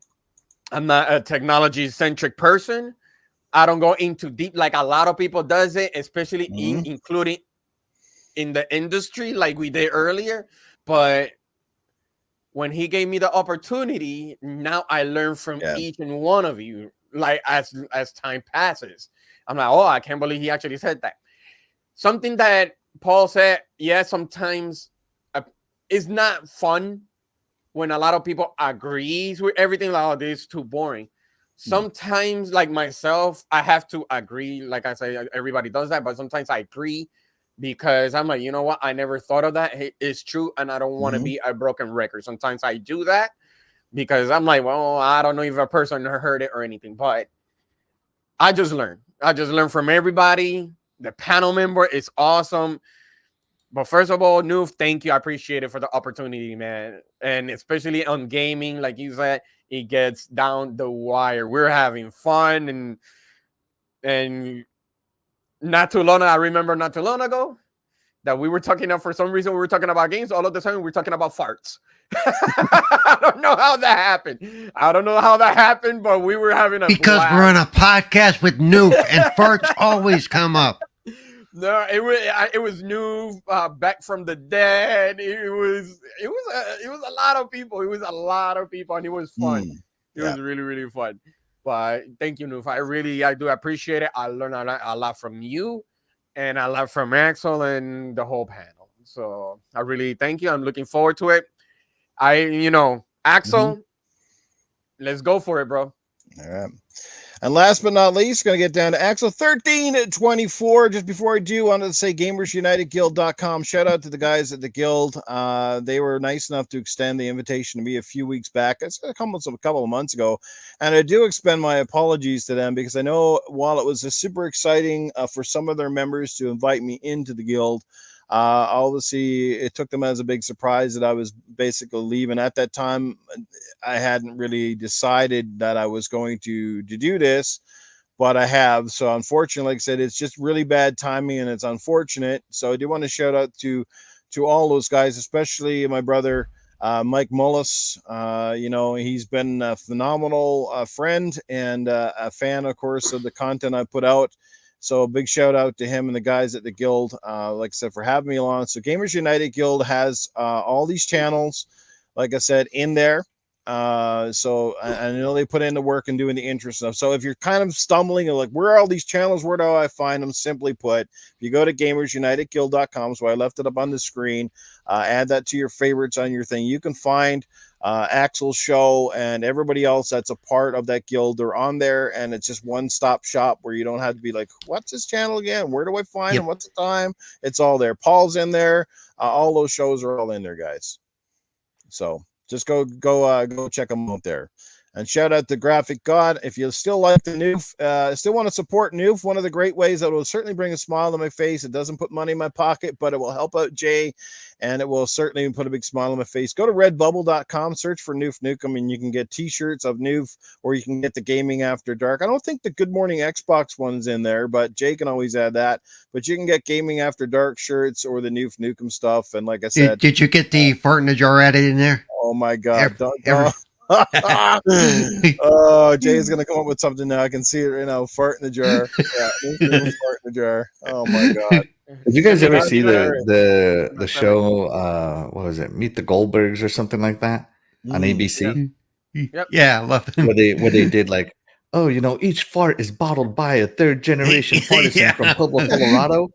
I'm not a technology-centric person. I don't go into deep like a lot of people does it, especially including in the industry like we did earlier. But when he gave me the opportunity, now I learn from each and one of you, like as time passes. I'm like, oh, I can't believe he actually said that. Something that Paul said, sometimes it's not fun when a lot of people agrees with everything, like, oh, this is too boring. Sometimes, like myself, I have to agree. Like I say, everybody does that, but sometimes I agree because I'm like, you know what? I never thought of that. It's true, and I don't want to be a broken record. Sometimes I do that because I'm like, well, I don't know if a person heard it or anything, but I just learned. I just learned from everybody. The panel member is awesome. But first of all, Newf, thank you. I appreciate it for the opportunity, man. And especially on gaming, like you said, it gets down the wire. We're having fun and not too long. I remember not too long ago that we were talking for some reason we were talking about games. All of the time we're talking about farts. I don't know how that happened. But we were having a because blast. We're on a podcast with Newf, and farts always come up. No, it was new, back from the dead. It was a lot of people. It was a lot of people, and it was fun. It was really, really fun. But thank you, Newf. I do appreciate it. I learned a lot from you, and a lot from Axel and the whole panel. So I really thank you. I'm looking forward to it. Axel, let's go for it, bro. All right. And last but not least, going to get down to Axel 1324. Just before I do, I wanted to say GamersUnitedGuild.com. Shout out to the guys at the Guild. They were nice enough to extend the invitation to me a few weeks back. It's a couple of months ago. And I do extend my apologies to them because I know while it was super exciting for some of their members to invite me into the Guild, obviously it took them as a big surprise that I was basically leaving. At that time, I hadn't really decided that I was going to do this, but I have. So unfortunately, like I said, it's just really bad timing and it's unfortunate. So I do want to shout out to all those guys, especially my brother Mike Mullis, he's been a phenomenal friend and a fan, of course, of the content I put out. So a big shout out to him and the guys at the Guild, like I said, for having me along. So Gamers United Guild has all these channels, like I said, in there. So I know they put in the work and doing the intro stuff. So if you're kind of stumbling and like, where are all these channels? Where do I find them? Simply put, if you go to gamersunitedguild.com, so I left it up on the screen, add that to your favorites on your thing. You can find Axel's show and everybody else that's a part of that guild. They're on there, and it's just one-stop shop where you don't have to be like, what's this channel again? Where do I find them? What's the time? It's all there. Paul's in there. All those shows are all in there, guys. So just go check them out there. And shout out to Graphic God. If you still like the Newf, still want to support Newf, one of the great ways that will certainly bring a smile to my face. It doesn't put money in my pocket, but it will help out Jay, and it will certainly put a big smile on my face. Go to redbubble.com, search for Newf Nukem, and you can get t-shirts of Newf, or you can get the Gaming After Dark. I don't think the Good Morning Xbox one's in there, but Jay can always add that. But you can get Gaming After Dark shirts or the Newf Nukem stuff. And like I said, did you get the fart in the jar added in there? Oh my God. Oh, Jay's gonna come up with something now. I can see it right now. Fart in the jar. Yeah, fart in the jar. Oh my God. Did you guys ever see the show? What was it? Meet the Goldbergs or something like that on ABC? Yep. Yeah, I love it. Where they did like, oh, each fart is bottled by a third generation partisan from Pueblo, Colorado.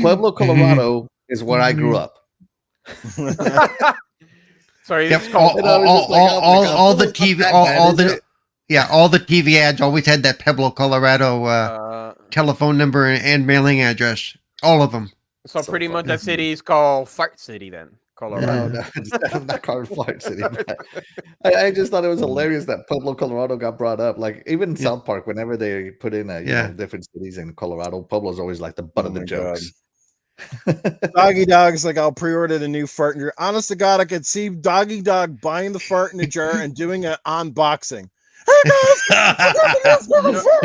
Pueblo, Colorado is where I grew up. Sorry, yep. all the TV ads always had that Pueblo, Colorado telephone number and mailing address. All of them. So pretty much that city is called Fart City then. Colorado. No, it's not called Fart City. But I just thought it was hilarious that Pueblo, Colorado got brought up. Like even South Park, whenever they put in different cities in Colorado, Pueblo's always like the butt of the jokes. Doggy Dog's like, I'll pre-order the new fart in jar. Honest to God, I could see Doggy Dog buying the fart in the jar and doing an unboxing.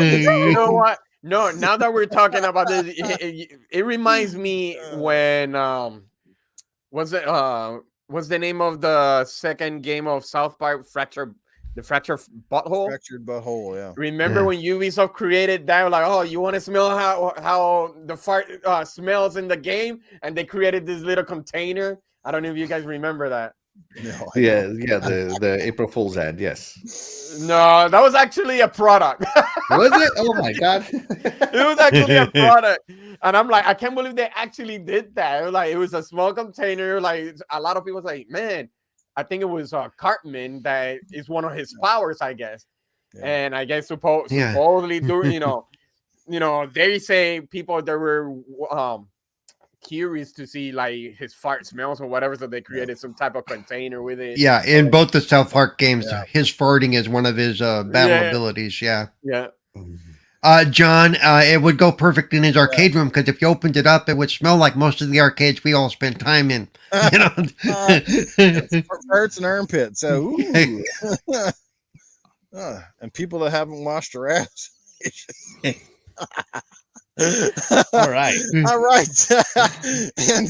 You know what? No, now that we're talking about this, it reminds me when what's the name of the second game of South Park? The Fractured Butthole? Fractured Butthole, yeah. Remember when Ubisoft created that? Like, oh, you want to smell how the fart smells in the game? And they created this little container. I don't know if you guys remember that. No, the April Fool's ad, yes. No, that was actually a product. Was it? Oh my God. It was actually a product. And I'm like, I can't believe they actually did that. It was a small container. Like a lot of people was like, man, I think it was Cartman that is one of his powers, I guess. Yeah. And I guess supposedly during, they say people that were curious to see like his fart smells or whatever, so they created some type of container with it. Yeah, in both the South Park games, his farting is one of his battle abilities. Yeah. John, it would go perfect in his arcade room because if you opened it up, it would smell like most of the arcades we all spent time in. Farts and armpits. So, and people that haven't washed their ass. All right. And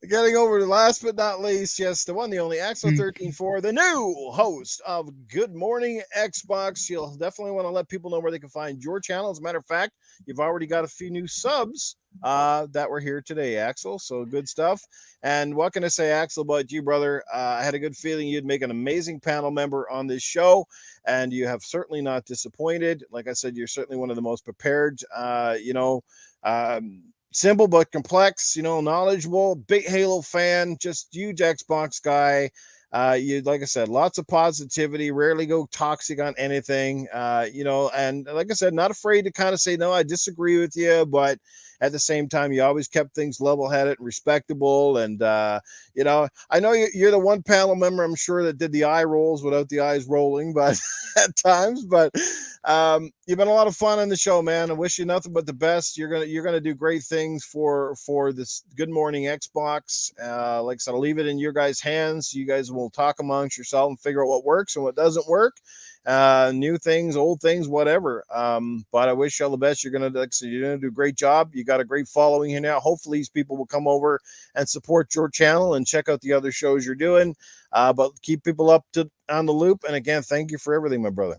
getting over to last but not least, yes, the one, the only Axel 13.4, the new host of Good Morning Xbox. You'll definitely want to let people know where they can find your channel. As a matter of fact, you've already got a few new subs that were here today, Axel. So good stuff. And what can I say, Axel, about you, brother? I had a good feeling you'd make an amazing panel member on this show, and you have certainly not disappointed. Like I said, you're certainly one of the most prepared, simple but complex, knowledgeable, big Halo fan, just huge Xbox guy. You, like I said, lots of positivity, rarely go toxic on anything, and like I said, not afraid to kind of say, no, I disagree with you, but at the same time, you always kept things level-headed and respectable. And, I know you're the one panel member, I'm sure, that did the eye rolls without the eyes rolling, but at times, but you've been a lot of fun on the show, man. I wish you nothing but the best. You're going to do great things for this Good Morning Xbox. Like I said, I'll leave it in your guys' hands. You guys will talk amongst yourself and figure out what works and what doesn't work. new things, old things, whatever. But I wish you all the best. You're gonna do a great job. You got a great following here now. Hopefully these people will come over and support your channel and check out the other shows you're doing. But keep people up on the loop. And again, thank you for everything, my brother.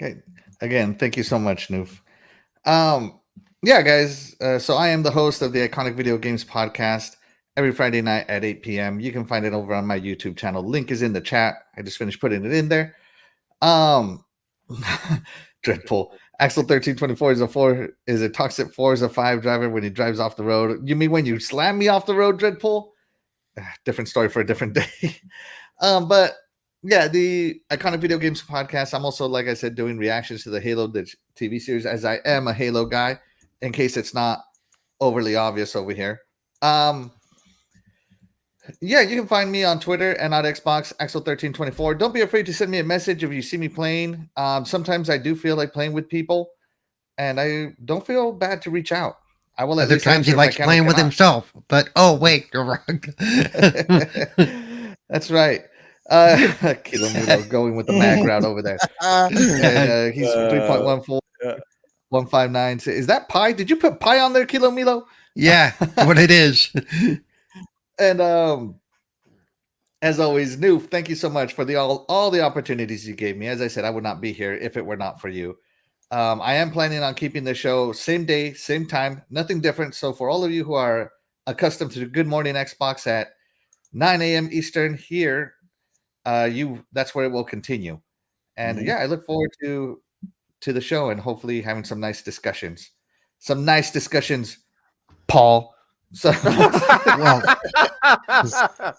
Okay. Again, thank you so much, Newf. Yeah, guys. So I am the host of the Iconic Video Games Podcast every Friday night at 8 p.m. You can find it over on my YouTube channel. Link is in the chat. I just finished putting it in there. Dreadpool. Axel 1324 is a toxic Forza 5 driver when he drives off the road. You mean when you slam me off the road, Dreadpool? Different story for a different day. But yeah, the Iconic Video Games Podcast. I'm also, like I said, doing reactions to the Halo TV series, as I am a Halo guy, in case it's not overly obvious over here. Yeah, you can find me on Twitter and on Xbox, Axel1324. Don't be afraid to send me a message if you see me playing. Sometimes I do feel like playing with people, and I don't feel bad to reach out. I will. Other times he likes playing with himself, but oh wait, you're wrong. That's right. Kilometer going with the mag route over there. And, he's 3.14, 159. Is that pi? Did you put pi on there, Kilo Milo? Yeah, what it is. And as always, Newf, thank you so much for all the opportunities you gave me. As I said, I would not be here if it were not for you. I am planning on keeping the show same day, same time, nothing different. So for all of you who are accustomed to Good Morning Xbox at 9 a.m. Eastern here, that's where it will continue. And yeah, I look forward to the show and hopefully having some nice discussions. Paul. So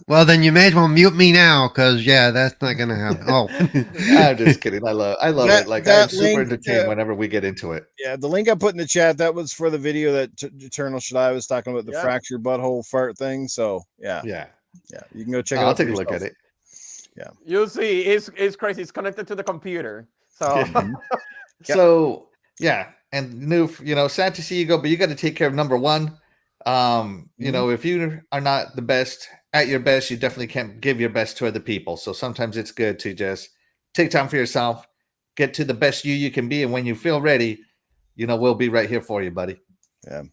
well, then you may as well mute me now, because yeah, that's not gonna happen. Oh, I'm just kidding. I love it. Like, I'm super entertained whenever we get into it. Yeah, the link I put in the chat, that was for the video that Eternal Shaddai was talking about, the fractured butthole fart thing. So yeah, you can go check it out. I'll take a look at it. Yeah, you'll see. It's crazy. It's connected to the computer. So so yeah, and Newf, sad to see you go, but you got to take care of number one. If you are not the best at your best, you definitely can't give your best to other people. So sometimes it's good to just take time for yourself, get to the best you can be, and when you feel ready, we'll be right here for you, buddy. Yeah.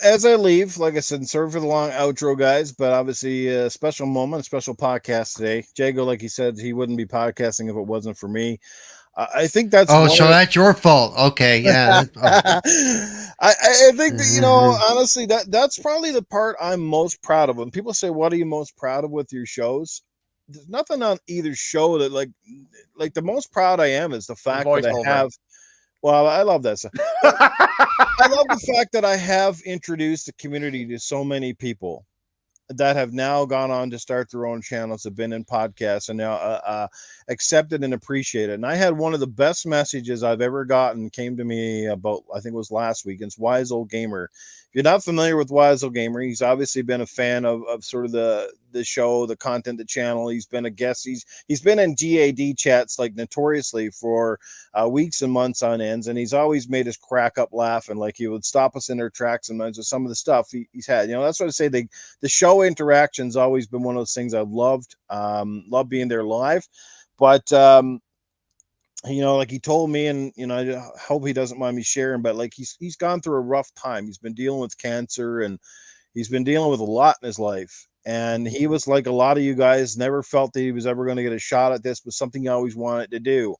As I leave, like I said, sorry for the long outro, guys, but obviously a special moment, a special podcast today. Jago, like he said, he wouldn't be podcasting if it wasn't for me. I think that's that's your fault. Okay, yeah. I think that honestly, that's probably the part I'm most proud of. When people say, "What are you most proud of with your shows?" There's nothing on either show that like the most proud I am is the fact that I have. Well, I love that stuff. I love the fact that I have introduced the community to so many people that have now gone on to start their own channels, have been in podcasts, and now accepted and appreciated. And I had one of the best messages I've ever gotten, came to me about, I think it was last week. It's Wise Old Gamer. If you're not familiar with Wise Old Gamer, he's obviously been a fan of sort of the show, the content, the channel. He's been a guest. He's been in GAD chats like notoriously for weeks and months on ends, and he's always made us crack up laughing. Like he would stop us in our tracks sometimes with some of the stuff he's had. That's what I say. The show interaction's always been one of those things I've loved. Love being there live, but like he told me, and I hope he doesn't mind me sharing, but like he's gone through a rough time. He's been dealing with cancer, and he's been dealing with a lot in his life. And he was like a lot of you guys, never felt that he was ever going to get a shot at this, but something he always wanted to do.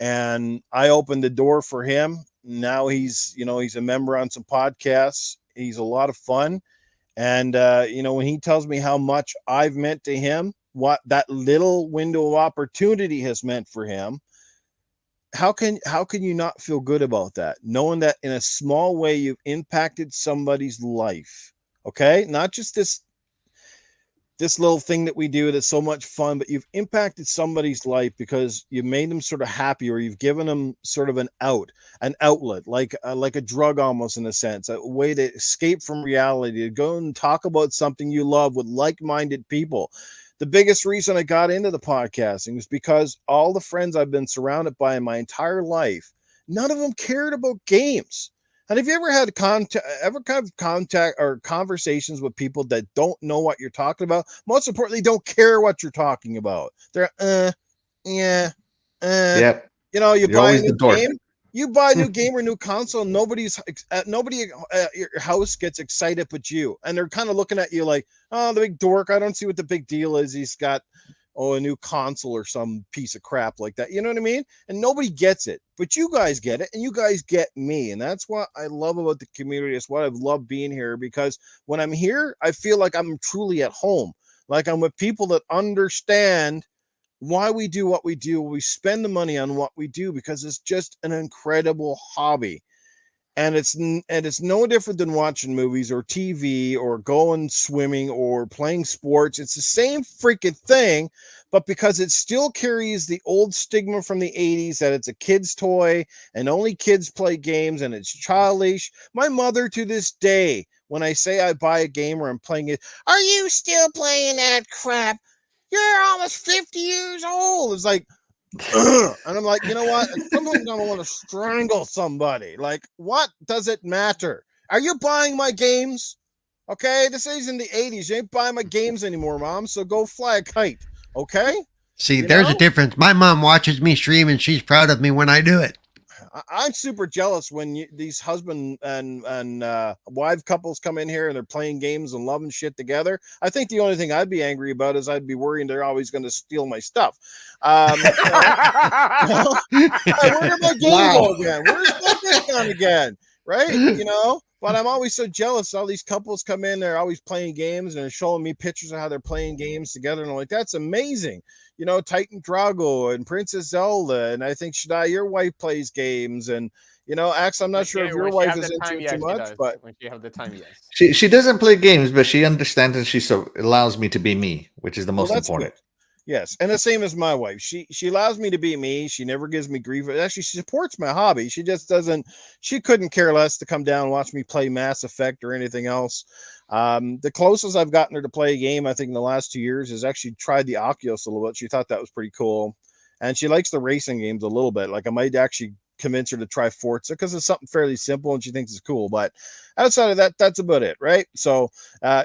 And I opened the door for him. Now he's a member on some podcasts. He's a lot of fun. And, when he tells me how much I've meant to him, what that little window of opportunity has meant for him, how can you not feel good about that? Knowing that in a small way, you've impacted somebody's life. Okay. Not just this little thing that we do that's so much fun, but you've impacted somebody's life because you've made them sort of happy, or you've given them sort of an outlet, like a drug almost, in a sense, a way to escape from reality, to go and talk about something you love with like-minded people. The biggest reason I got into the podcasting was because all the friends I've been surrounded by in my entire life, none of them cared about games. And have you ever had contact or conversations with people that don't know what you're talking about? Most importantly, don't care what you're talking about. They're, yeah, Yep. You know, you buy always a new game. You buy a new game or new console. Nobody at your house gets excited but you, and they're kind of looking at you like, oh, the big dork. I don't see what the big deal is. He's got a new console or some piece of crap like that. You know what I mean? And nobody gets it, but you guys get it, and you guys get me, and that's what I love about the community. It's what I've loved being here, because when I'm here, I feel like I'm truly at home. Like I'm with people that understand why we do what we do. We spend the money on what we do because it's just an incredible hobby. And it's no different than watching movies or TV or going swimming or playing sports. It's the same freaking thing, but because it still carries the old stigma from the 80s that it's a kid's toy and only kids play games and it's childish. My mother to this day, when I say I buy a game or I'm playing it, are you still playing that crap? You're almost 50 years old. It's like, and I'm like, you know what? Sometimes I want to strangle somebody. Like, what does it matter? Are you buying my games? Okay, this is in the 80s. You ain't buying my games anymore, Mom. So go fly a kite. Okay? See, there's a difference. My mom watches me stream and she's proud of me when I do it. I'm super jealous when these husband and wife couples come in here and they're playing games and loving shit together. I think the only thing I'd be angry about is I'd be worrying they're always going to steal my stuff. Where did my game go again? Where's my discount again? Right? You know? But I'm always so jealous. All these couples come in, they're always playing games and they're showing me pictures of how they're playing games together. And I'm like, that's amazing. You know, Titan Drago and Princess Zelda. And I think, Shaddai, your wife plays games. And, you know, Axe, I'm not sure if your wife is into it too much, but when she have the time, yes. She doesn't play games, but she understands and she allows me to be me, which is the most important. Good. Yes, and the same as my wife. She allows me to be me. She never gives me grief. Actually, she supports my hobby. She just doesn't. She couldn't care less to come down and watch me play Mass Effect or anything else. The closest I've gotten her to play a game, I think, in the last 2 years, is actually tried the Oculus a little bit. She thought that was pretty cool, and she likes the racing games a little bit. Like I might actually convince her to try Forza because it's something fairly simple and she thinks it's cool. But outside of that, that's about it, right? So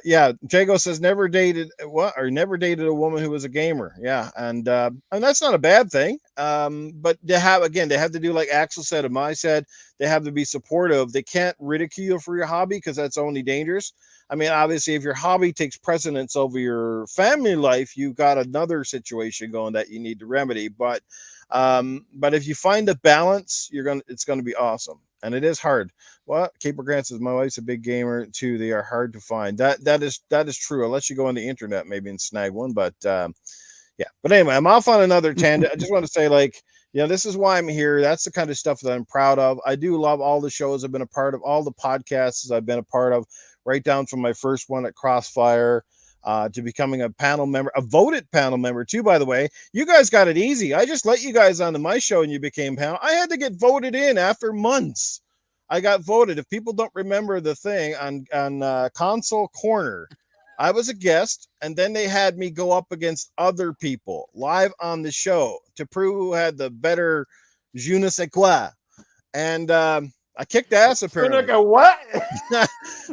yeah, Jago says never dated a woman who was a gamer. Yeah, and that's not a bad thing. But they have to do like Axel said and Mai said, they have to be supportive. They can't ridicule for your hobby because that's only dangerous. I mean, obviously, if your hobby takes precedence over your family life, you've got another situation going that you need to remedy. But if you find a balance, it's gonna be awesome. And it is hard. Well, Caper Grant says my wife's a big gamer too. They are hard to find. That is true. Unless you go on the internet maybe and snag one. But yeah. But anyway, I'm off on another tangent. I just want to say, like, you know, this is why I'm here. That's the kind of stuff that I'm proud of. I do love all the shows I've been a part of, all the podcasts I've been a part of, right down from my first one at Crossfire. To becoming a panel member, a voted panel member too, by the way. You guys got it easy. I just let you guys onto my show and you became panel. I had to get voted in after months. I got voted. If people don't remember the thing on Console Corner, I was a guest, and then they had me go up against other people live on the show to prove who had the better je ne sais quoi. And I kicked ass, apparently. What?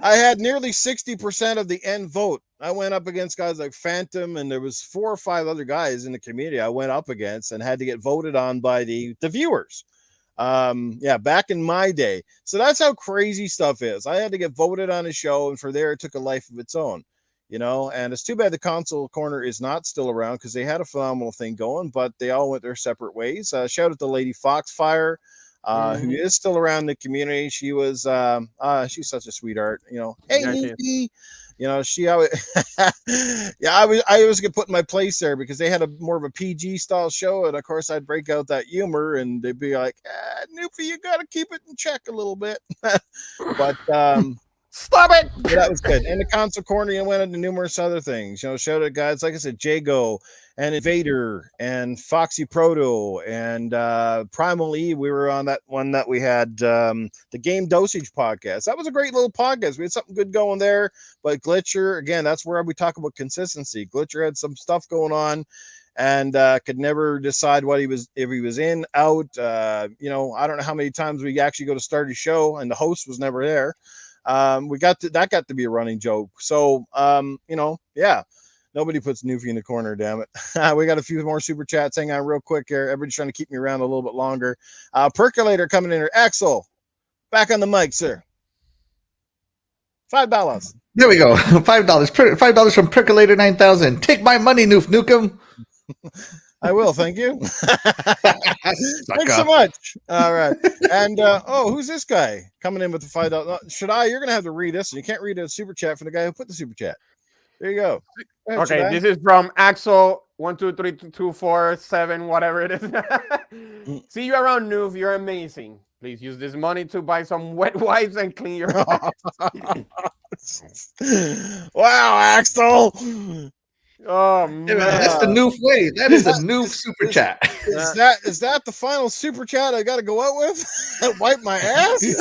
I had nearly 60% of the end vote. I went up against guys like Phantom, and there was 4 or 5 other guys in the community I went up against and had to get voted on by the viewers. Yeah, back in my day. So that's how crazy stuff is. I had to get voted on a show, and for there it took a life of its own. You know, and it's too bad the Console Corner is not still around because they had a phenomenal thing going, but they all went their separate ways. Shout out to Lady Foxfire. Who is still around the community. She was she's such a sweetheart, you know. Hey, Newfie. You know, she always yeah, I was gonna put in my place there because they had a more of a PG style show, and of course I'd break out that humor and they'd be like, Newfie, you gotta keep it in check a little bit. But stop it. Yeah, that was good. And the Console Corner, you went into numerous other things. You know, showed it guys like I said, Jago and Invader and Foxy Proto and Primal E. We were on that one that we had the Game Dosage podcast. That was a great little podcast. We had something good going there. But Glitcher, again, that's where we talk about consistency. Glitcher had some stuff going on and could never decide if he was in, out. You know, I don't know how many times we actually go to start a show and the host was never there. That got to be a running joke. So, you know, yeah. Nobody puts Newfie in the corner, damn it. We got a few more super chats. Hang on real quick here. Everybody's trying to keep me around a little bit longer. Percolator coming in here. Axel, back on the mic, sir. $5. There we go. $5 from Percolator 9000. Take my money, Newf Nukem. I will, thank you. Thanks so much. All right. And who's this guy coming in with the $5? Shaddai, you're gonna have to read this. You can't read a super chat from the guy who put the super chat. There you go. Go ahead, Okay, Shaddai. this is from Axel 12324 whatever it is. See you around, Newf. You're amazing. Please use this money to buy some wet wipes and clean your house. Wow, Axel. Oh man, that's the Newf way. That is a Newf super chat. Is that the final super chat I got to go out with? Wipe my ass?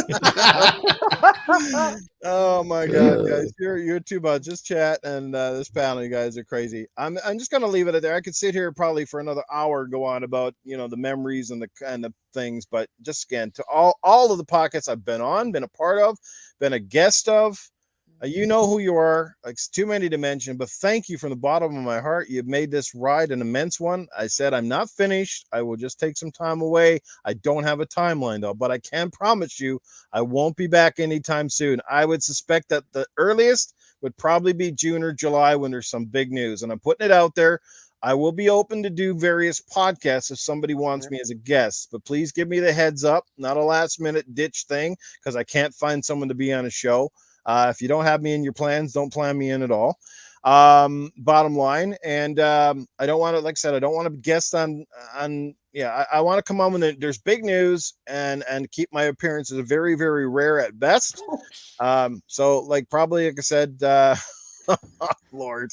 Oh my god, guys, you're too much. Just chat and this panel, you guys are crazy. I'm just gonna leave it at there. I could sit here probably for another hour, go on about the memories and the things, but just again to all of the pockets I've been on, been a part of, been a guest of. You know who you are. It's too many to mention, but thank you from the bottom of my heart. You've made this ride an immense one. I said I'm not finished. I will just take some time away. I don't have a timeline though, but I can promise you I won't be back anytime soon. I would suspect that the earliest would probably be June or July when there's some big news, and I'm putting it out there. I will be open to do various podcasts if somebody wants me as a guest, but please give me the heads up, not a last minute ditch thing, because I can't find someone to be on a show. If you don't have me in your plans, don't plan me in at all. Bottom line. And I don't want to, like I said, I don't want to guest on I want to come on when there's big news and keep my appearances very, very rare at best. So like probably, like I said, Lord,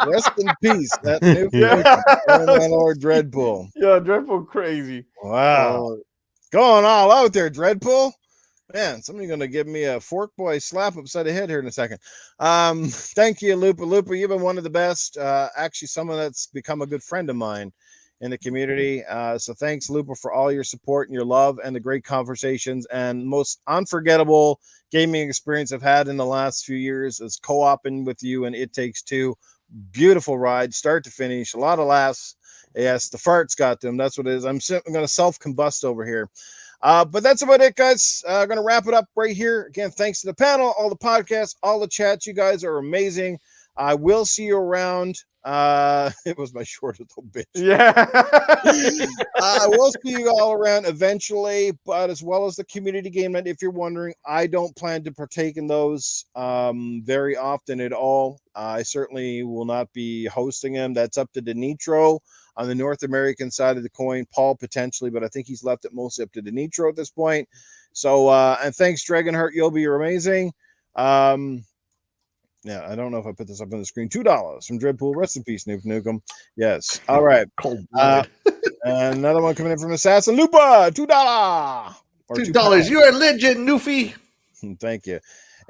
rest in peace. That new my Lord Dreadpool. Yeah, Dreadpool crazy. Wow. Going all out there, Dreadpool. Man, somebody's going to give me a fork boy slap upside the head here in a second. Thank you, Lupa. Lupa, you've been one of the best. Actually, someone that's become a good friend of mine in the community. So thanks, Lupa, for all your support and your love and the great conversations and most unforgettable gaming experience I've had in the last few years is co-oping with you and It Takes Two. Beautiful ride, start to finish. A lot of laughs. Yes, the farts got them. That's what it is. I'm going to self-combust over here. But that's about it, guys. I'm going to wrap it up right here. Again, thanks to the panel, all the podcasts, all the chats. You guys are amazing. I will see you around. It was my shortest little bitch. Yeah. I will see you all around eventually, but as well as the community game night, if you're wondering, I don't plan to partake in those very often at all. I certainly will not be hosting them. That's up to Denitro on the North American side of the coin, Paul potentially, but I think he's left it mostly up to Denitro at this point. So, and thanks, Dragonheart. You're amazing. Yeah, I don't know if I put this up on the screen. $2 from Dreadpool. Rest in peace, Newf Nukem. Yes. All right. And another one coming in from Assassin Lupa. $2. $2. You're a legend, Newfie. Thank you.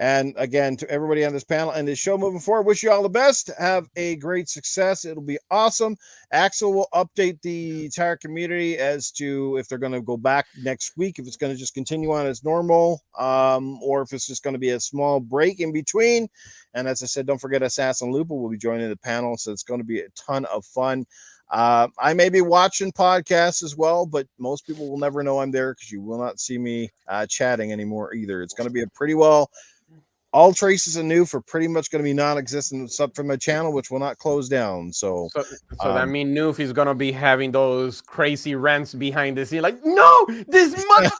And again, to everybody on this panel and this show moving forward, wish you all the best. Have a great success. It'll be awesome. Axel will update the entire community as to if they're going to go back next week, if it's going to just continue on as normal, or if it's just going to be a small break in between. And as I said, don't forget Assassin Lupa will be joining the panel, so it's going to be a ton of fun. I may be watching podcasts as well, but most people will never know I'm there because you will not see me chatting anymore either. It's going to be a pretty well... All traces of Newf are pretty much going to be non-existent except for my channel, which will not close down. So that means Newf is going to be having those crazy rants behind the scene, like, no, this month.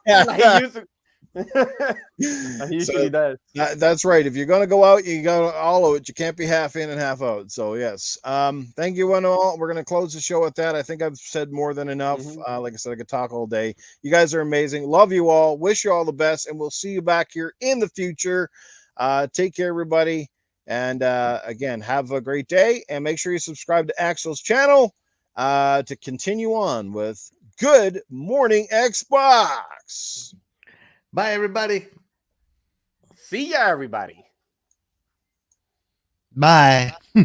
He usually does. That's right. If you're going to go out, you got all of it. You can't be half in and half out. So yes. Thank you one all. We're going to close the show with that. I think I've said more than enough. Like I said, I could talk all day. You guys are amazing. Love you all. Wish you all the best, and we'll see you back here in the future. Take care, everybody. And again, have a great day. And make sure you subscribe to Axel's channel to continue on with Good Morning Xbox. Bye, everybody. See ya, everybody. Bye.